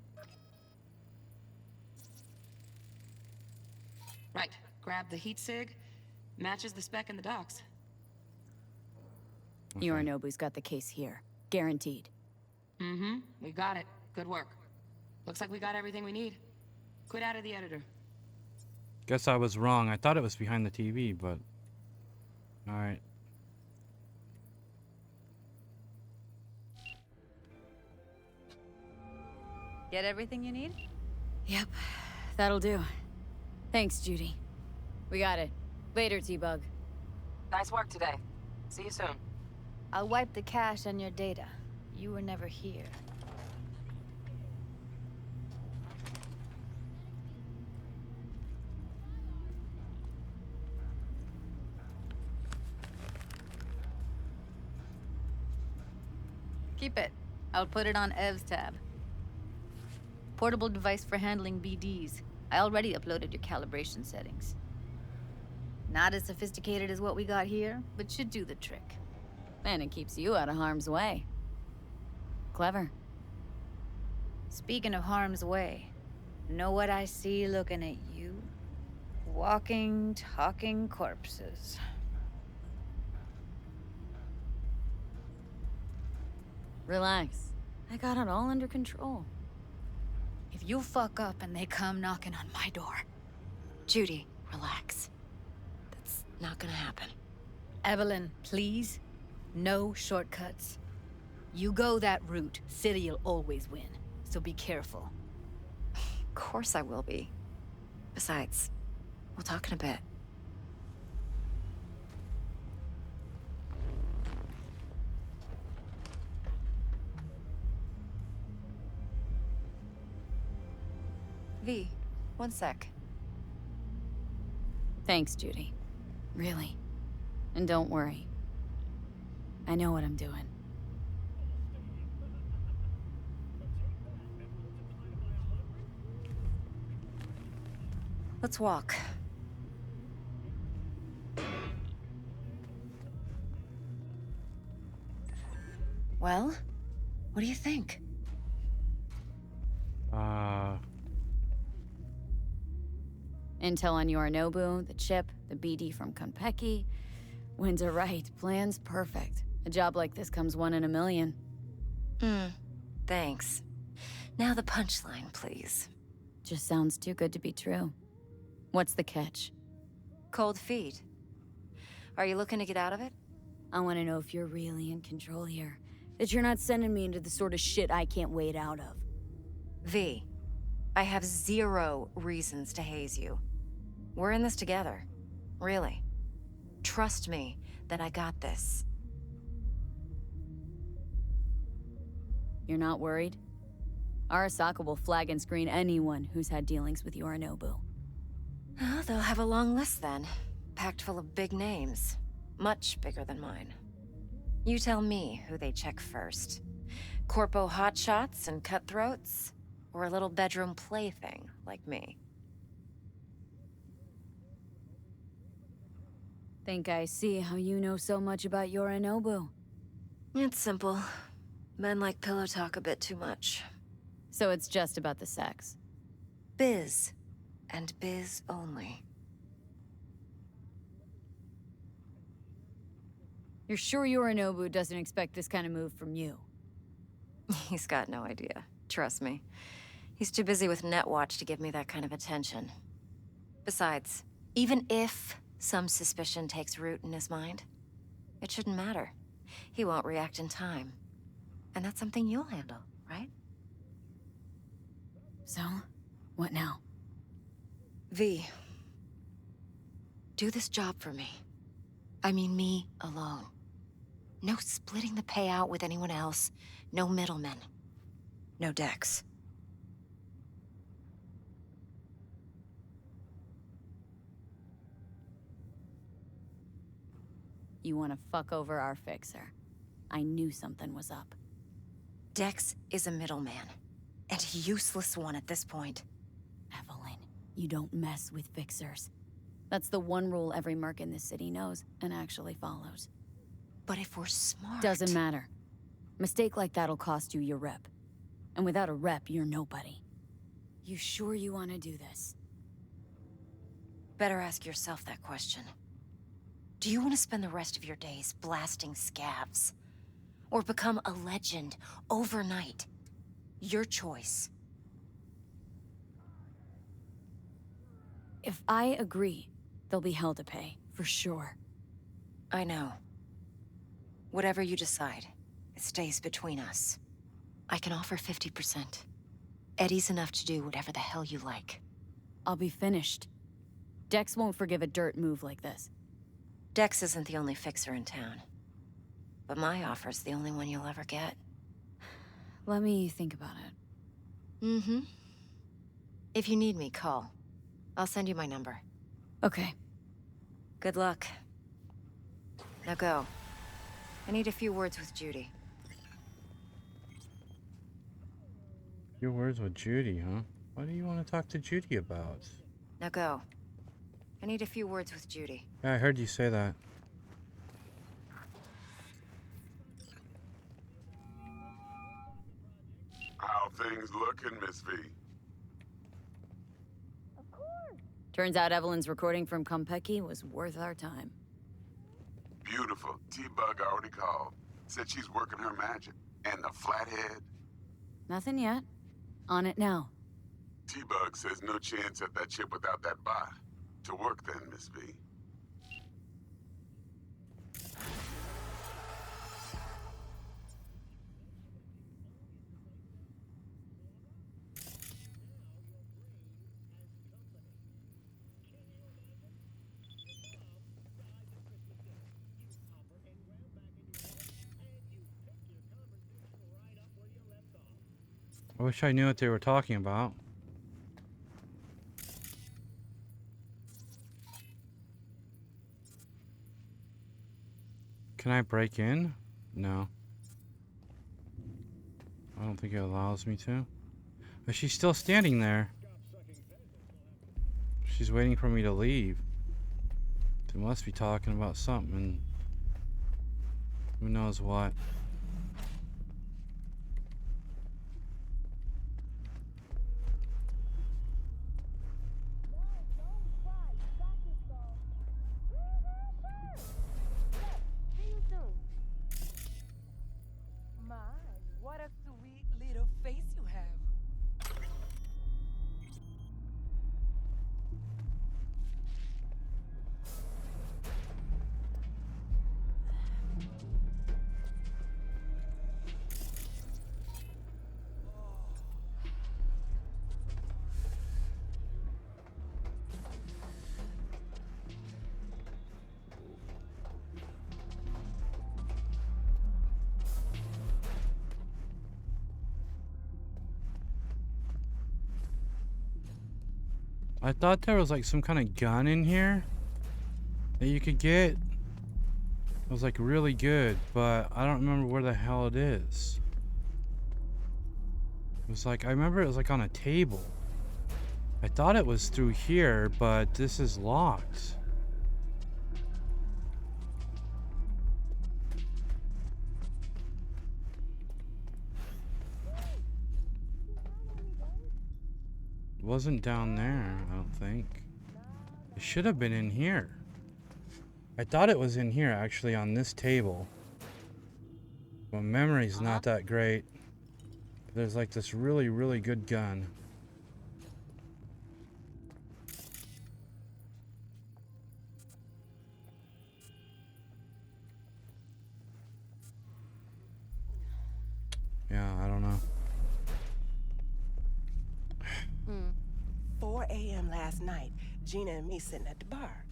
Right. Grab the heat sig. Matches the spec in the docks. Yorinobu's got the case here. Guaranteed. Mm-hmm. We got it. Good work. Looks like we got everything we need. Quit out of the editor. Guess I was wrong. I thought it was behind the TV, but... Alright. Get everything you need? Yep, that'll do. Thanks, Judy. We got it. Later, T-Bug. Nice work today. See you soon. I'll wipe the cache on your data. You were never here. Keep it. I'll put it on Ev's tab. Portable device for handling BDs. I already uploaded your calibration settings. Not as sophisticated as what we got here, but should do the trick. And it keeps you out of harm's way. Clever. Speaking of harm's way, know what I see looking at you? Walking, talking corpses. Relax. I got it all under control. If you fuck up and they come knocking on my door... Judy, relax. That's not gonna happen. Evelyn, please. No shortcuts. You go that route, City'll always win. So be careful. Of course I will be. Besides, we'll talk in a bit. V, one sec. Thanks, Judy. Really. And don't worry. I know what I'm doing. Let's walk. Well, what do you think? Intel on Yorinobu, the chip, the BD from Konpeki. Winds are right. Plan's perfect. A job like this comes one in a million. Thanks. Now the punchline, please. Just sounds too good to be true. What's the catch? Cold feet. Are you looking to get out of it? I want to know if you're really in control here. That you're not sending me into the sort of shit I can't wade out of. V, I have 0 reasons to haze you. We're in this together. Really. Trust me that I got this. You're not worried? Arasaka will flag and screen anyone who's had dealings with Yorinobu. Oh, they'll have a long list then. Packed full of big names. Much bigger than mine. You tell me who they check first. Corpo hotshots and cutthroats? Or a little bedroom plaything like me? Think I see how you know so much about Yorinobu. It's simple. Men like pillow talk a bit too much. So it's just about the sex. Biz. And biz only. You're sure Yorinobu doesn't expect this kind of move from you? He's got no idea. Trust me. He's too busy with Netwatch to give me that kind of attention. Besides, even if some suspicion takes root in his mind, it shouldn't matter. He won't react in time. And that's something you'll handle, right? So, what now? V, do this job for me. I mean me alone. No splitting the payout with anyone else. No middlemen. No Dex. You want to fuck over our fixer. I knew something was up. Dex is a middleman. And a useless one at this point. Evelyn, you don't mess with fixers. That's the one rule every merc in this city knows and actually follows. But if we're smart... Doesn't matter. Mistake like that'll cost you your rep. And without a rep, you're nobody. You sure you want to do this? Better ask yourself that question. Do you want to spend the rest of your days blasting scabs? Or become a legend overnight? Your choice. If I agree, there'll be hell to pay, for sure. I know. Whatever you decide, it stays between us. I can offer 50%. Eddie's enough to do whatever the hell you like. I'll be finished. Dex won't forgive a dirt move like this. Dex isn't the only fixer in town. But my offer's the only one you'll ever get. Let me think about it. Mm-hmm. If you need me, call. I'll send you my number. Okay. Good luck. Now go. I need a few words with Judy. Your words with Judy, huh? What do you want to talk to Judy about? Now go. I need a few words with Judy. Yeah, I heard you say that. How things looking, Miss V? Turns out Evelyn's recording from Konpeki was worth our time. Beautiful. T-Bug already called. Said she's working her magic. And the flathead? Nothing yet. On it now. T-Bug says no chance at that chip without that bot. To work then, Miss V. I wish I knew what they were talking about. Can I break in? No. I don't think it allows me to. But she's still standing there. She's waiting for me to leave. They must be talking about something. Who knows what. I thought there was like some kind of gun in here that you could get. It was like really good, but I don't remember where the hell it is. It was like, I remember it was like on a table. I thought it was through here, but this is locked. It wasn't down there, I don't think. It should have been in here. I thought it was in here, actually, on this table. But memory's not that great. There's like this really, really good gun. Yeah, I don't know. 4 a.m. last night, Gina and me sitting at the bar.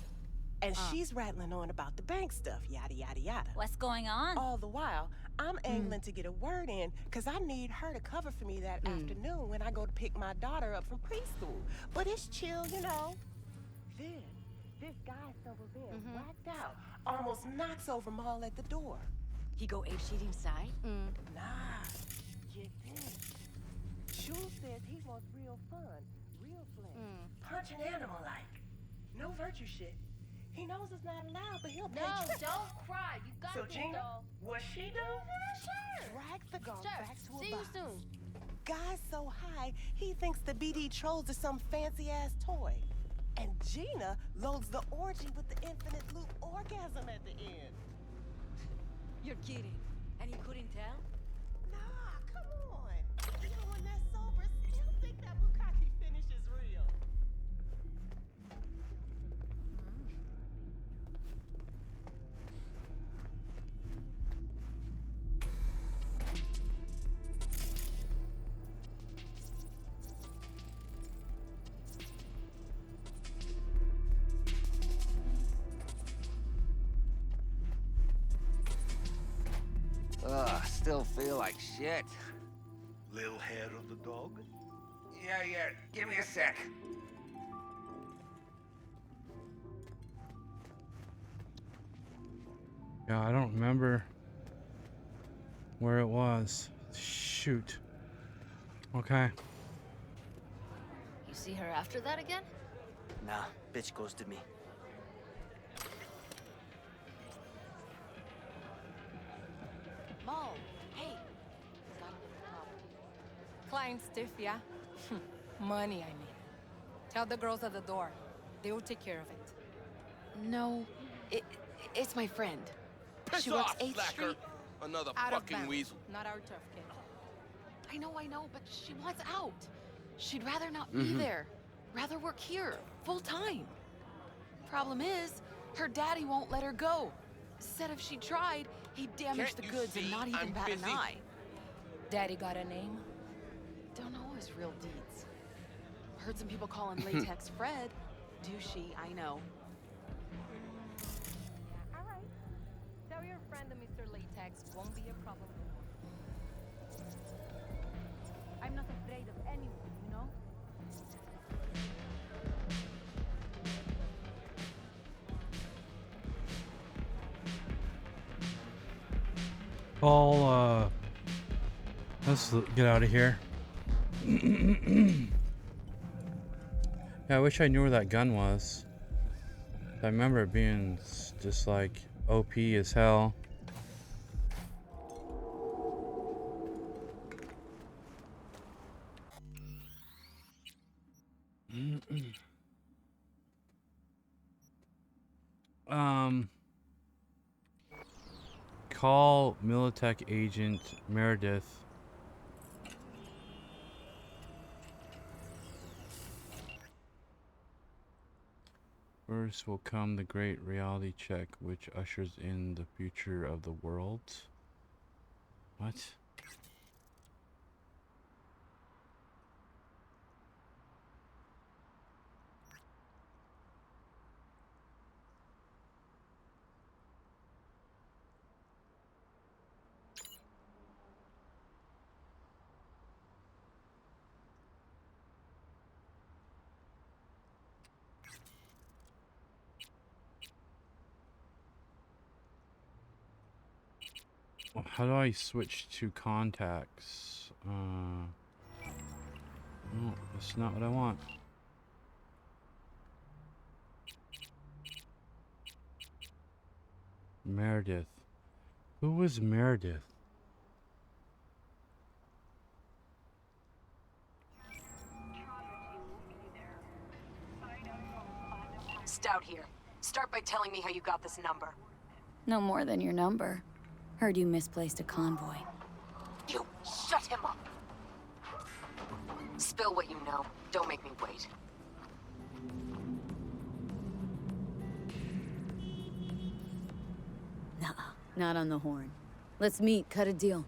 And she's rattling on about the bank stuff, yada, yada, yada. What's going on? All the while, I'm angling to get a word in because I need her to cover for me that afternoon when I go to pick my daughter up from preschool. But it's chill, you know. Then, this guy stumbles in, whacked out, almost knocks over Maul at the door. He go apeshit inside? Nah, get this. Shul says he wants real fun, real fling. Punch an animal like. No virtue shit. He knows it's not allowed, but he'll pay trip. Don't cry. You got So this, Gina, doll. what she do? Sure. Drag the gong back to a See you box. soon. Guy's so high, he thinks the BD trolls are some fancy-ass toy. And Gina loads the orgy with the infinite loop orgasm at the end. You're kidding. And he couldn't tell? Nah, come on. Even when they're sober, still think that bukkake finish is real. Ugh, still feel like shit. Little hair of the dog? Yeah, give me a sec. Yeah, I don't remember where it was. Shoot. Okay. You see her after that again? Nah, bitch ghosted me. Mo, hey. Client stiff, yeah? Money, I mean. Tell the girls at the door. They will take care of it. No, it's my friend. Piss She works off, 8th slacker. Street. Another Out of fucking bounds. weasel. Not our turf, kid. I know, but she wants out. She'd rather not be there. Rather work here, full time. Problem is, her daddy won't let her go. Said if she tried, he'd damage Can't the you goods and see not even I'm bat an busy? eye. Daddy got a name? Don't know his real deeds. Heard some people call him Latex Fred. Douchey, I know. Yeah, all right. Tell your friend that Mr. Latex won't be a problem. I'm not afraid of anyone, you know? Paul, let's get out of here. Yeah, I wish I knew where that gun was. I remember it being just like OP as hell. Call Militech agent Meredith. First will come the great reality check, which ushers in the future of the world. What? How do I switch to contacts? No, that's not what I want. Meredith. Who was Meredith? Stout here. Start by telling me how you got this number. No more than your number. Heard you misplaced a convoy. You shut him up! Spill what you know. Don't make me wait. Nuh-uh. Not on the horn. Let's meet, cut a deal.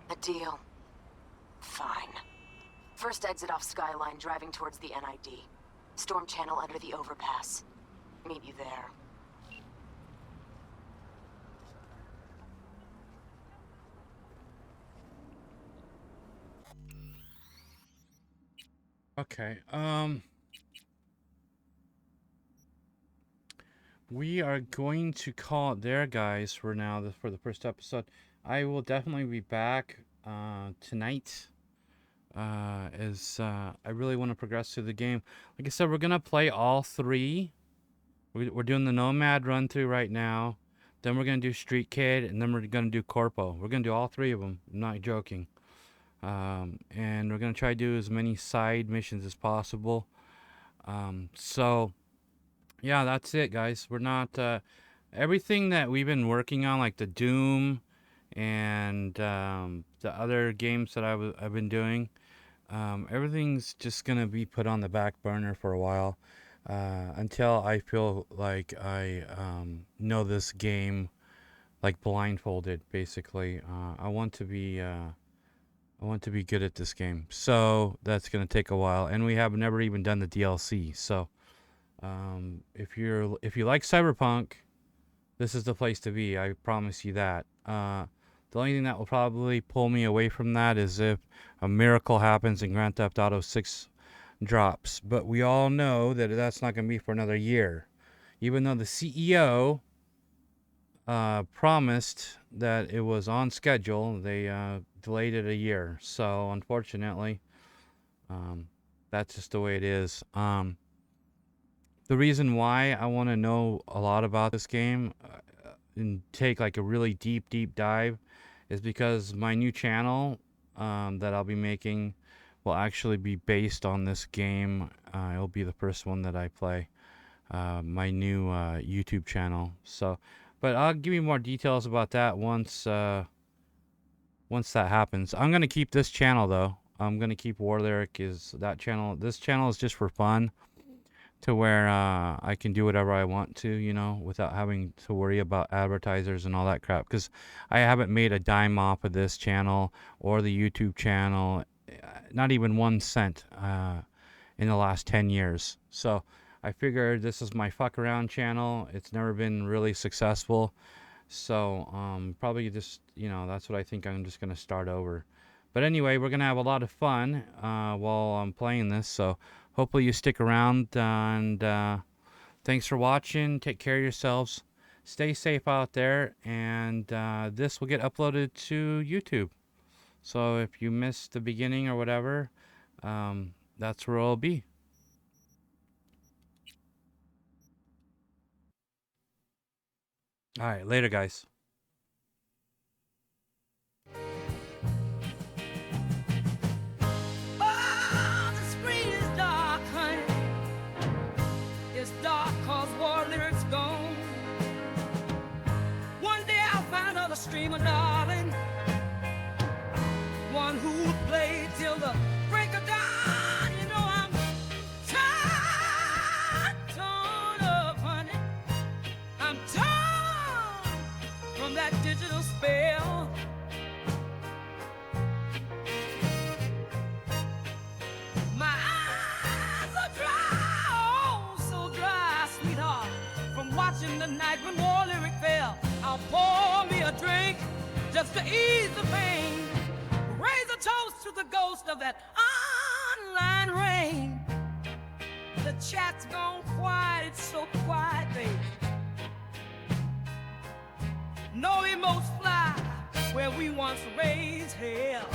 A deal. Fine. First exit off Skyline, driving towards the NID. Storm channel under the overpass. Meet you there. Okay. We are going to call it there, guys, for now, for the first episode. I will definitely be back tonight, as I really want to progress through the game. Like I said, we're going to play all three. We're doing the Nomad run through right now. Then we're going to do Street Kid, and then we're going to do Corpo. We're going to do all three of them. I'm not joking. And we're going to try to do as many side missions as possible. So, yeah, that's it, guys. We're not... everything that we've been working on, like the Doom and the other games that I've been doing, everything's just going to be put on the back burner for a while. Until I feel like I know this game like blindfolded, basically. I want to be good at this game, so that's gonna take a while, and we have never even done the DLC. So if you like Cyberpunk, this is the place to be. I promise you that. The only thing that will probably pull me away from that is if a miracle happens and Grand Theft Auto 6 drops, but we all know that that's not going to be for another year, even though the CEO promised that it was on schedule. They delayed it a year, so unfortunately that's just the way it is. The reason why I want to know a lot about this game and take like a really deep dive is because my new channel that I'll be making will actually be based on this game. It'll be the first one that I play. My new YouTube channel. So, but I'll give you more details about that once that happens. I'm gonna keep this channel though. I'm gonna keep War Lyric is that channel. This channel is just for fun, to where I can do whatever I want to, you know, without having to worry about advertisers and all that crap. Because I haven't made a dime off of this channel or the YouTube channel. Not even 1 cent in the last 10 years. So I figured this is my fuck around channel. It's never been really successful. So probably just, you know, that's what I think. I'm just going to start over. But anyway, we're going to have a lot of fun while I'm playing this. So hopefully you stick around. And thanks for watching. Take care of yourselves. Stay safe out there. And this will get uploaded to YouTube. So if you missed the beginning or whatever, that's where it'll be. All right, later, guys. Oh, the screen is dark, honey. It's dark 'cause War Lyric's gone. One day I'll find another streamer, darling. One who would play till the break of dawn. You know I'm torn up, honey. I'm torn from that digital spell. My eyes are dry, oh, so dry, sweetheart. From watching the night when War Lyric fell, I'll pour me a drink just to ease the pain. Raise a toast to the ghost of that online rain. The chat's gone quiet, it's so quiet, baby. No emotes fly where we once raised hell.